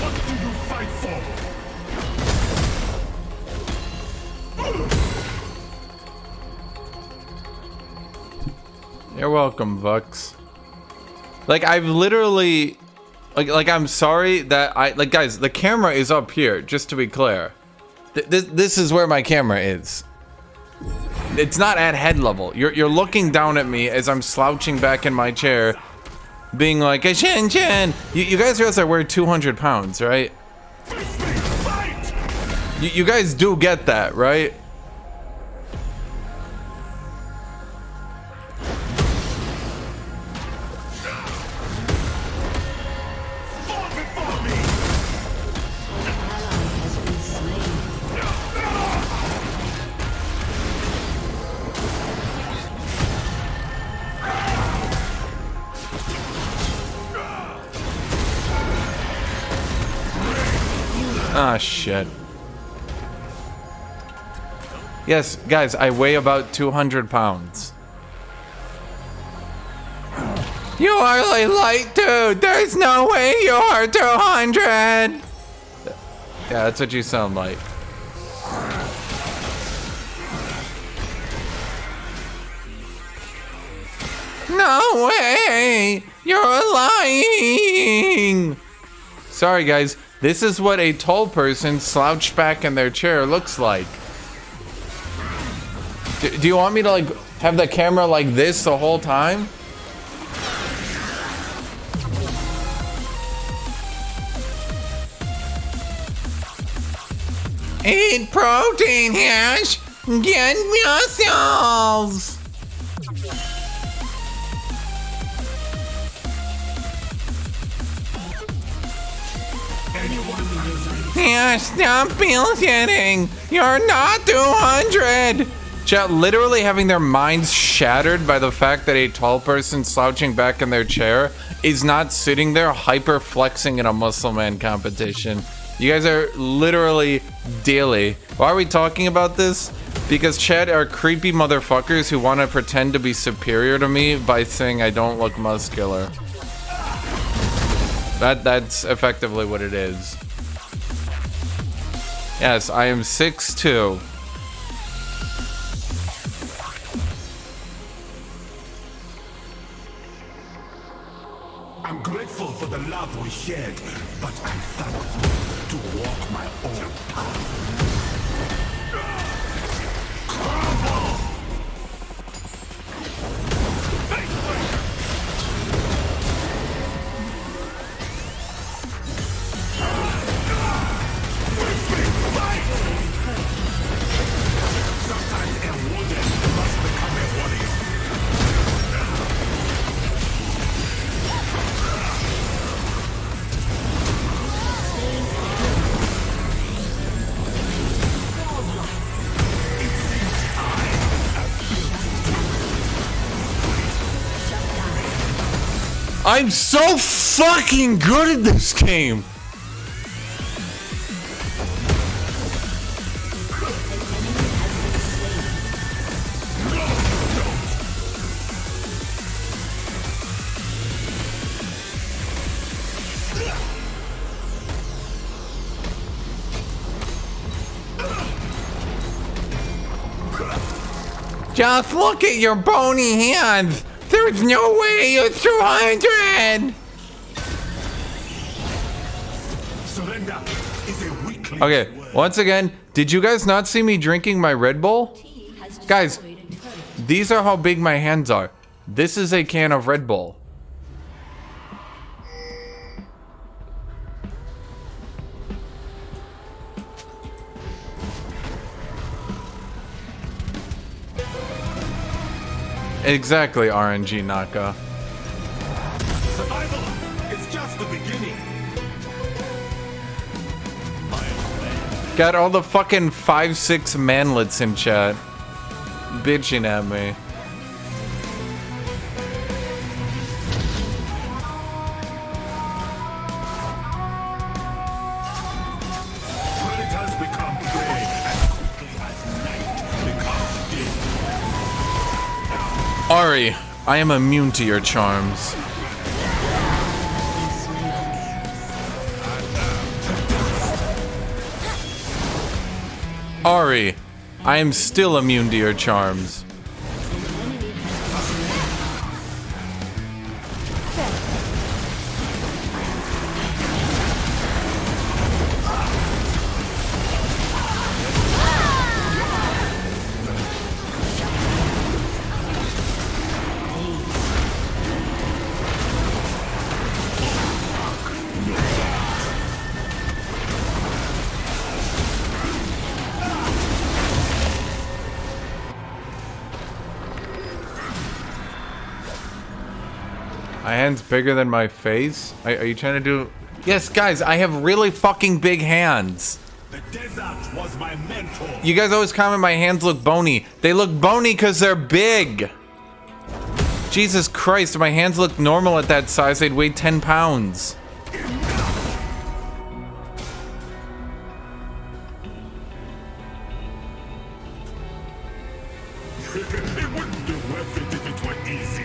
what do you fight for? You're welcome, Vux. Like, I've literally, like I'm sorry that like, guys, the camera is up here, just to be clear. This is where my camera is. It's not at head level. You're looking down at me as I'm slouching back in my chair, being like, Hashinshin! You guys realize I weigh 200 pounds, right? Face me, fight! You guys do get that, right? Fall before me! An ally has been slain. Ah, shit. Yes, guys, I weigh about 200 pounds. You are really light, dude. There's no way you are 200. Yeah, that's what you sound like. No way. You're lying. Sorry, guys. This is what a tall person slouched back in their chair looks like. Do you want me to, like, have the camera like this the whole time? Eat protein, Hash! Get muscles! Hash, stop bullshitting! You're not 200! Chat, literally having their minds shattered by the fact that a tall person slouching back in their chair is not sitting there hyper flexing in a muscle man competition. You guys are literally daily. Why are we talking about this? Because chat are creepy motherfuckers who want to pretend to be superior to me by saying I don't look muscular. That's effectively what it is. Yes, I am 6'2". I'm grateful for the love we shared, but I'm thankful to walk my own path. Sometimes a wounded must become a warrior. I'm so fucking good at this game! Just look at your bony hands! There's no way you're 200! Surrender is a weakling. Okay, once again, did you guys not see me drinking my Red Bull? Guys, these are how big my hands are. This is a can of Red Bull. Exactly, RNG Naka. Survival is just the beginning. Got all the fucking 5'6" manlets in chat bitching at me. Predators become prey as quickly as night becomes day. Ari, I am immune to your charms. Ari, I am still immune to your charms. My hand's bigger than my face? Are you trying to do... Yes, guys, I have really fucking big hands. The desert was my mentor. You guys always comment my hands look bony. They look bony because they're big. Jesus Christ, my hands look normal at that size. They'd weigh 10 pounds. It wouldn't be worth it if it were easy.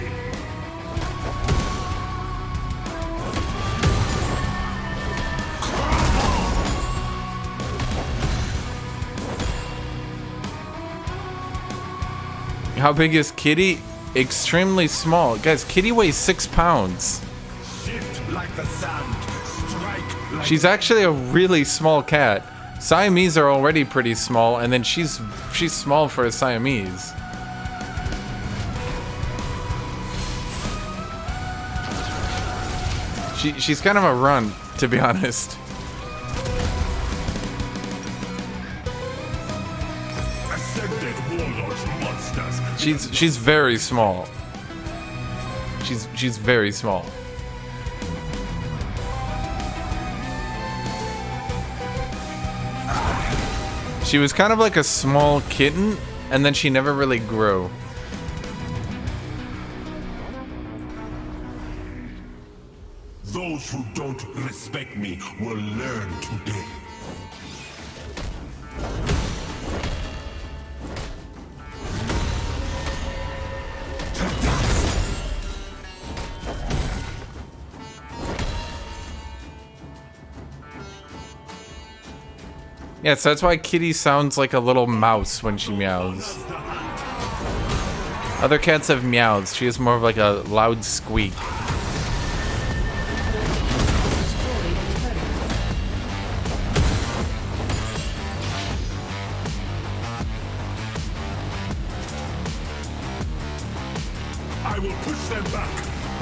How big is Kitty? Extremely small. Guys, Kitty weighs 6 pounds. Shift like the sand. Strike like She's actually a really small cat. Siamese are already pretty small, and then she's small for a Siamese. She's kind of a runt, to be honest. ascended warlords monsters. She's very small. She's very small. She was kind of like a small kitten, and then she never really grew. Those who don't respect me will learn today. To dust. Yeah, so that's why Kitty sounds like a little mouse when she meows. Other cats have meows. She has more of like a loud squeak. I will push them back.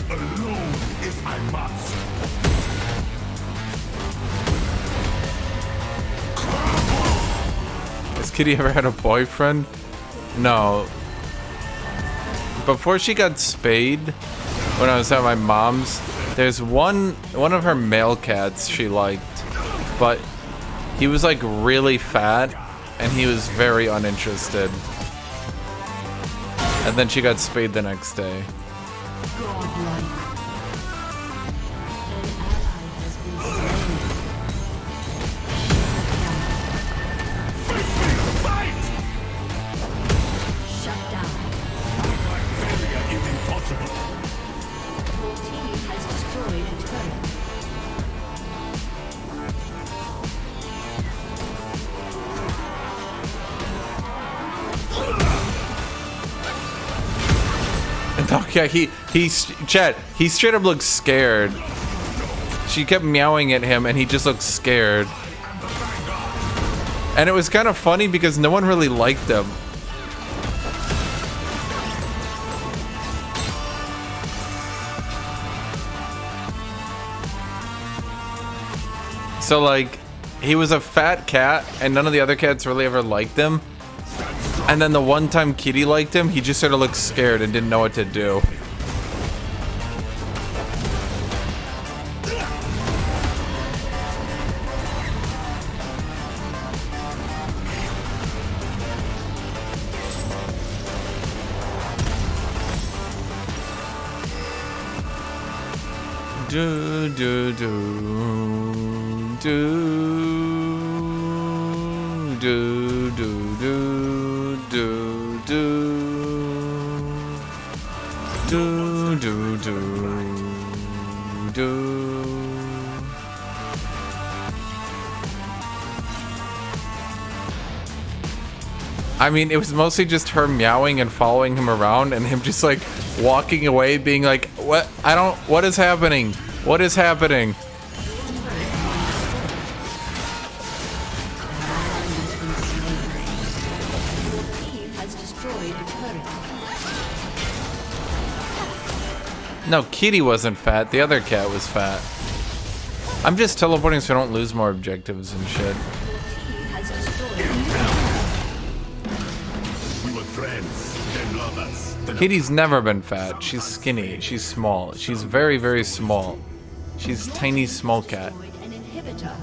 Alone if I must. Has Kitty ever had a boyfriend? No. Before she got spayed, when I was at my mom's, there's one of her male cats she liked, but he was like really fat and he was very uninterested. And then she got spayed the next day. Godlike. Fight! Shut down. Failure is impossible. Your team has destroyed a turret. And yeah, he straight up looks scared. she kept meowing at him and he just looked scared. And it was kind of funny because no one really liked him. So like, he was a fat cat and none of the other cats really ever liked him. And then the one time Kitty liked him, he just sort of looked scared and didn't know what to do. Do do do do do do do do do do do do. I mean, it was mostly just her meowing and following him around and him just like walking away being like, what? What is happening? What is happening? No, Kitty wasn't fat. The other cat was fat. I'm just teleporting so I don't lose more objectives and shit. We were friends, then lovers. Kitty's never been fat. She's skinny. She's small. She's very, very small. She's tiny, small cat. An inhibitor.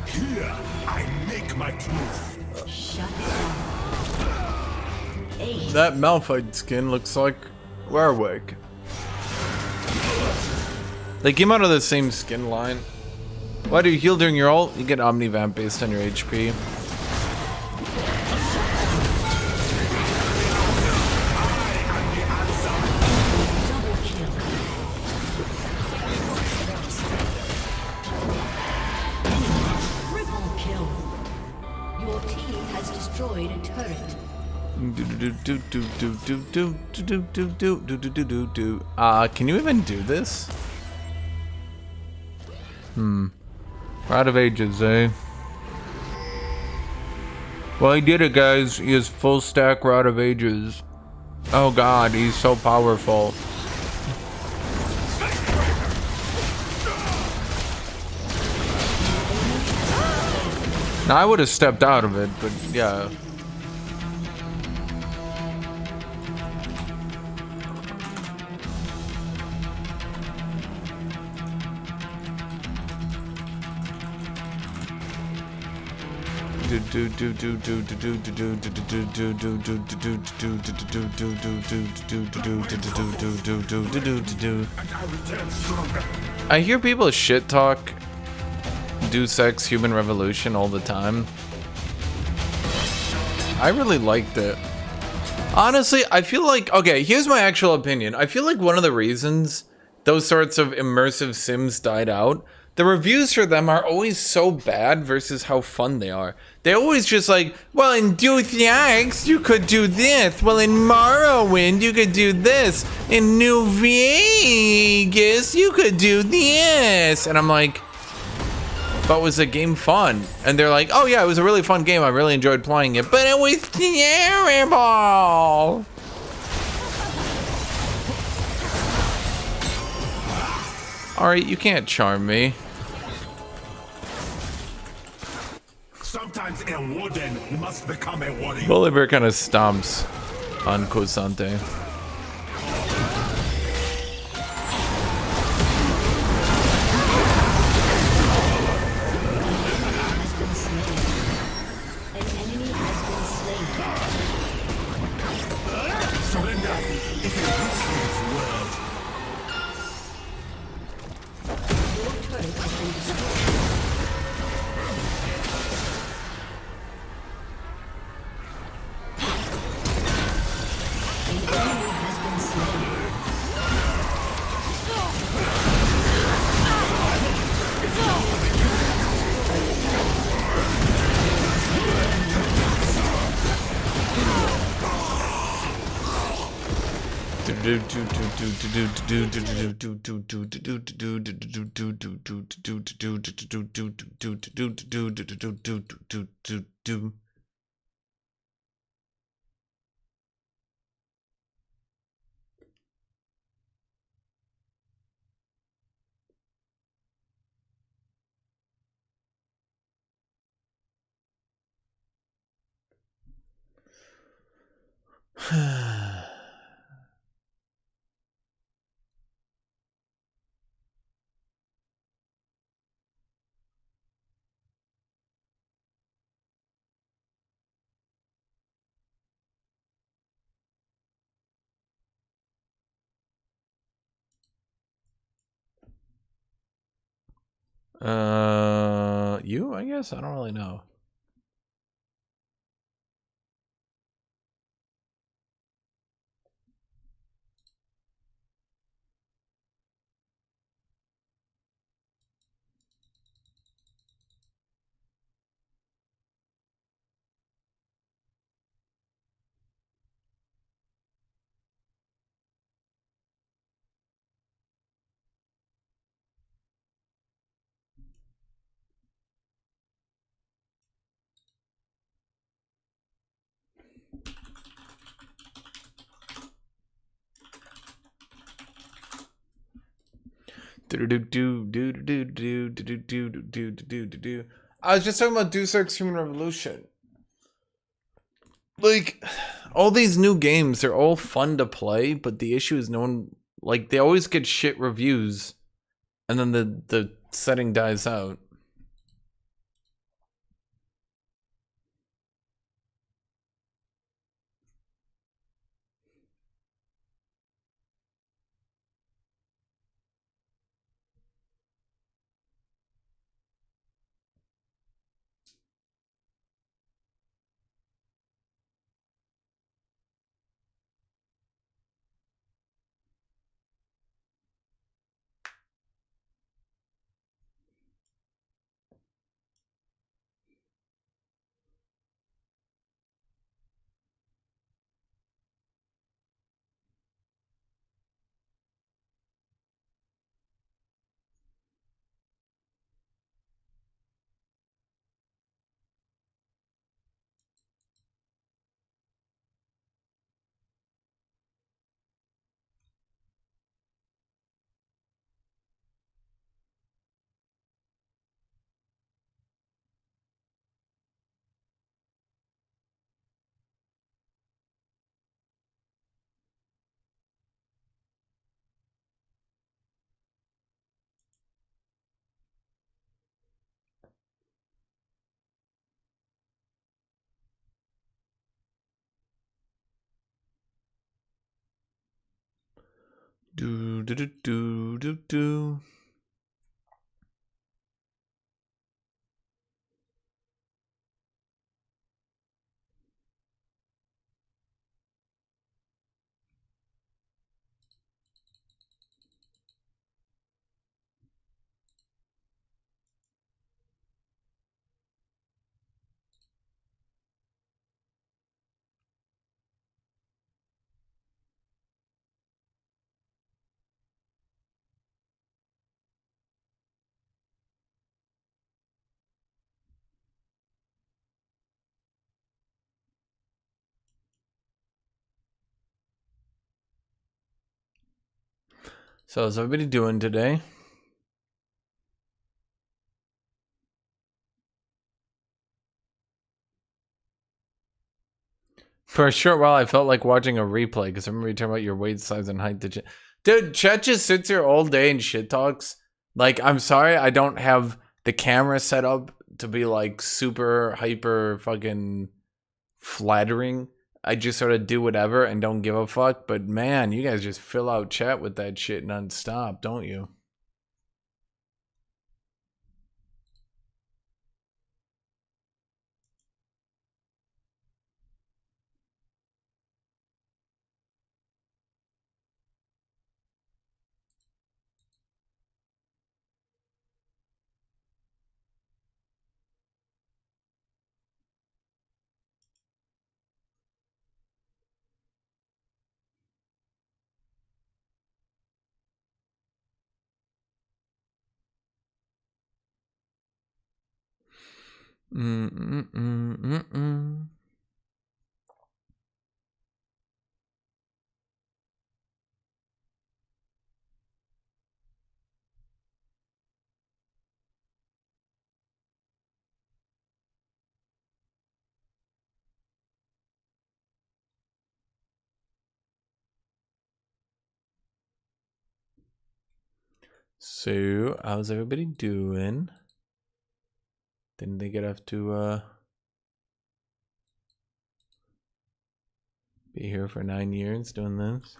Here, I make my truth. Shut down. Ace. That Malphite skin looks like Warwick. They came out of the same skin line. Why do you heal during your ult? You get Omnivamp based on your HP. Triple kill. Your team has destroyed a turret. Can you even do this? Out of ages, eh? Well, he did it, guys. He has full stack Rod of Ages. Oh god, he's so powerful. Now, I would have stepped out of it, but yeah. I hear people shit talk Deus Ex Human Revolution all the time. I really liked it. Honestly, I feel like, okay, here's my actual opinion. I feel like one of the reasons those sorts of immersive sims died out, the reviews for them are always so bad versus how fun they are. They always just like, well, in Deus Ex, you could do this. Well, in Morrowind, you could do this. In New Vegas, you could do this. And I'm like, but was the game fun? And they're like, oh yeah, it was a really fun game. I really enjoyed playing it, but it was terrible. All right, you can't charm me. Sometimes a warden must become a warrior. Bully Bear kind of stomps on KSANTE. An enemy has been slain. Surrender is a useless word. Your turret has been destroyed. An enemy has been slain. You, I guess? I don't really know. I was just talking about Deus Ex Human Revolution. Like, all these new games, they're all fun to play, but the issue is no one, like, they always get shit reviews, and then the setting dies out. Do do do do do do. So how's everybody doing today? For a short while, I felt like watching a replay because I remember you talking about your weight, size, and height. Dude, Chet just sits here all day and shit talks. Like, I'm sorry, I don't have the camera set up to be like super hyper fucking flattering. I just sort of do whatever and don't give a fuck. But man, you guys just fill out chat with that shit nonstop, don't you? Mm-mm-mm-mm-mm. So, how's everybody doing? Didn't they get off to be here for 9 years doing this?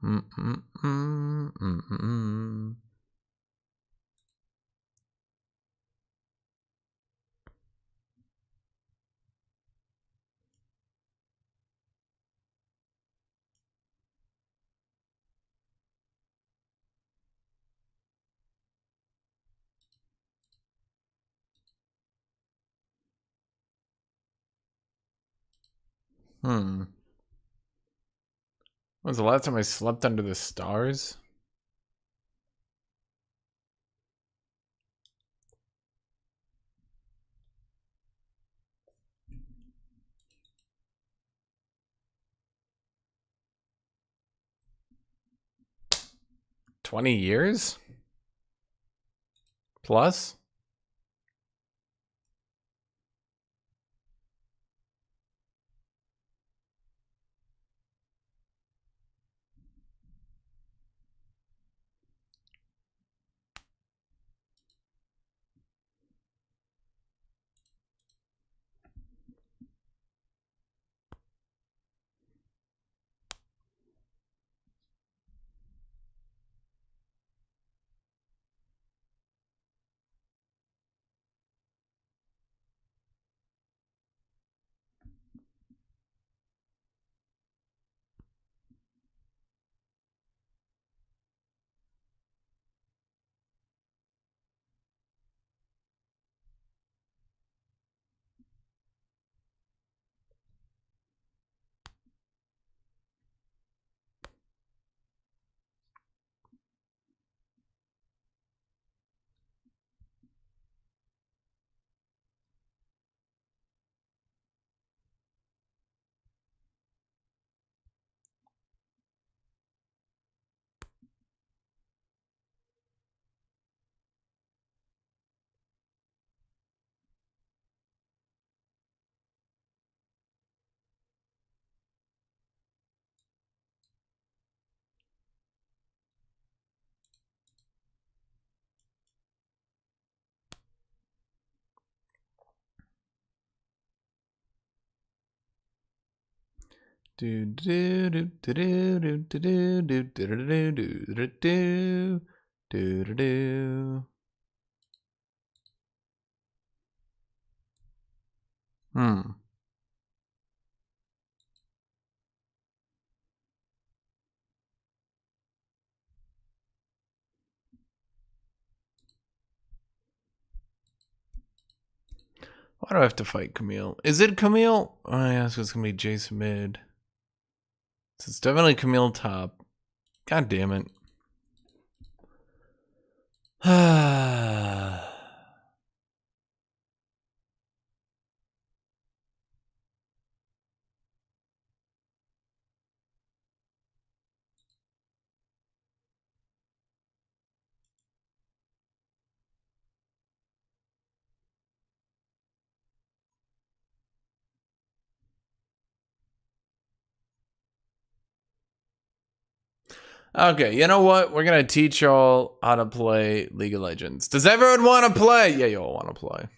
Mm-mm-mm-mm-mm. When was the last time I slept under the stars? $20 plus? Do do do do do do do do do do do do do do do. Why do I have to fight Camille? Is it Camille? Oh yeah, so it's gonna be Jason mid. So it's definitely Camille top. God damn it. Okay, you know what? We're gonna teach y'all how to play League of Legends. Does everyone want to play? Yeah, you all want to play.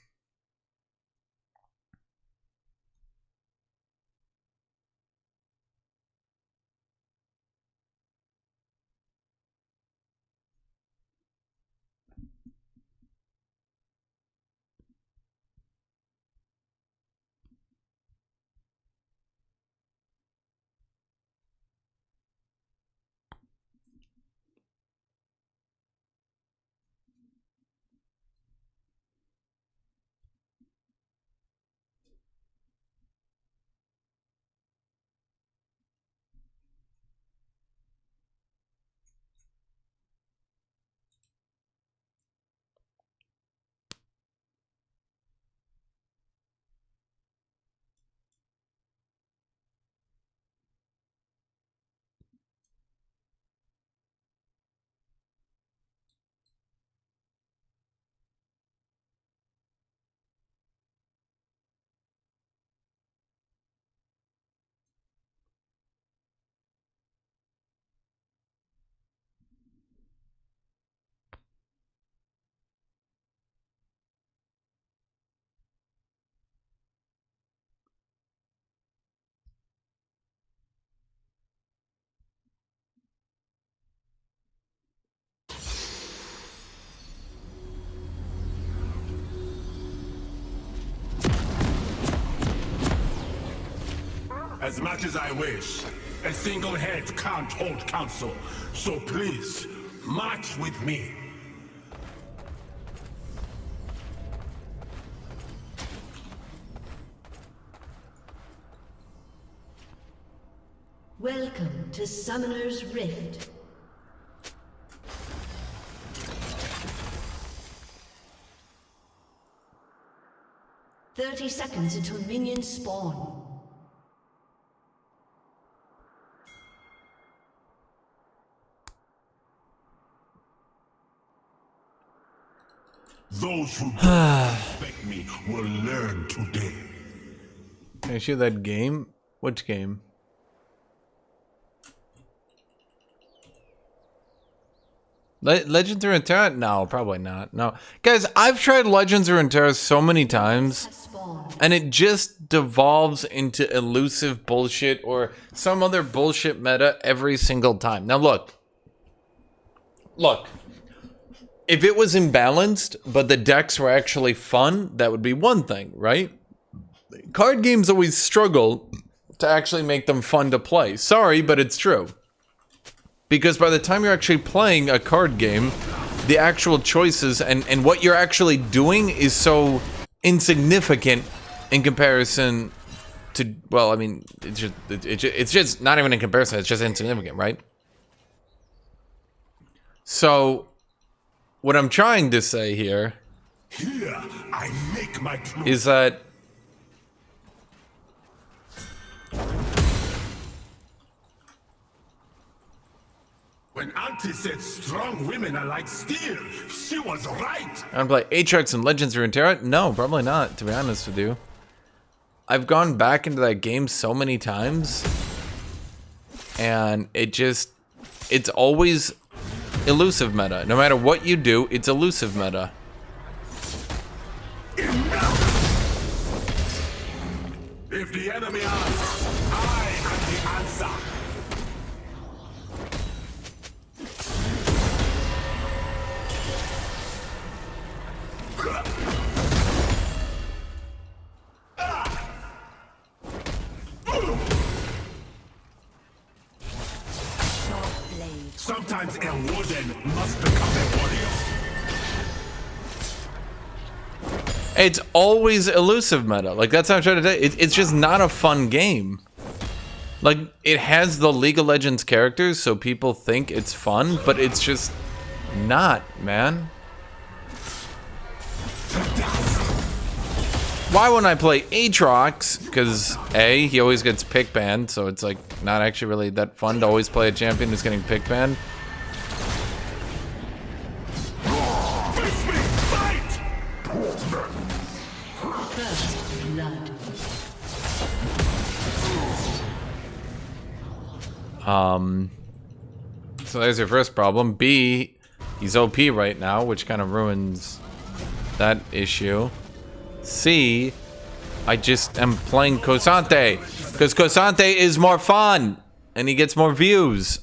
As much as I wish, a single head can't hold counsel. So please, march with me. Welcome to Summoner's Rift. "30 seconds until minions spawn. Those who don't respect me will learn today. Can I shoot that game? Which game? Legends of Runeterra? No, probably not. No. Guys, I've tried Legends of Runeterra so many times, and it just devolves into elusive bullshit or some other bullshit meta every single time. Now look. If it was imbalanced, but the decks were actually fun, that would be one thing, right? Card games always struggle to actually make them fun to play. Sorry, but it's true. Because by the time you're actually playing a card game, the actual choices and what you're actually doing is so insignificant in comparison to, well, I mean, it's just not even in comparison, it's just insignificant, right? So, what I'm trying to say here I make my truth. is that When Auntie said strong women are like steel, she was right. I want to play Aatrox and Legends of Runeterra? No, probably not, to be honest with you. I've gone back into that game so many times, and it's always elusive meta. No matter what you do, it's elusive meta. Enough! If the enemy asks, I am the answer. Sometimes a warden must become a warrior. It's always elusive meta. Like, that's how I'm trying to say. It's just not a fun game. Like, it has the League of Legends characters, so people think it's fun, but it's just not, man. Why wouldn't I play Aatrox? Because A, he always gets pick banned, so it's like not actually really that fun to always play a champion who's getting pick banned. So there's your first problem. B, he's OP right now, which kind of ruins that issue. C, I just am playing KSANTE because KSANTE is more fun and he gets more views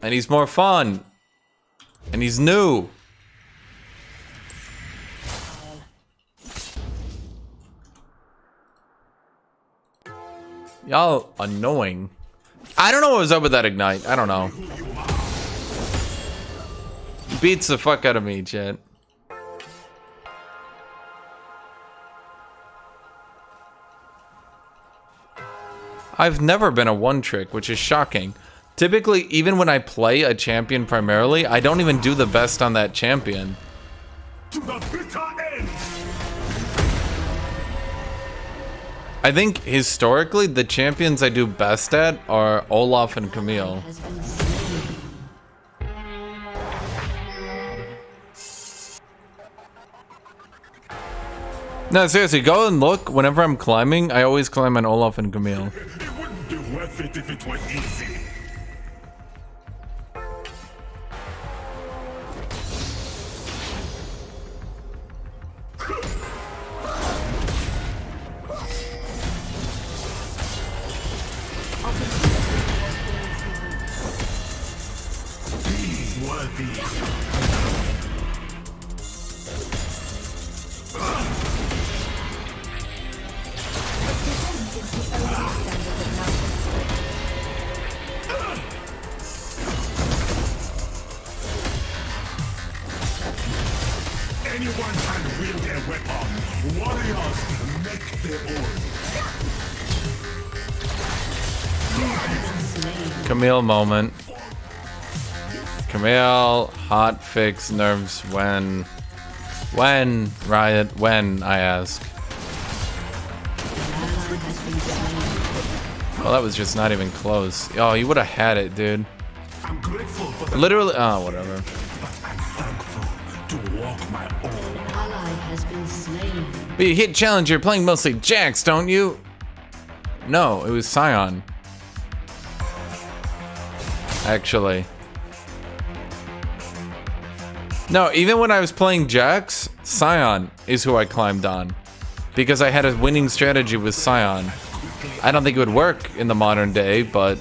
and he's more fun and he's new. Y'all annoying. I don't know what was up with that ignite. I don't know. Beats the fuck out of me, chat. I've never been a one trick, which is shocking. Typically, even when I play a champion primarily, I don't even do the best on that champion. To the bitter end. I think historically, the champions I do best at are Olaf and Camille. Has been slain. No, seriously, go and look. Whenever I'm climbing, I always climb on Olaf and Camille. It wouldn't be worth it if it were easy. Be worthy. Anyone can wield their weapon. Warriors make their own. Camille moment. Camille, hot fix nerves when? When, Riot? When, I ask. Well, that was just not even close. Oh, you would have had it, dude. I'm grateful for the Literally, oh, whatever. but I'm thankful to walk my own. Ally has been slain. But you hit challenge, you're playing mostly Jax, don't you? No, it was Scion. Actually. No, even when I was playing Jax, Scion is who I climbed on. Because I had a winning strategy with Scion. I don't think it would work in the modern day, but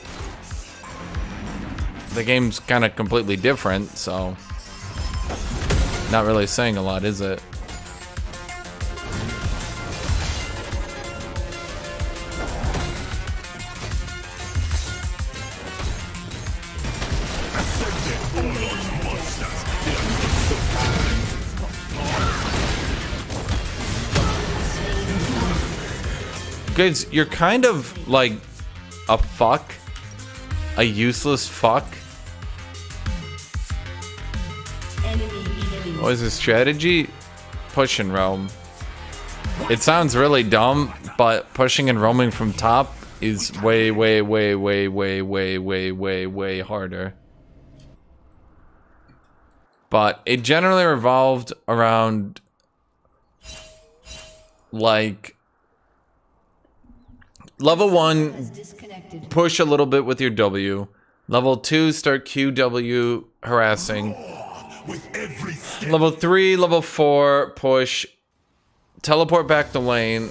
the game's kind of completely different, so not really saying a lot, is it? Guys, you're kind of like a fuck. A useless fuck. Enemy killing. What is the strategy? Push and roam. It sounds really dumb, but pushing and roaming from top is way harder. But it generally revolved around like level 1, Disconnected. push a little bit with your W. Level 2, start QW harassing. With every step. Level 3, level 4, push. Teleport back to lane.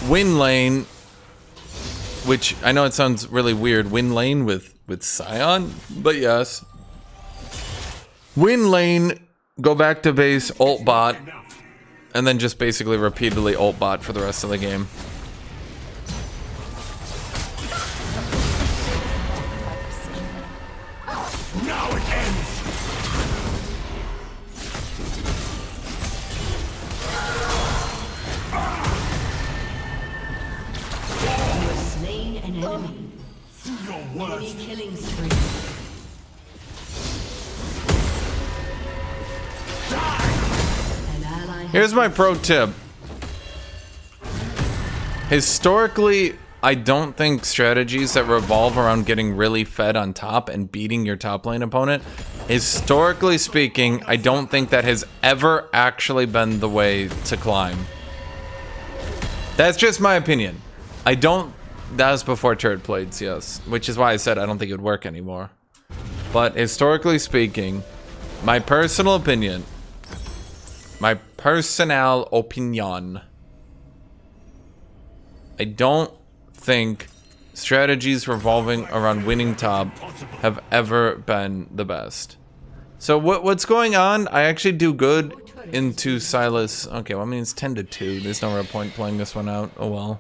Win lane. Which, I know it sounds really weird. Win lane with Scion, but yes. Win lane, go back to base, ult bot. And then just basically repeatedly ult bot for the rest of the game. Now it ends. an enemy. Your Enemy worst. killing spree. An ally Here's my pro tip. Historically, I don't think strategies that revolve around getting really fed on top and beating your top lane opponent, historically speaking, I don't think that has ever actually been the way to climb. That's just my opinion. I don't... That was before turret plates, yes. Which is why I said I don't think it would work anymore. But historically speaking, my personal opinion... My personal opinion... I don't think strategies revolving around winning top have ever been the best. So what's going on? I actually do good into Silas. Okay, well, I mean, it's 10-2. There's no real point playing this one out. Oh well.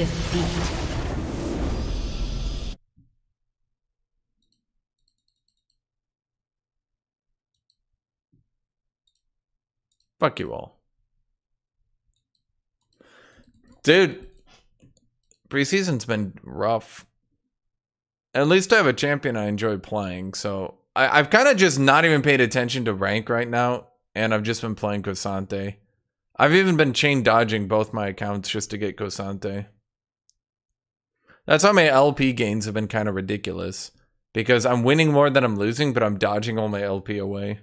defeat. Fuck you all. Dude, preseason's been rough. At least I have a champion I enjoy playing, so I've kind of just not even paid attention to rank right now, and I've just been playing KSANTE. I've even been chain dodging both my accounts just to get KSANTE. That's why my LP gains have been kind of ridiculous, because I'm winning more than I'm losing, but I'm dodging all my LP away.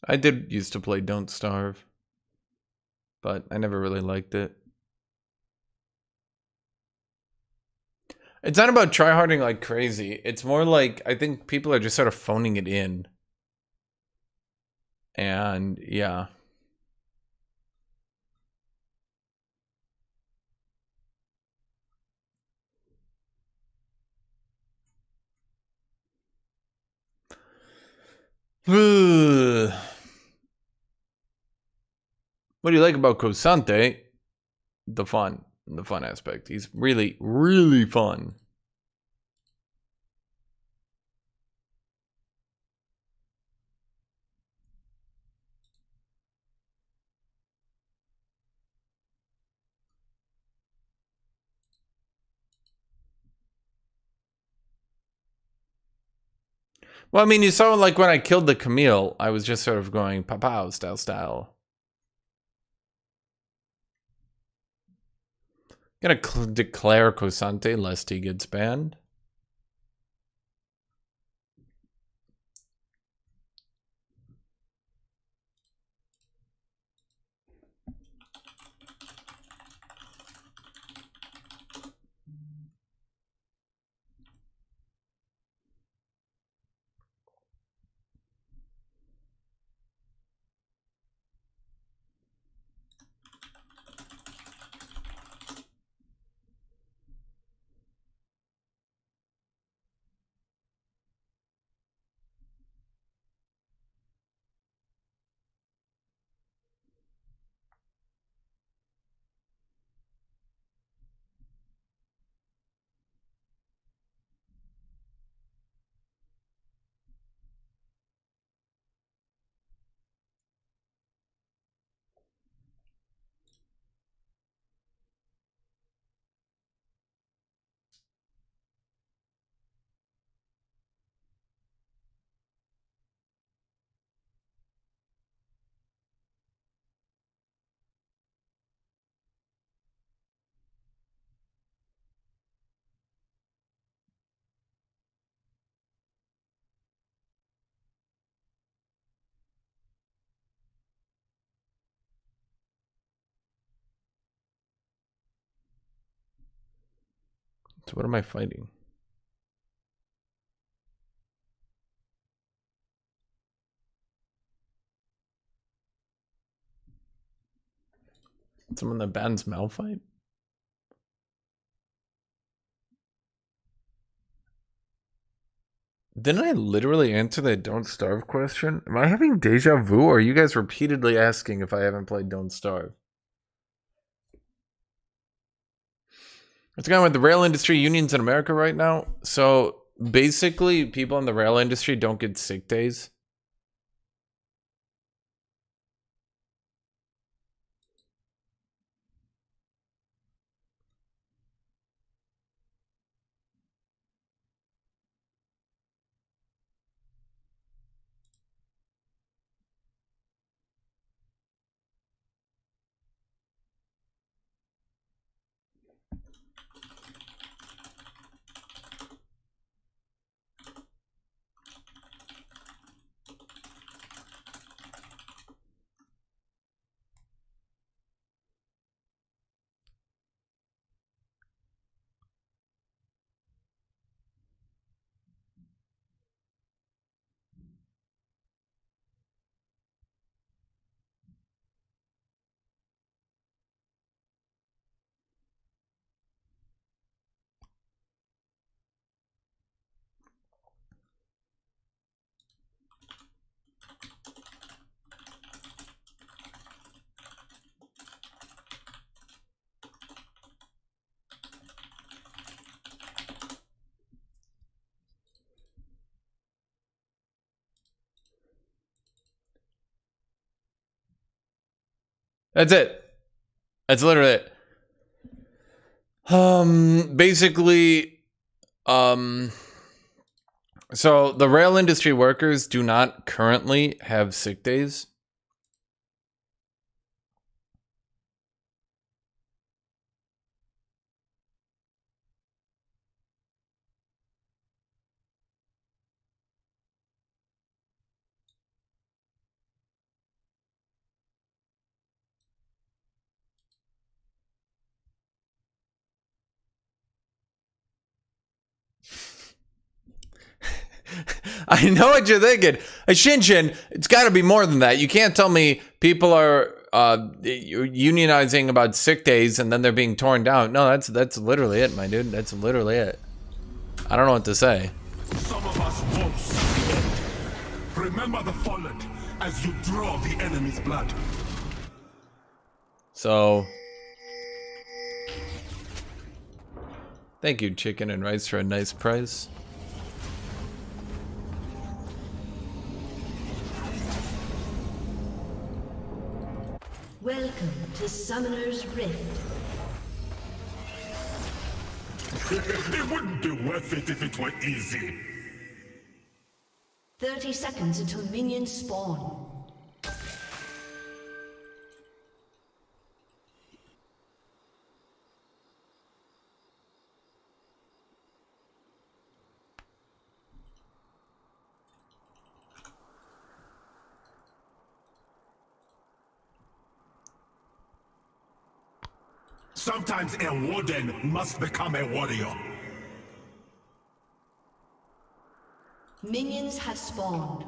I did used to play Don't Starve, but I never really liked it. It's not about tryharding like crazy. It's more like, I think people are just sort of phoning it in. And, yeah. What do you like about KSANTE? The fun aspect. He's really, really fun. Well, I mean, you saw like when I killed the Camille, I was just sort of going pow style. Gonna declare KSANTE lest he gets banned. What am I fighting? Someone that bans Malphite? Didn't I literally answer that Don't Starve question? Am I having deja vu, or are you guys repeatedly asking if I haven't played Don't Starve? What's going on with the rail industry unions in America right now? So basically, people in the rail industry don't get sick days. That's it. That's literally it. Basically, so the rail industry workers do not currently have sick days. I know what you're thinking. Hashinshin, it's got to be more than that. You can't tell me people are unionizing about sick days and then they're being torn down. No, that's literally it, my dude. That's literally it. I don't know what to say. Some of us won't see the end. Remember the fallen as you draw the enemy's blood. So, thank you, Chicken and Rice, for a nice prize. Welcome to Summoner's Rift. It wouldn't be worth it if it were easy. 30 seconds until minions spawn. Sometimes a warden must become a warrior. Minions have spawned.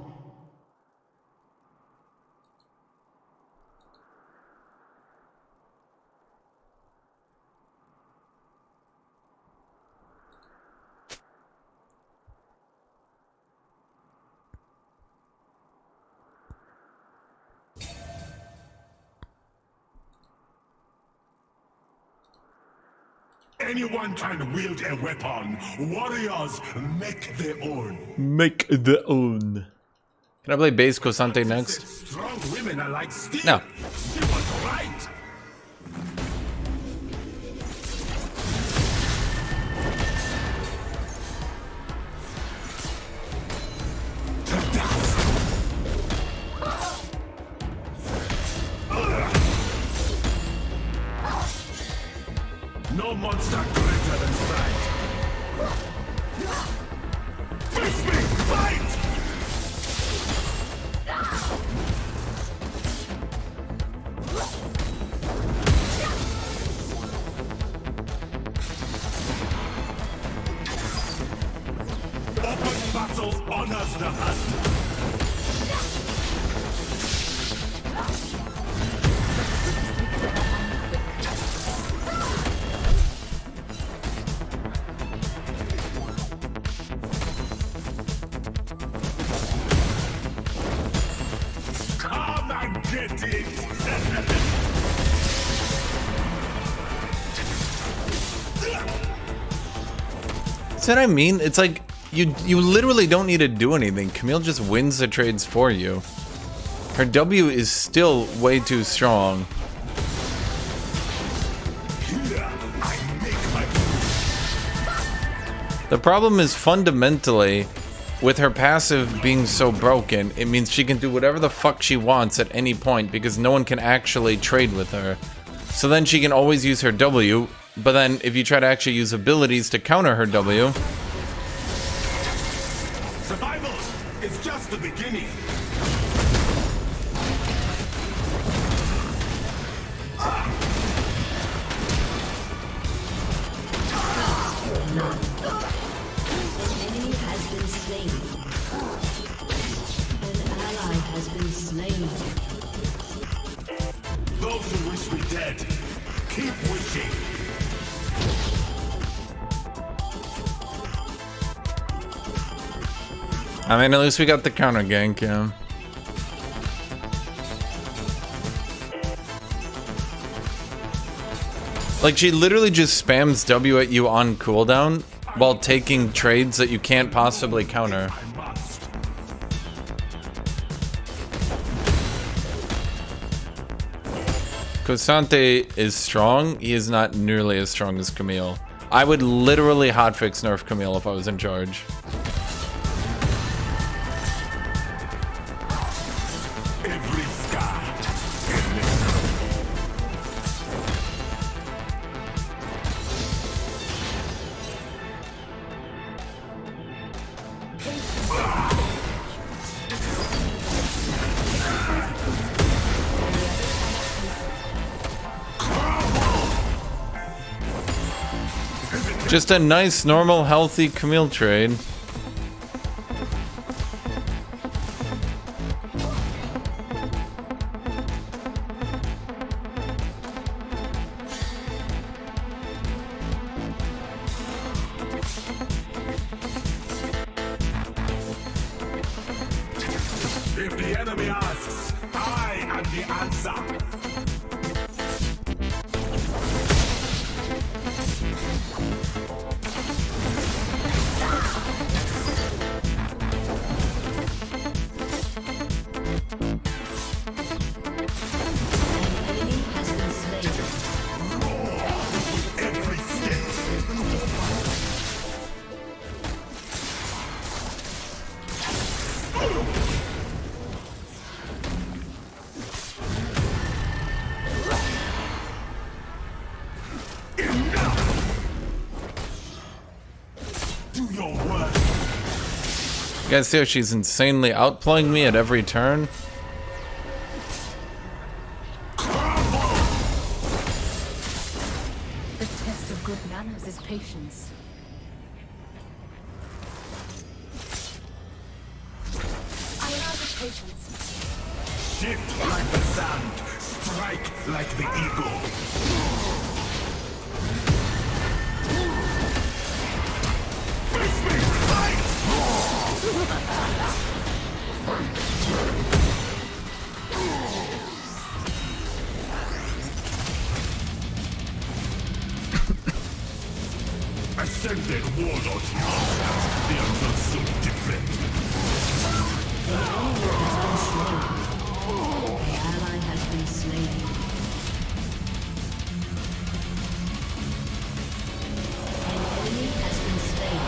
Anyone can wield a weapon. Warriors make their own. Make the own. Can I play base KSANTE next? Strong women are like steel. No. She was right. To dust. No monster greater than sight. Face me! Fight! Survival honors the hunt. Come and get it! See what I mean? It's like you literally don't need to do anything. Camille just wins the trades for you. Her W is still way too strong. Here, I make my The problem is fundamentally, with her passive being so broken, it means she can do whatever the fuck she wants at any point because no one can actually trade with her. So then she can always use her W, but then if you try to actually use abilities to counter her W, survival is just the beginning. Enemy has been slain. An ally has been slain. Those who wish me dead, keep wishing. I mean, at least we got the counter gank, yeah. Like, she literally just spams W at you on cooldown while taking trades that you can't possibly counter. I must. KSANTE is strong. He is not nearly as strong as Camille. I would literally hotfix nerf Camille if I was in charge. Every sky. Just a nice, normal, healthy Camille trade. If the enemy asks, I am the answer. Enemy has been slain. Every step. Do your work. You guys see how she's insanely outplaying me at every turn? The test of good manners is patience. I allow the patience. Shift like the sand. Strike like the eagle. Face me, fight! Ascended warlords, they are not so different. The ally has been slain. An enemy has been slain.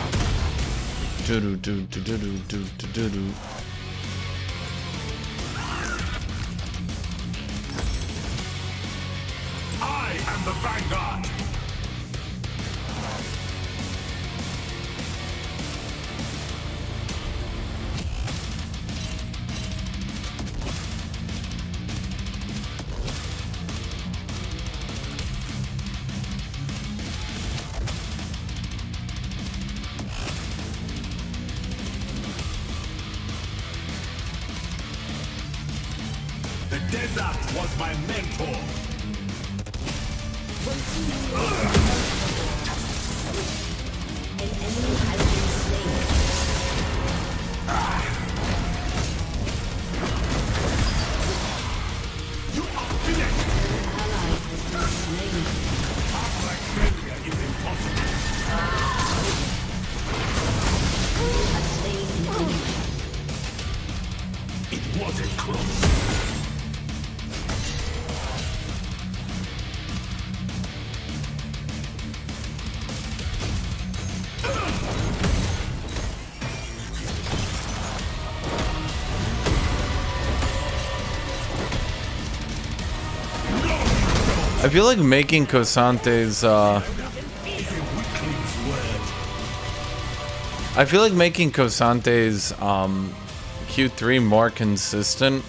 Do-do-do-do-do-do-do-do-do. I am the vanguard. desert was my mentor. An enemy has been slain. You are finished. An ally has been slain. Failure is impossible. You have slain an enemy. It wasn't close. I feel like making KSANTE's I feel like making KSANTE's Q3 more consistent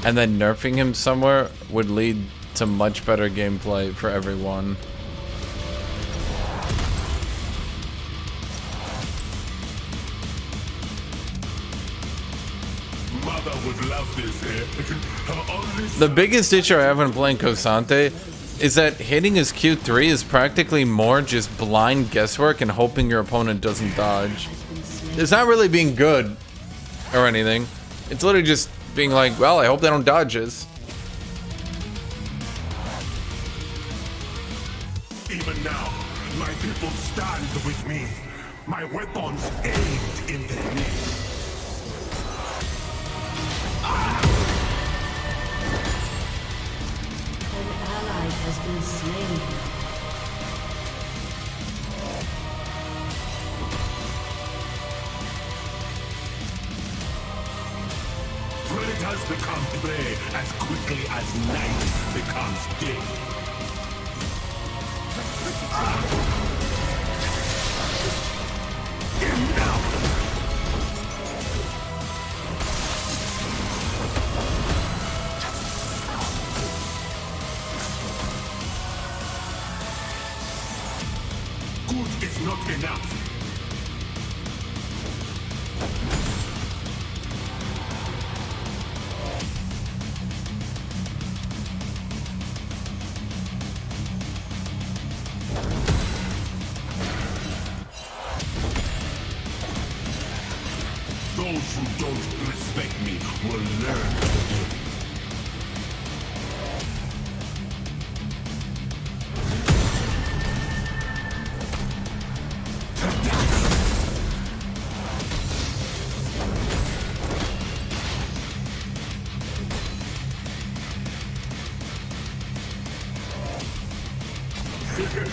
and then nerfing him somewhere would lead to much better gameplay for everyone. Mother would love this here. Her only The biggest issue I have when playing KSANTE is that hitting his Q3 is practically more just blind guesswork and hoping your opponent doesn't dodge. It's not really being good or anything. It's literally just being like, well, I hope they don't dodge this. Even now, my people stand with me. My weapons aimed in their necks. An ally has been slain. Predators become prey as quickly as night becomes day. Enough! Good is not enough. Those who don't respect me will learn to live.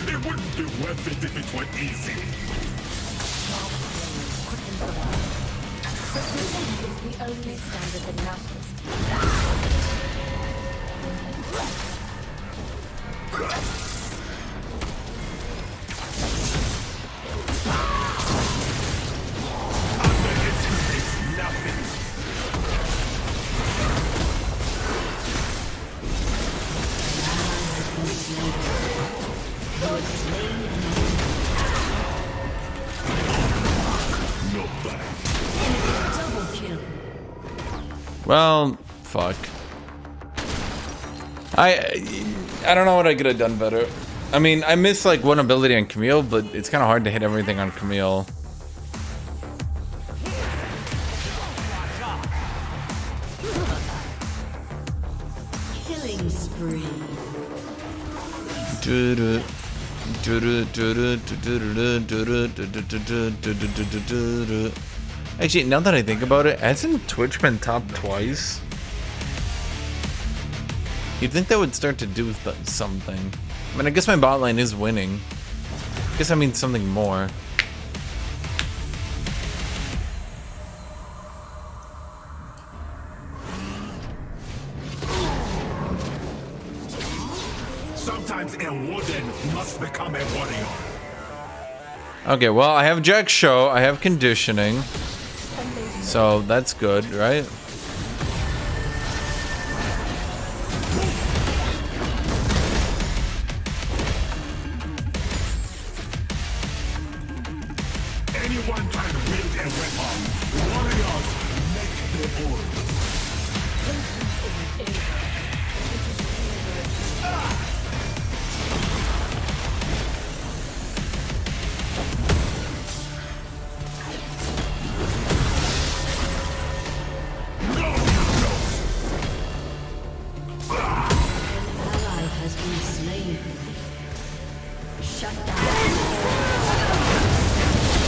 It wouldn't be worth it if it were easy. Precision is the only standard that matters. Underestimate nothing. You have slain an Nobody. enemy. Double kill. Well, fuck. I don't know what I could have done better. I mean, I miss like one ability on Camille, but it's kind of hard to hit everything on Camille. Killing spree. Actually, now that I think about it, hasn't Twitch been top twice? You'd think that would start to do something. I mean, I guess my bot lane is winning. I guess I mean something more. Sometimes a warden must become a warrior. Okay, well, I have Jack's show, I have conditioning. So that's good, right? Anyone can wield a weapon. Warriors make their own. Ally has been slain. Shut down.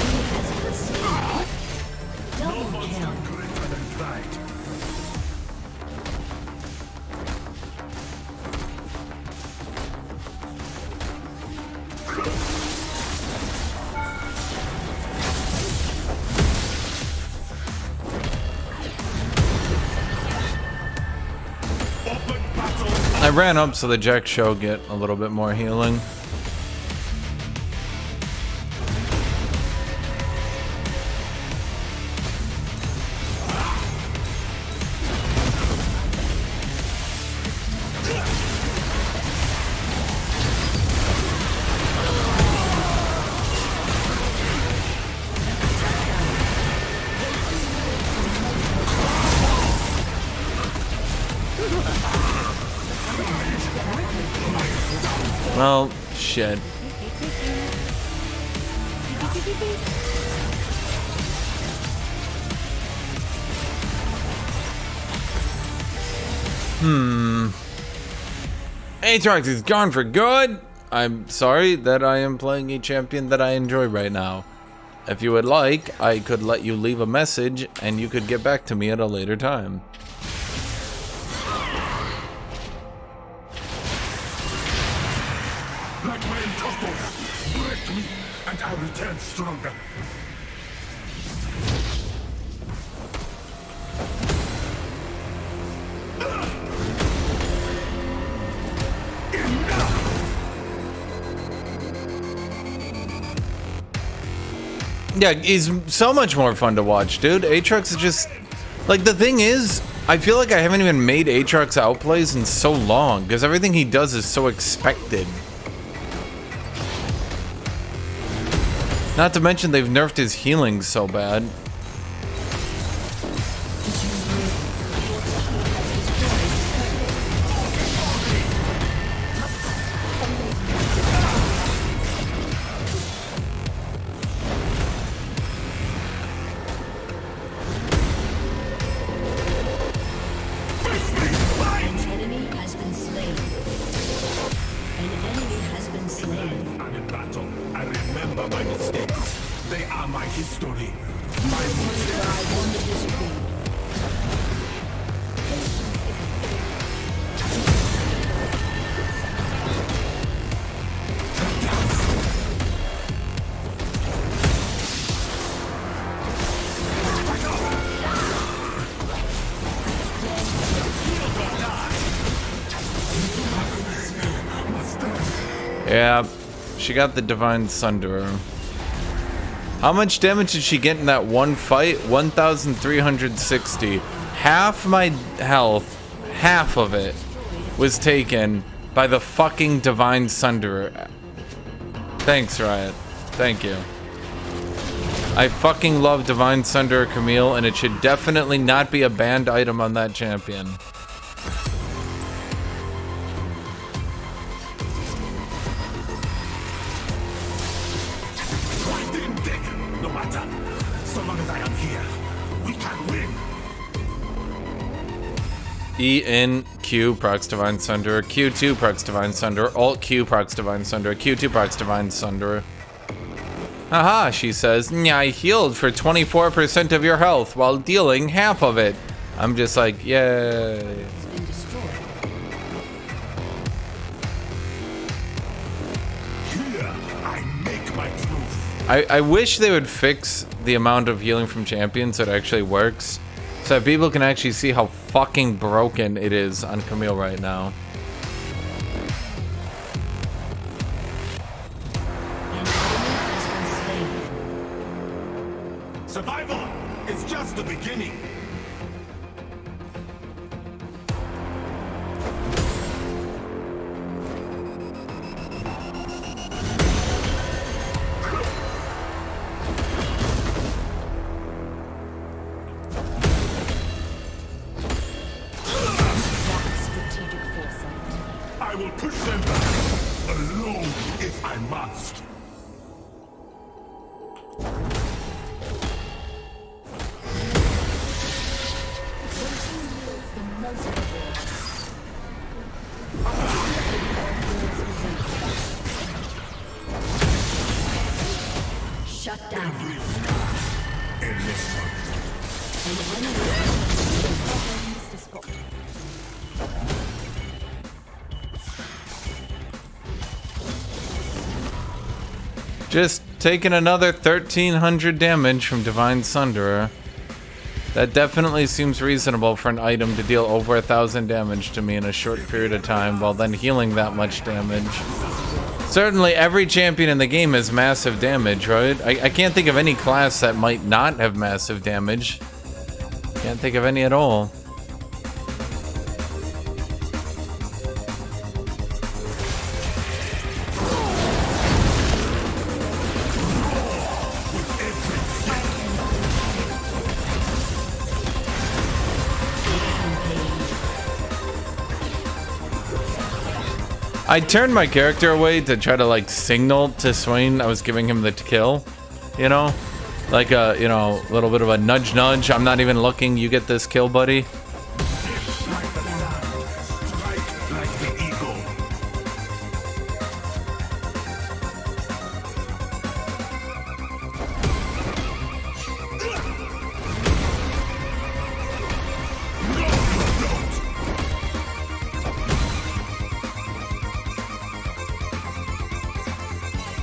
He has been slain. Double kill. Greater than pride. Open battle. I ran up so the Jack Show get a little bit more healing. Well, shit. Aatrox is gone for good. I'm sorry that I am playing a champion that I enjoy right now. If you would like, I could let you leave a message and you could get back to me at a later time. Like my intestines, break me, and I return stronger. Yeah, he's so much more fun to watch, dude. Aatrox is just... Like, the thing is, I feel like I haven't even made Aatrox outplays in so long, because everything he does is so expected. Not to mention they've nerfed his healing so bad. An enemy has been slain. An enemy has been slain. And in battle, I remember my mistakes. They are my history. My mistakes. I won the disagree. Yeah, she got the Divine Sunderer. How much damage did she get in that one fight? 1,360. Half my health, half of it, was taken by the fucking Divine Sunderer. Thanks, Riot. Thank you. I fucking love Divine Sunderer Camille, and it should definitely not be a banned item on that champion. No matter. So long as I am here, we can win. E in Q procs Divine Sunderer, Q2 procs Divine Sunderer, Alt Q procs Divine Sunderer, Q2 procs Divine Sunderer. Haha, she says, I healed for 24% of your health while dealing half of it. I'm just like, yay. Has been destroyed. Here, I make my truth. I wish they would fix the amount of healing from champions so it actually works. So that people can actually see how fucking broken it is on Camille right now. An enemy has been slain. Survival is just the beginning. Shut down. A lesson. An enemy Mr. Spot. Just taking another 1,300 damage from Divine Sunderer. That definitely seems reasonable for an item to deal over 1,000 damage to me in a short period of time while then healing that much damage. Certainly every champion in the game has massive damage, right? I can't think of any class that might not have massive damage. Can't think of any at all. I turned my character away to try to like signal to Swain I was giving him the kill, you know? Like a, you know, little bit of a nudge nudge. I'm not even looking, you get this kill, buddy. Like the sun. Strike like the eagle.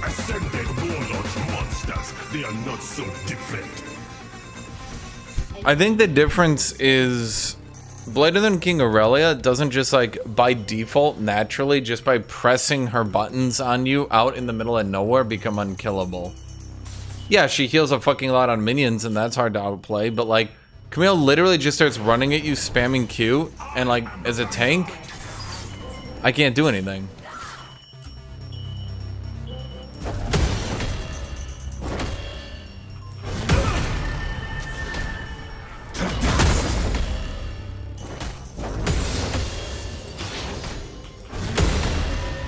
Ascended warlords monsters. They are not so different. I think the difference is Blade of the King Aurelia doesn't just like by default naturally just by pressing her buttons on you out in the middle of nowhere become unkillable. Yeah, she heals a fucking lot on minions and that's hard to outplay, but like Camille literally just starts running at you spamming Q and like as a tank I can't do anything.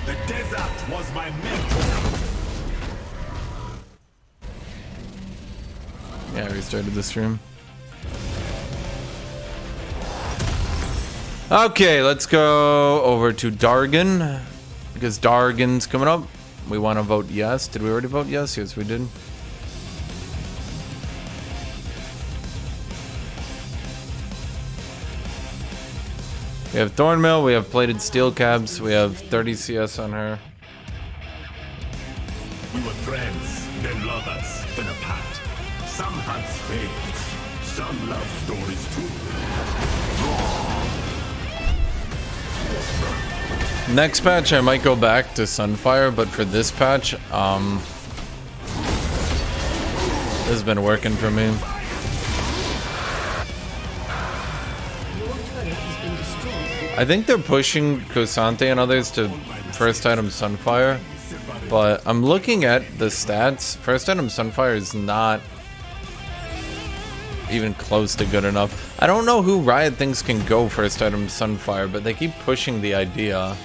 The desert was my mentor. Yeah, I restarted the stream. Okay, let's go over to Dargan because Dargan's coming up. We want to vote yes. Did we already vote yes? Yes, we did. We have Thornmill, we have plated steel cabs, we have 30 CS on her. We were friends, then lovers, then apart. Some hearts fade, some love stories too. Next patch I might go back to Sunfire, but for this patch, this has been working for me. I think they're pushing KSANTE and others to first item Sunfire, but I'm looking at the stats. First item Sunfire is not even close to good enough. I don't know who Riot thinks can go first item Sunfire, but they keep pushing the idea.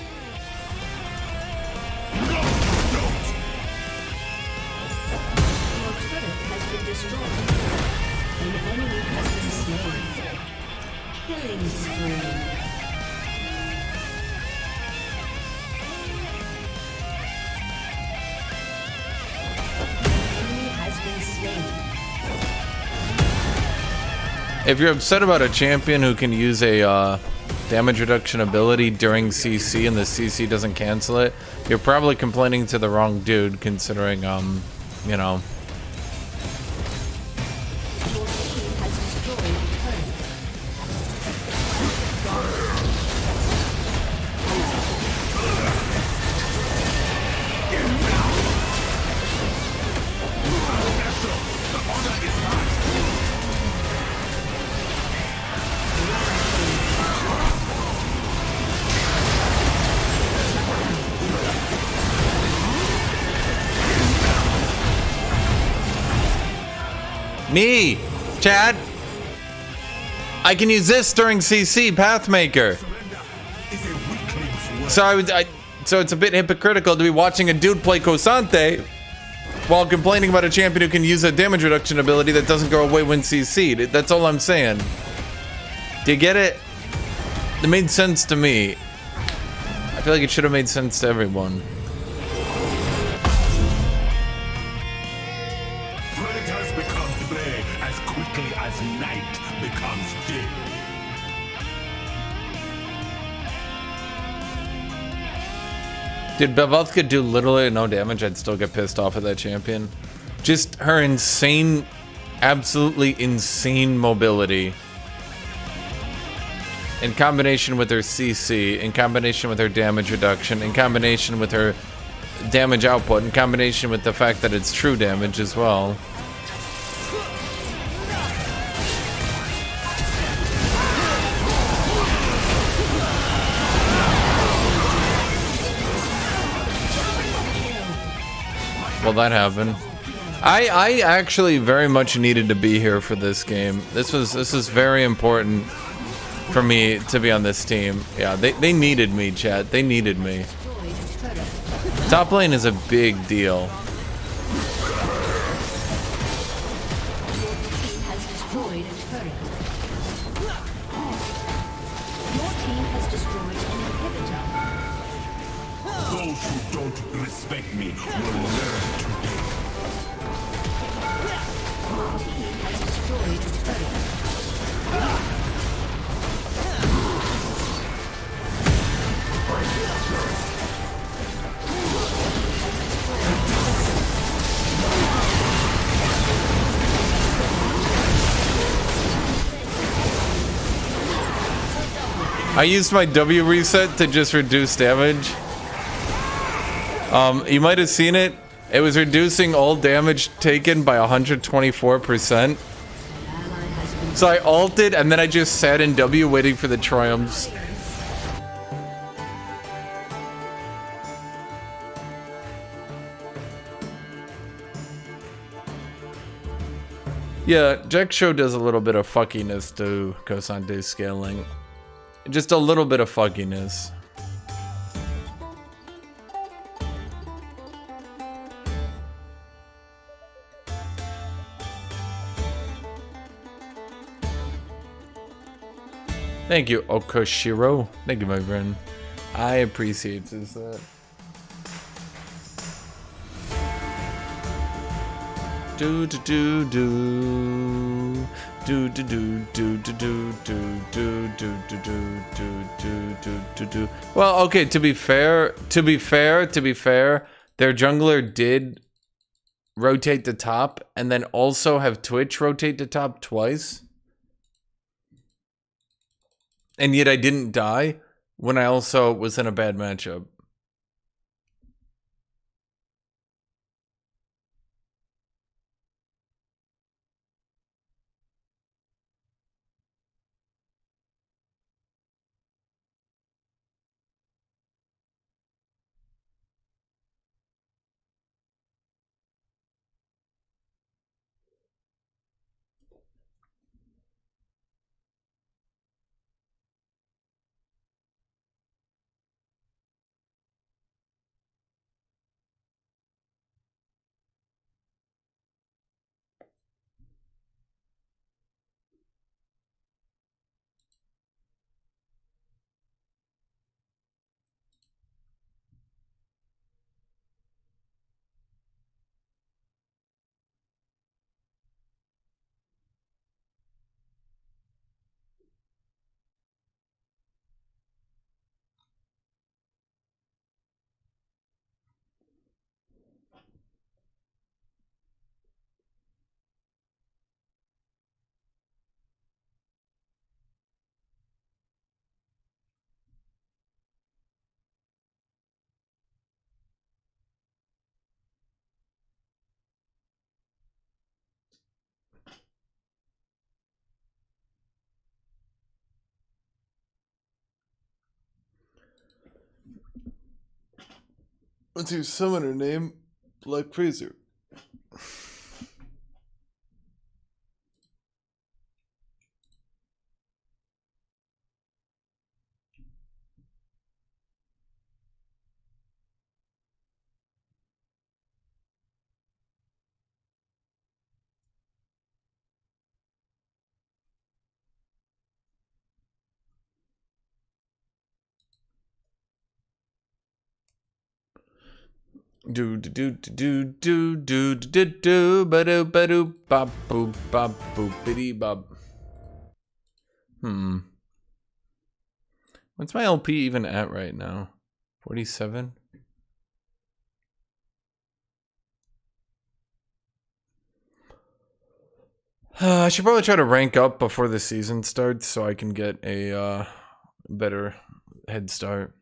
If you're upset about a champion who can use a damage reduction ability during CC and the CC doesn't cancel it, you're probably complaining to the wrong dude, considering, you know. Me, Chad. I can use this during CC, Pathmaker. So it's a bit hypocritical to be watching a dude play KSANTE while complaining about a champion who can use a damage reduction ability that doesn't go away when CC'd. That's all I'm saying. Do you get it? It made sense to me. I feel like it should have made sense to everyone. Predators become prey as quickly as night becomes day. Did Bevothka do literally no damage? I'd still get pissed off at that champion. Just her insane, absolutely insane mobility. In combination with her CC, in combination with her damage reduction, in combination with her damage output, in combination with the fact that it's true damage as well. Well, that happened. I actually very much needed to be here for this game. This was very important for me to be on this team. Yeah, they needed me, chat. They needed me. Top lane is a big deal. Has destroyed a turret. Your team has destroyed an inhibitor. Those who don't respect me will learn today. Your team has destroyed a turret. I used my W reset to just reduce damage. You might have seen it. It was reducing all damage taken by 124%. So I ulted and then I just sat in W waiting for the triumphs. Yeah, Jack Show does a little bit of fuckiness to KSANTE scaling. Just a little bit of fuckiness. Thank you, Okoshiro. Thank you, my friend. I appreciate this. Do do do do do do do do do do do do do do do do do do. Well, okay. To be fair, their jungler did rotate the top, and then also have Twitch rotate the top twice. And yet I didn't die when I also was in a bad matchup. What's your summoner name? Black Freezer. Do do do do do do do do ba do ba do bop boop bop boop biddy bop. What's my LP even at right now? 47? I should probably try to rank up before the season starts so I can get a better head start.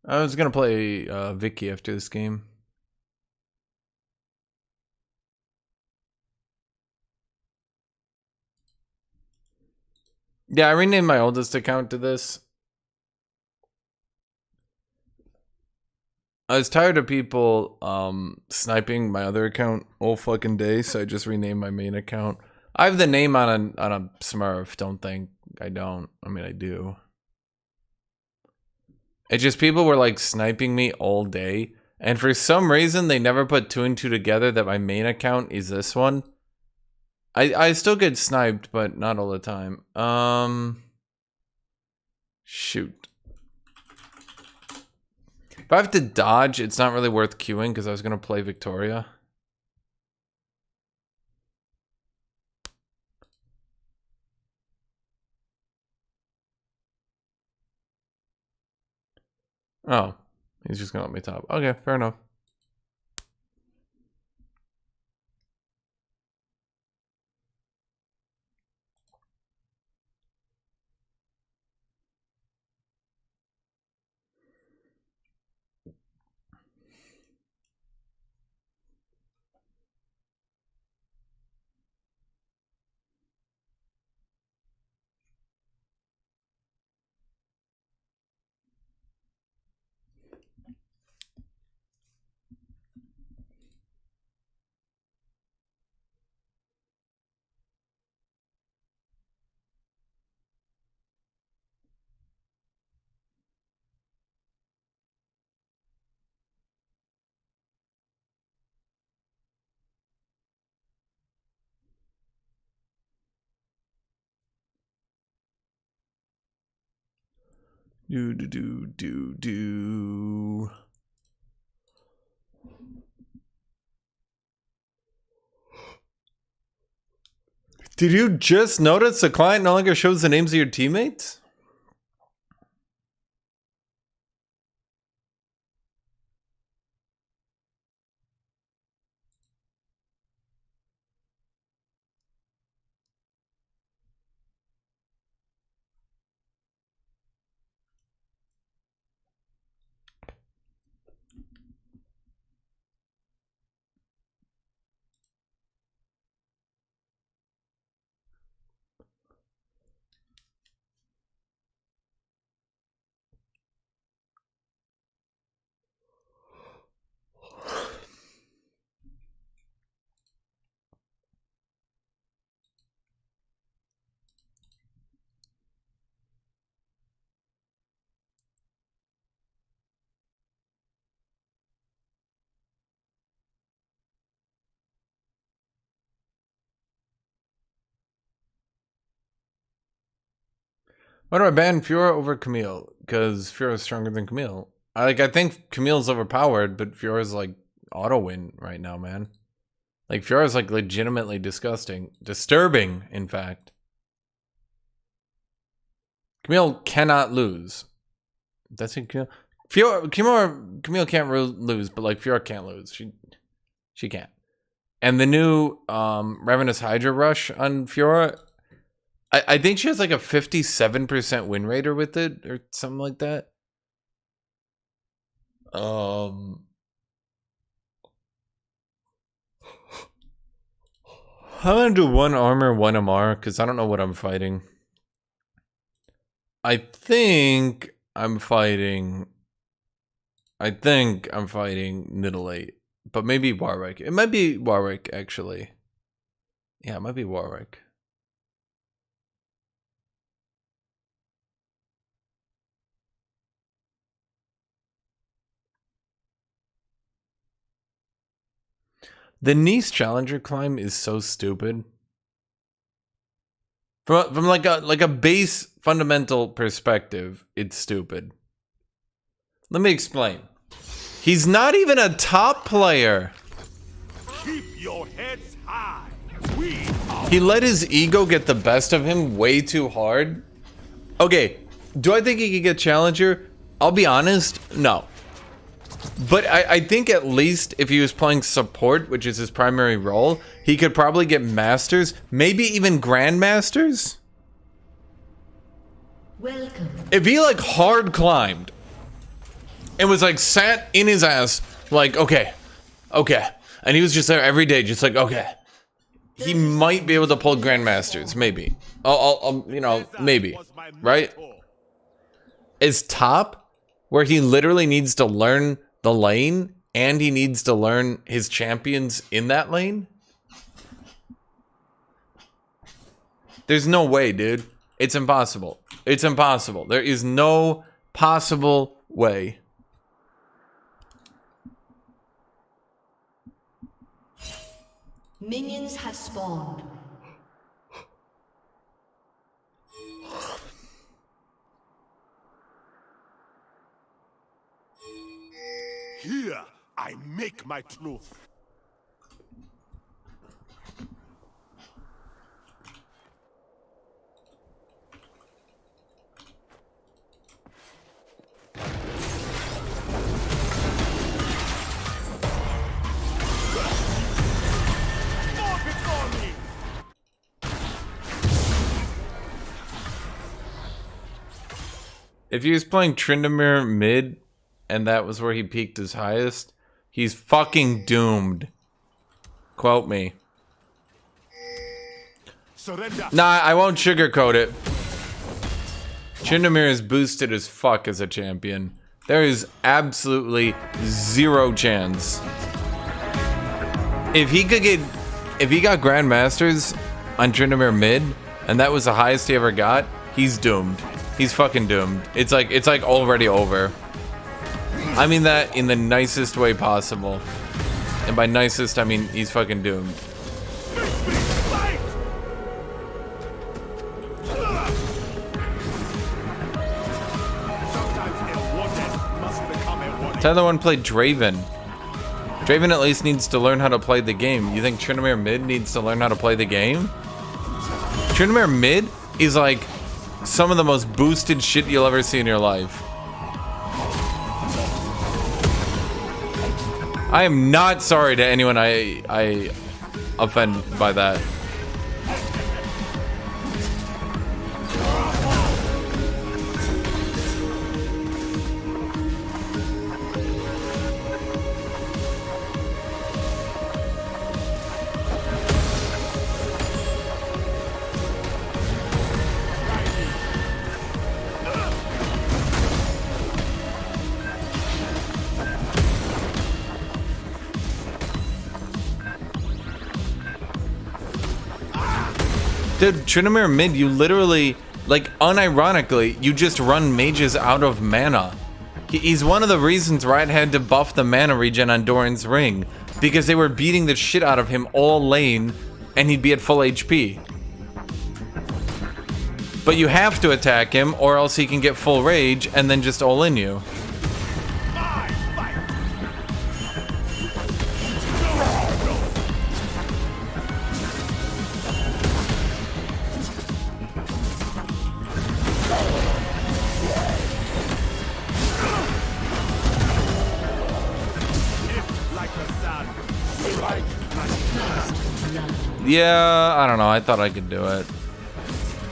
I was gonna play Vicky after this game. Yeah, I renamed my oldest account to this. I was tired of people sniping my other account all fucking day, so I just renamed my main account. I have the name on a Smurf, don't think. I don't. I mean, I do. It's just people were like sniping me all day, and for some reason they never put 2 and 2 together that my main account is this one. I still get sniped, but not all the time. Shoot. If I have to dodge, it's not really worth queuing because I was gonna play Victoria. Oh, he's just gonna let me top. Okay, fair enough. Do do do do do. Did you just notice the client no longer shows the names of your teammates? Why do I ban Fiora over Camille? Because Fiora is stronger than Camille. I think Camille's overpowered, but Fiora's like auto win right now, man. Like Fiora's like legitimately disgusting, disturbing, in fact. Camille cannot lose. That's it. Camille can't lose, but like Fiora can't lose. She can't. And the new Ravenous Hydra Rush on Fiora, I think she has like a 57% win rate with it or something like that. I'm gonna do one armor, one MR, because I don't know what I'm fighting. I think I'm fighting Nidalee, but maybe Warwick. It might be Warwick, actually. Yeah, it might be Warwick. The Nice Challenger climb is so stupid. From like a base fundamental perspective, it's stupid. Let me explain. He's not even a top player. Keep your heads high. He let his ego get the best of him way too hard. Okay, do I think he could get Challenger? I'll be honest, no. But I think at least if he was playing support, which is his primary role, he could probably get Masters, maybe even Grandmasters. Welcome. If he like hard climbed and was like sat in his ass, like, okay, and he was just there every day, just like, okay, he might be able to pull Grandmasters, maybe. I'll you know, maybe, right? Is top, where he literally needs to learn the lane and he needs to learn his champions in that lane? There's no way, dude. It's impossible. It's impossible. There is no possible way. Minions have spawned. Here, I make my truth. More before me. If he was playing Tryndamere mid, and that was where he peaked his highest, he's fucking doomed. Quote me. Surrender. Nah, I won't sugarcoat it. Tryndamere is boosted as fuck as a champion. There is absolutely zero chance. If he got Grandmasters on Tryndamere mid, and that was the highest he ever got, he's doomed. He's fucking doomed. It's like already over. I mean that in the nicest way possible. And by nicest, I mean he's fucking doomed. Tether one played Draven. Draven at least needs to learn how to play the game. You think Tryndamere mid needs to learn how to play the game? Tryndamere mid is like some of the most boosted shit you'll ever see in your life. I am not sorry to anyone I offend by that. Dude, Tryndamere mid, you literally, like, unironically, you just run mages out of mana. He's one of the reasons Riot had to buff the mana regen on Doran's Ring, because they were beating the shit out of him all lane, and he'd be at full HP. But you have to attack him, or else he can get full rage, and then just all in you. Yeah, I don't know. I thought I could do it.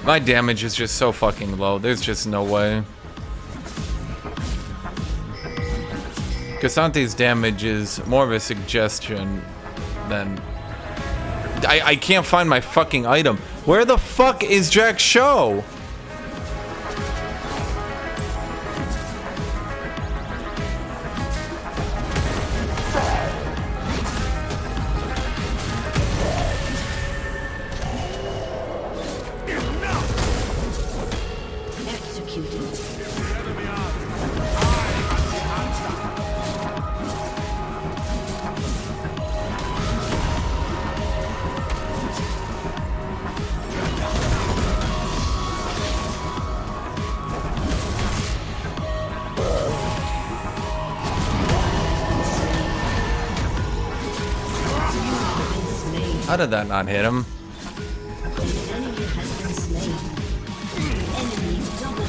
My damage is just so fucking low. There's just no way. KSANTE's damage is more of a suggestion than... I can't find my fucking item. Where the fuck is Jack Show? How did that not hit him? Enemy has been slain. Enemy double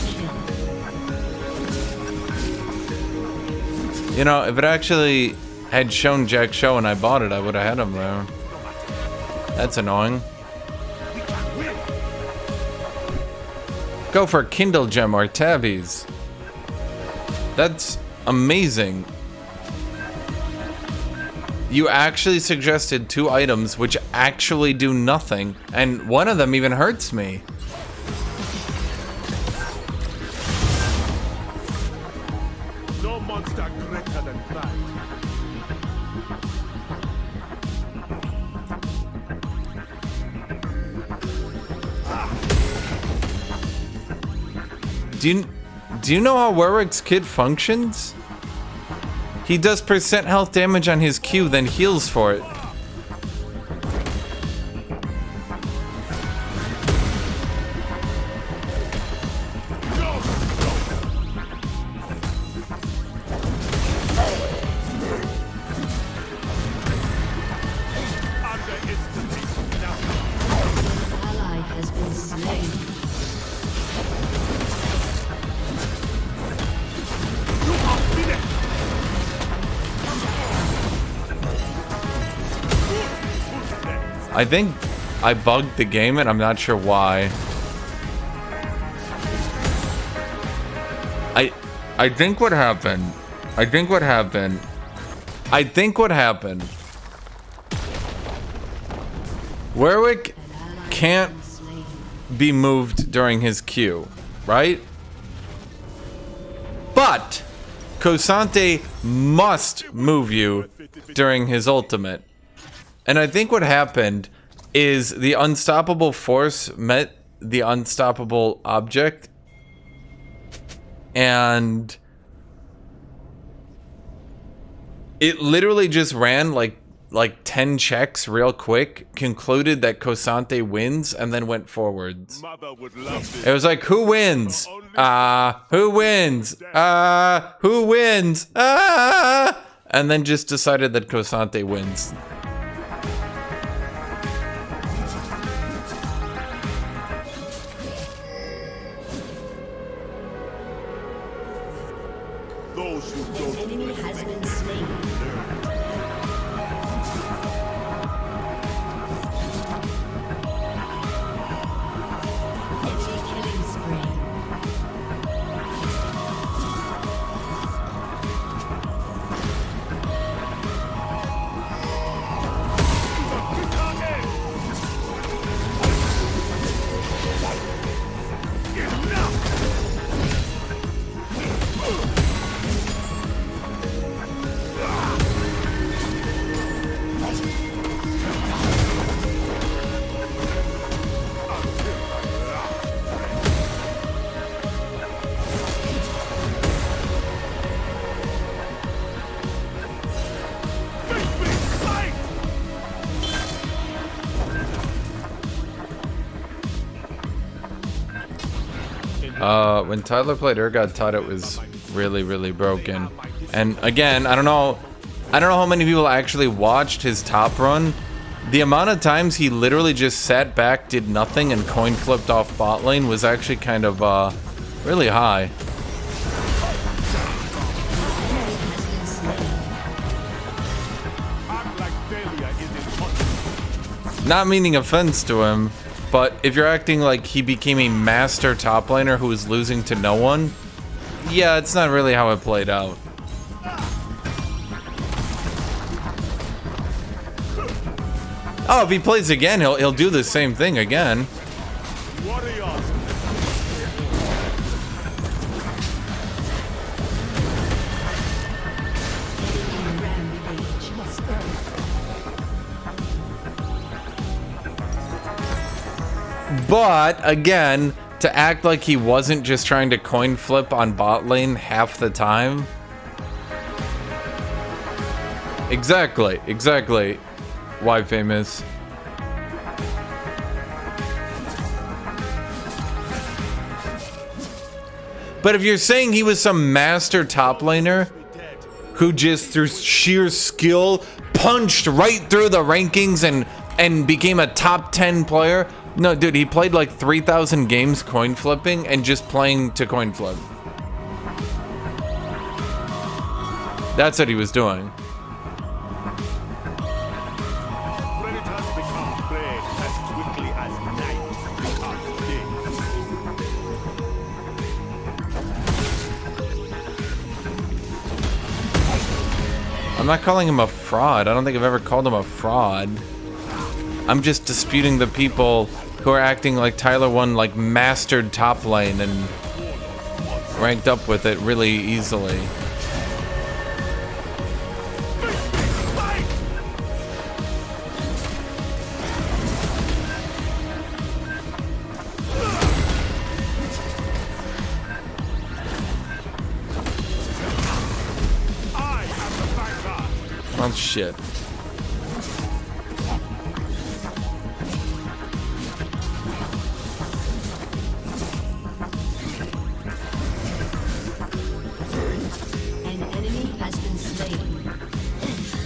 kill. You know, if it actually had shown Jack Show and I bought it, I would have had him there. That's annoying. Go for Kindle Gem or Tabbies. That's amazing. You actually suggested 2 items which actually do nothing, and one of them even hurts me. No monster greater than pride. Do you know how Warwick's kit functions? He does % health damage on his Q, then heals for it. Ally has been slain. I think I bugged the game and I'm not sure why. I think what happened. Warwick can't be moved during his Q, right? But KSANTE must move you during his ultimate. And I think what happened is the unstoppable force met the unstoppable object, and it literally just ran like 10 checks real quick, concluded that KSANTE wins, and then went forwards. Mother would love this. It was like, who wins? Who wins? Who wins? And then just decided that KSANTE wins. Those who don't Enemy has been slain. Heavy killing spree. When Tyler played Urgot, thought it was really, really broken. And again, I don't know how many people actually watched his top run. The amount of times he literally just sat back, did nothing, and coin flipped off bot lane was actually kind of really high. act like failure is impossible. Not meaning offense to him, but if you're acting like he became a master top laner who was losing to no one, yeah, it's not really how it played out. Oh, if he plays again, he'll do the same thing again. But again, to act like he wasn't just trying to coin flip on bot lane half the time. Exactly. Why famous? But if you're saying he was some master top laner who just through sheer skill punched right through the rankings and became a top 10 player, no, dude, he played like 3,000 games coin flipping and just playing to coin flip. That's what he was doing. I'm not calling him a fraud. I don't think I've ever called him a fraud. I'm just disputing the people who are acting like Tyler won like mastered top lane and ranked up with it really easily. Oh shit. An enemy has been slain.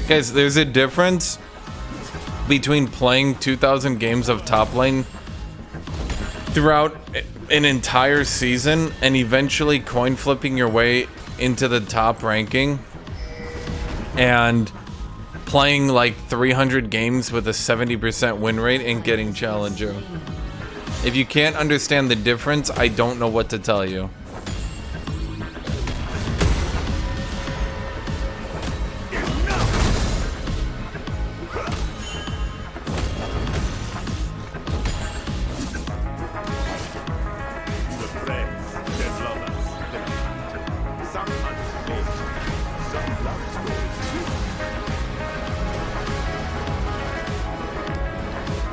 Guys, there's a difference between playing 2,000 games of top lane throughout an entire season and eventually coin flipping your way into the top ranking and playing like 300 games with a 70% win rate and getting challenger. If you can't understand the difference, I don't know what to tell you.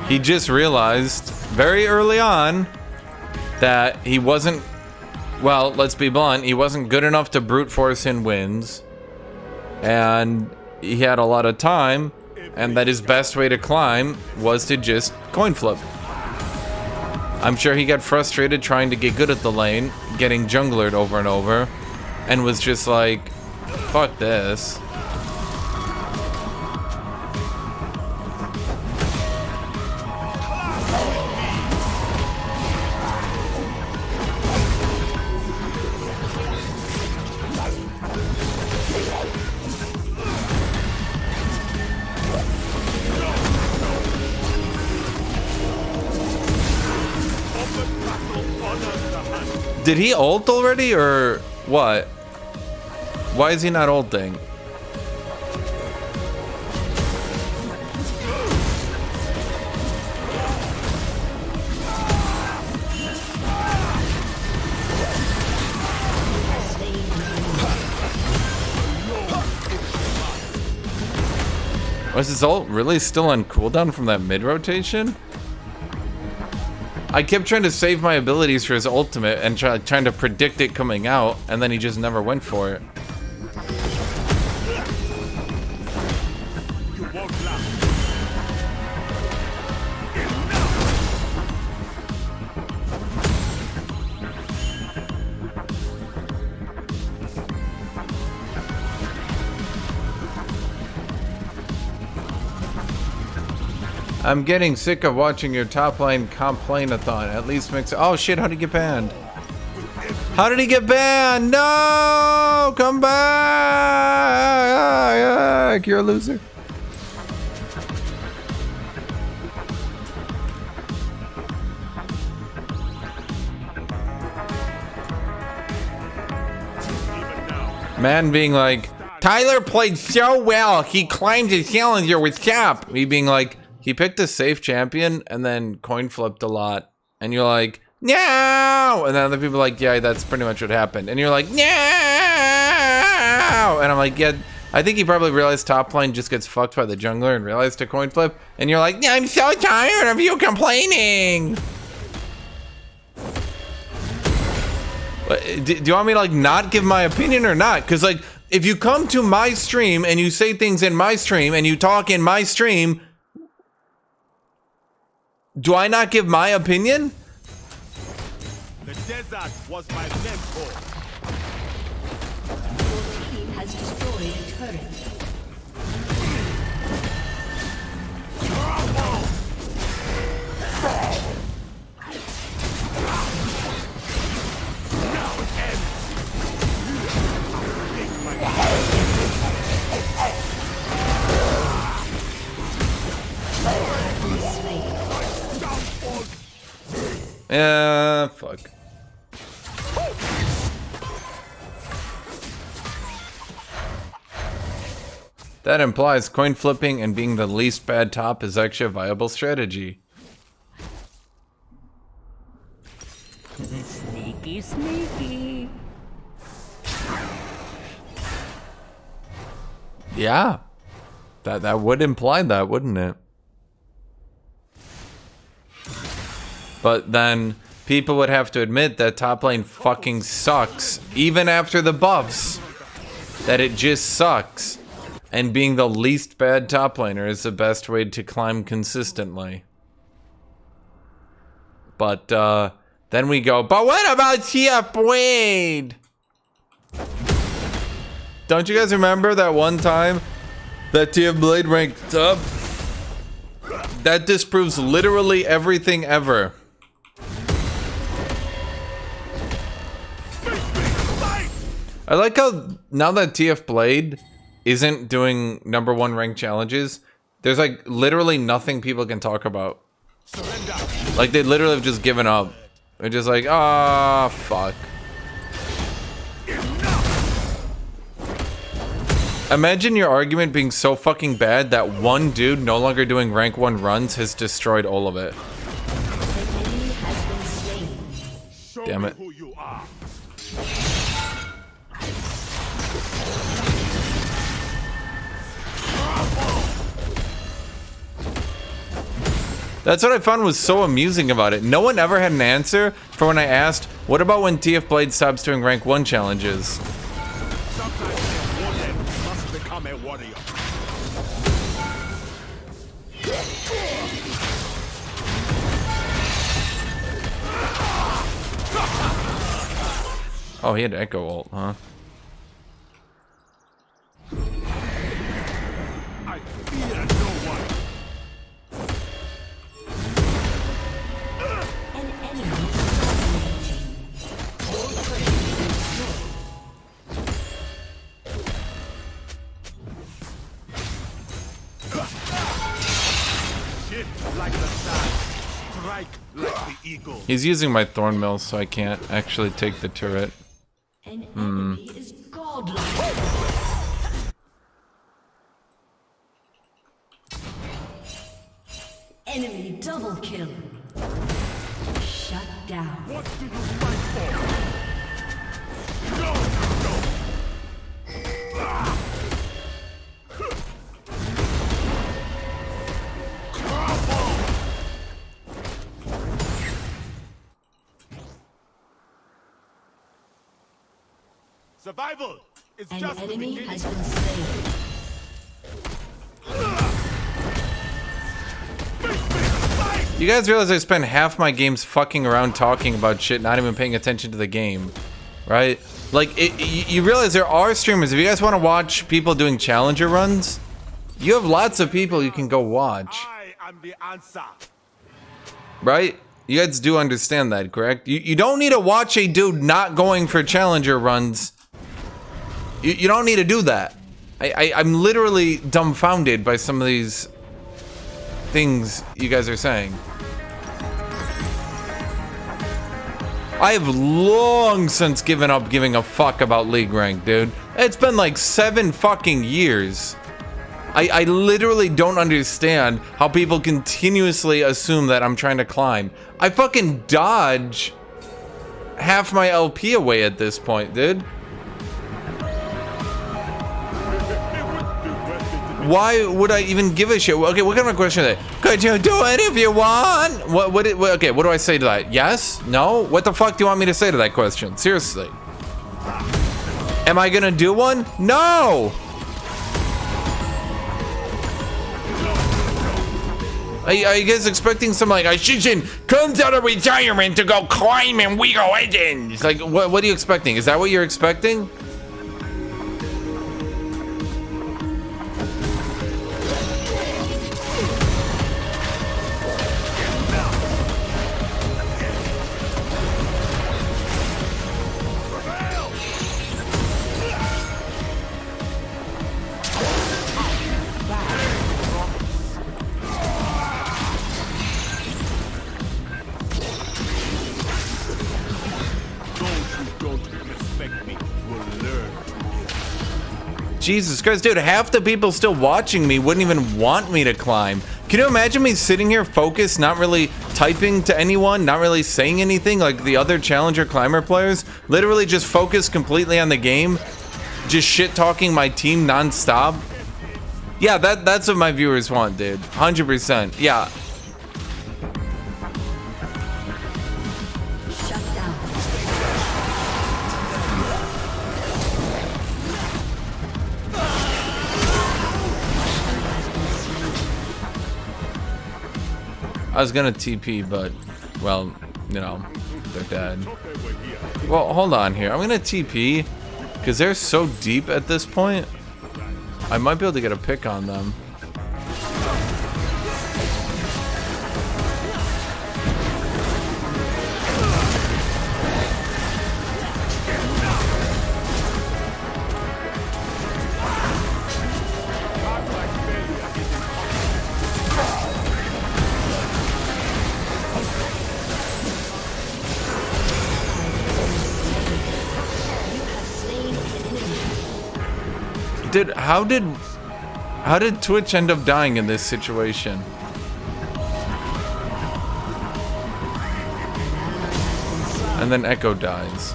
He just realized very early on that he wasn't, well, let's be blunt, he wasn't good enough to brute force in wins. And he had a lot of time, and that his best way to climb was to just coin flip. I'm sure he got frustrated trying to get good at the lane, getting junglered over and over, and was just like, fuck this. Did he ult already, or what? Why is he not ulting? Was his ult really still on cooldown from that mid rotation? I kept trying to save my abilities for his ultimate and trying to predict it coming out, and then he just never went for it. I'm getting sick of watching your top lane complain-a-thon. At least mix. Oh shit, how did he get banned? How did he get banned? No! Come back! You're a loser. Man being like, Tyler played so well, he climbed his challenger with Cap. Me being like, he picked a safe champion and then coin flipped a lot. And you're like, no! And then other people are like, yeah, that's pretty much what happened. And you're like, no! And I'm like, yeah, I think he probably realized top lane just gets fucked by the jungler and realized a coin flip. And you're like, yeah, I'm so tired of you complaining. Do you want me to like not give my opinion or not? Because like, if you come to my stream and you say things in my stream and you talk in my stream, do I not give my opinion? The desert was my mentor. Your team has destroyed a turret. Yeah, fuck. That implies coin flipping and being the least bad top is actually a viable strategy. Sneaky, sneaky. Yeah. That would imply that, wouldn't it? But then people would have to admit that top lane fucking sucks, even after the buffs. That it just sucks. And being the least bad top laner is the best way to climb consistently. But then we go, but what about TF Blade? Don't you guys remember that one time that TF Blade ranked up? That disproves literally everything ever. I like how now that TF Blade isn't doing #1 ranked challenges, there's like literally nothing people can talk about. Like they literally have just given up. They're just like, ah, fuck. Imagine your argument being so fucking bad that one dude no longer doing rank 1 runs has destroyed all of it. Damn it. Who you are. That's what I found was so amusing about it. No one ever had an answer for when I asked, what about when TF Blade stops doing rank 1 challenges? Sometimes a warrior must become a warrior. Oh, he had Echo ult, huh? I fear no one. An enemy dominating. Your turret is destroyed. Shift like the sun. Strike like the eagle. He's using my Thorn Mill, so I can't actually take the turret. An enemy is godlike. Enemy double kill. Shut down. What do you fight for? No, survival is An just the enemy beginning. has been slain. You guys realize I spend half my games fucking around talking about shit, not even paying attention to the game, right? Like, you realize there are streamers, if you guys want to watch people doing challenger runs, you have lots of people you can go watch, I am the answer. right? You guys do understand that, correct? You don't need to watch a dude not going for challenger runs. You don't need to do that. I'm literally dumbfounded by some of these things you guys are saying. I have long since given up giving a fuck about league rank, dude. It's been like 7 fucking years. I literally don't understand how people continuously assume that I'm trying to climb. I fucking dodge half my LP away at this point, dude. Why would I even give a shit? Okay, what kind of question is that? Could you do it if you want? Okay, what do I say to that? Yes? No? What the fuck do you want me to say to that question? Seriously. Am I gonna do one? No! Are you guys expecting some like Hashinshin comes out of retirement to go climb in League of Legends? Like, what are you expecting? Is that what you're expecting? Jesus Christ, dude, half the people still watching me wouldn't even want me to climb. Can you imagine me sitting here focused, not really typing to anyone, not really saying anything like the other Challenger Climber players? Literally just focused completely on the game, just shit-talking my team non-stop? Yeah, that's what my viewers want, dude. 100%. Yeah. I was gonna TP, but, well, you know, they're dead. Well, hold on here. I'm gonna TP, because they're so deep at this point. I might be able to get a pick on them. Dude, how did Twitch end up dying in this situation? And then Echo dies.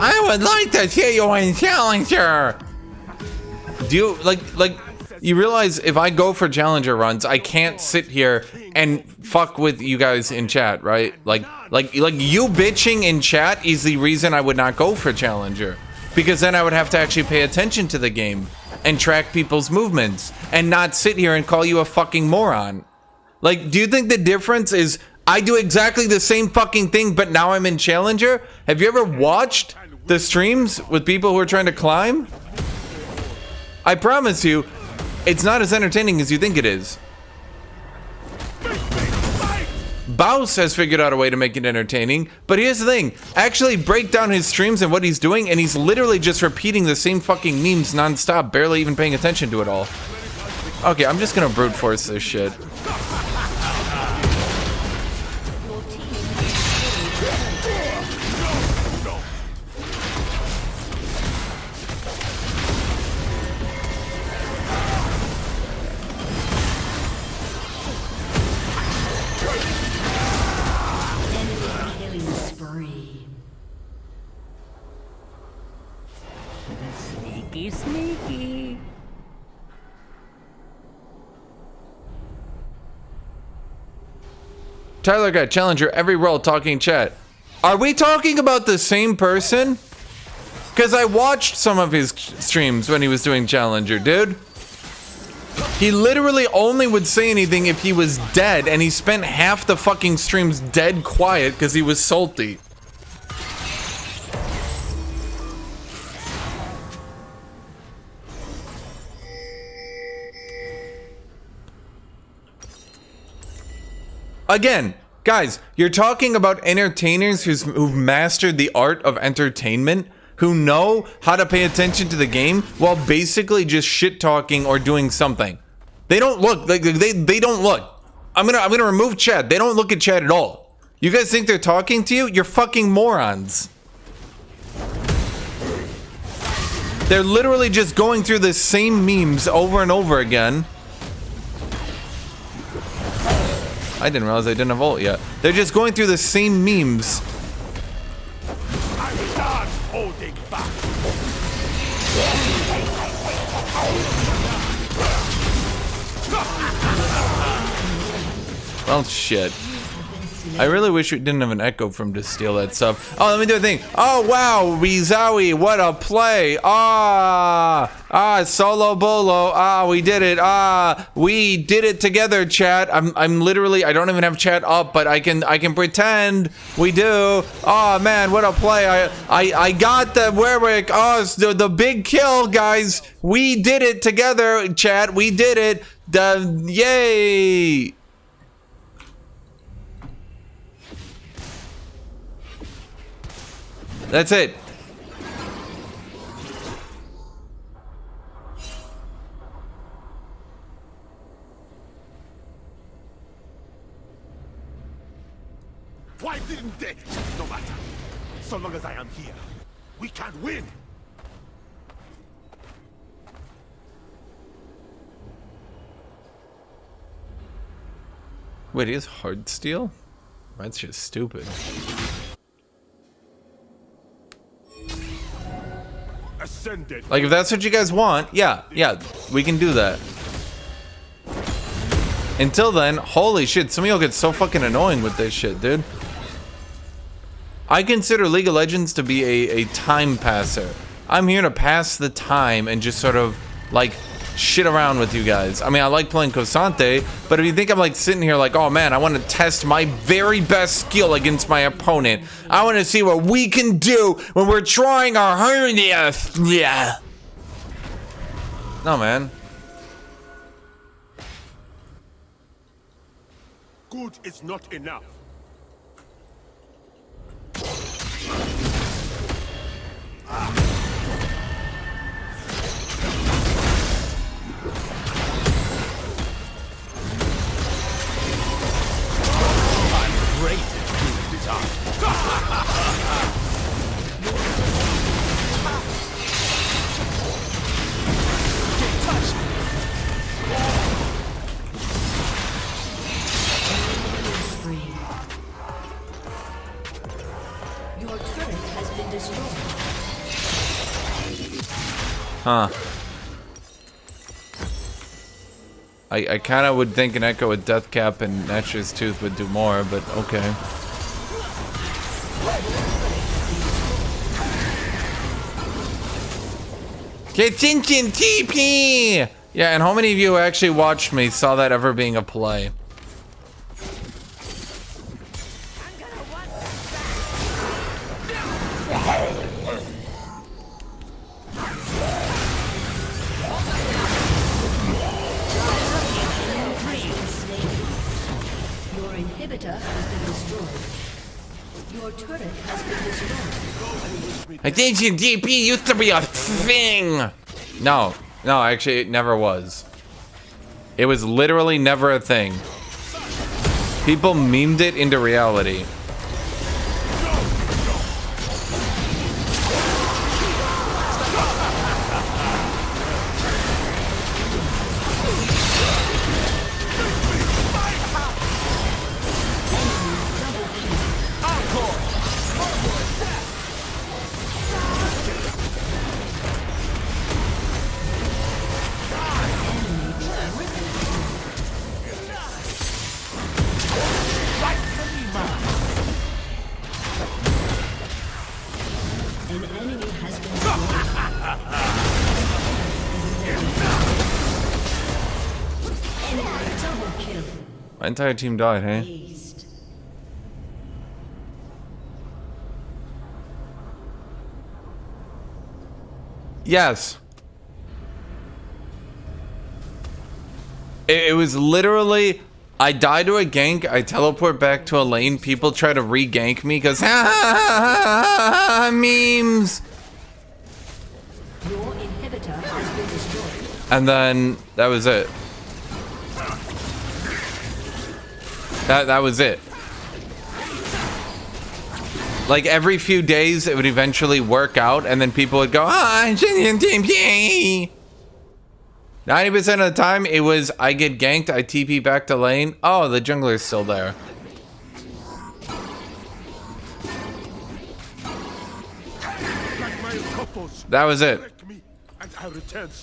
I would like to see you in Challenger. Do you like you realize if I go for Challenger runs, I can't sit here and fuck with you guys in chat, right? Like you bitching in chat is the reason I would not go for Challenger, because then I would have to actually pay attention to the game and track people's movements and not sit here and call you a fucking moron. Like, do you think the difference is I do exactly the same fucking thing, but now I'm in Challenger? Have you ever watched the streams with people who are trying to climb? I promise you, it's not as entertaining as you think it is. Baus has figured out a way to make it entertaining, but here's the thing. Actually break down his streams and what he's doing, and he's literally just repeating the same fucking memes non-stop, barely even paying attention to it all. Okay, I'm just gonna brute force this shit. Sneaky. Tyler got Challenger every roll talking chat. Are we talking about the same person? Because I watched some of his streams when he was doing Challenger, dude. He literally only would say anything if he was dead, and he spent half the fucking streams dead quiet because he was salty. Again, guys, you're talking about entertainers who've mastered the art of entertainment, who know how to pay attention to the game while basically just shit talking or doing something. They don't look like they don't look. I'm gonna remove chat. They don't look at chat at all. You guys think they're talking to you? You're fucking morons. They're literally just going through the same memes over and over again. I didn't realize I didn't have ult yet. They're just going through the same memes. I'm done holding back. Well, shit. I really wish we didn't have an echo from to steal that stuff. Oh, let me do a thing. Oh, wow. Rizawi, what a play. Solo bolo. We did it. We did it together, chat. I'm literally, I don't even have chat up, but I can pretend we do. Oh, man, what a play. I got the Warwick. Oh, it's the big kill, guys. We did it together, chat. We did it. Yay. That's it. Why didn't they? No matter. So long as I am here, we can win. Wait, he has hard steel? That's just stupid. Ascended. Like, if that's what you guys want, yeah, we can do that. Until then, holy shit, some of y'all get so fucking annoying with this shit, dude. I consider League of Legends to be a time passer. I'm here to pass the time and just sort of, like, shit around with you guys. I mean, I like playing KSANTE, but if you think I'm, like, sitting here like, oh, man, I want to test my very best skill against my opponent. I want to see what we can do when we're trying our hardest. Yeah. No, man. Good is not enough. Your turret has been destroyed. Huh. I kind of would think an Echo with Death Cap and Nature's Tooth would do more, but okay. KSANTE TP! Yeah, and how many of you who actually watched me saw that ever being a play? Your inhibitor has been destroyed. Your turret has been destroyed. KSANTE TP used to be a thing! No, actually it never was. It was literally never a thing. People memed it into reality. An enemy has been slain. Enemy double kill. My entire team died, hey? Aced. Yes. It was literally, I die to a gank, I teleport back to a lane, people try to re-gank me because memes. Your inhibitor has been destroyed. And then that was it. That was it. Like every few days, it would eventually work out, and then people would go, ah, 90% of the time, it was I get ganked, I TP back to lane. Oh, the jungler's still there. That was it.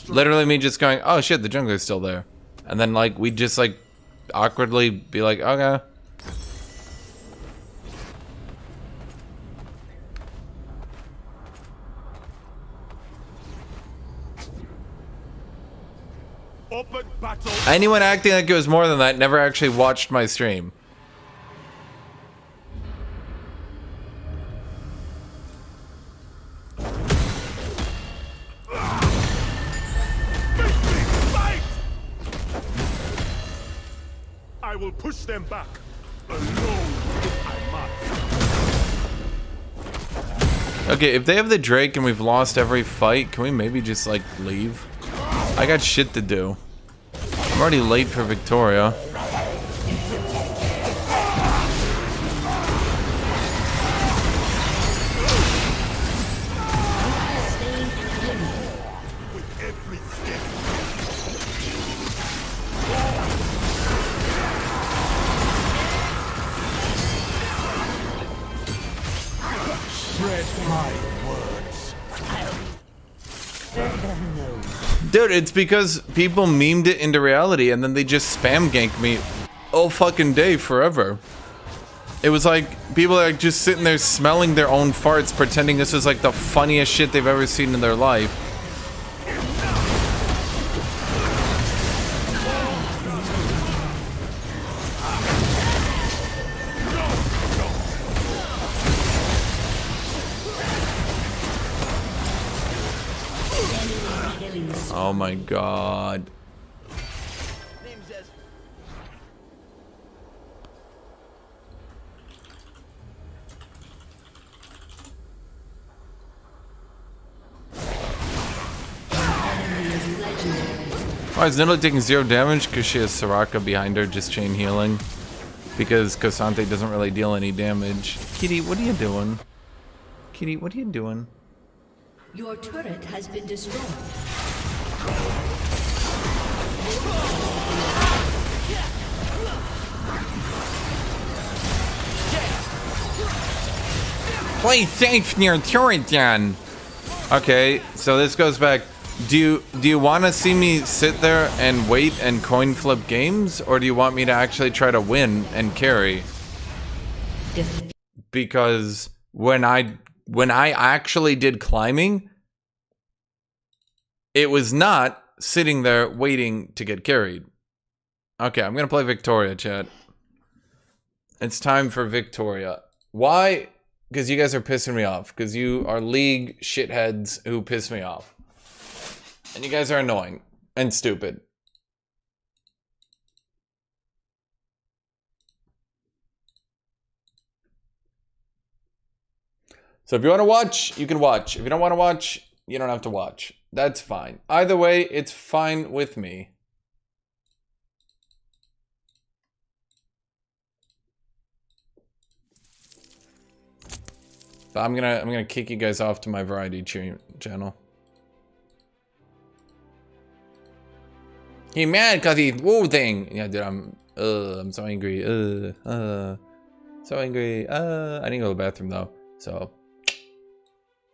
Literally me just going, oh shit, the jungler's still there. And then like we'd just like awkwardly be like, okay. Open battle. Anyone acting like it was more than that never actually watched my stream. I will push them back. Alone if I must. Okay, if they have the Drake and we've lost every fight, can we maybe just like leave? I got shit to do. I'm already late for Victoria. Dude, it's because people memed it into reality and then they just spam ganked me all fucking day forever. It was like people are like just sitting there smelling their own farts, pretending this is like the funniest shit they've ever seen in their life. Oh my god. Why is Nidalee taking 0 damage? Because she has Soraka behind her just chain healing. Because KSANTE doesn't really deal any damage. Kitty, what are you doing? Kitty, what are you doing? Your turret has been destroyed. Play safe near turret, John. Okay, so this goes back. Do you want to see me sit there and wait and coin flip games, or do you want me to actually try to win and carry? Because when I actually did climbing, it was not sitting there waiting to get carried. Okay, I'm gonna play Victoria, chat. It's time for Victoria. Why? Because you guys are pissing me off. Because you are league shitheads who piss me off. And you guys are annoying and stupid. So if you want to watch, you can watch. If you don't want to watch, you don't have to watch. That's fine. Either way, it's fine with me. But I'm gonna kick you guys off to my variety channel. He mad cause he's wooting. Yeah, dude, I'm so angry. So angry. I need to go to the bathroom though. So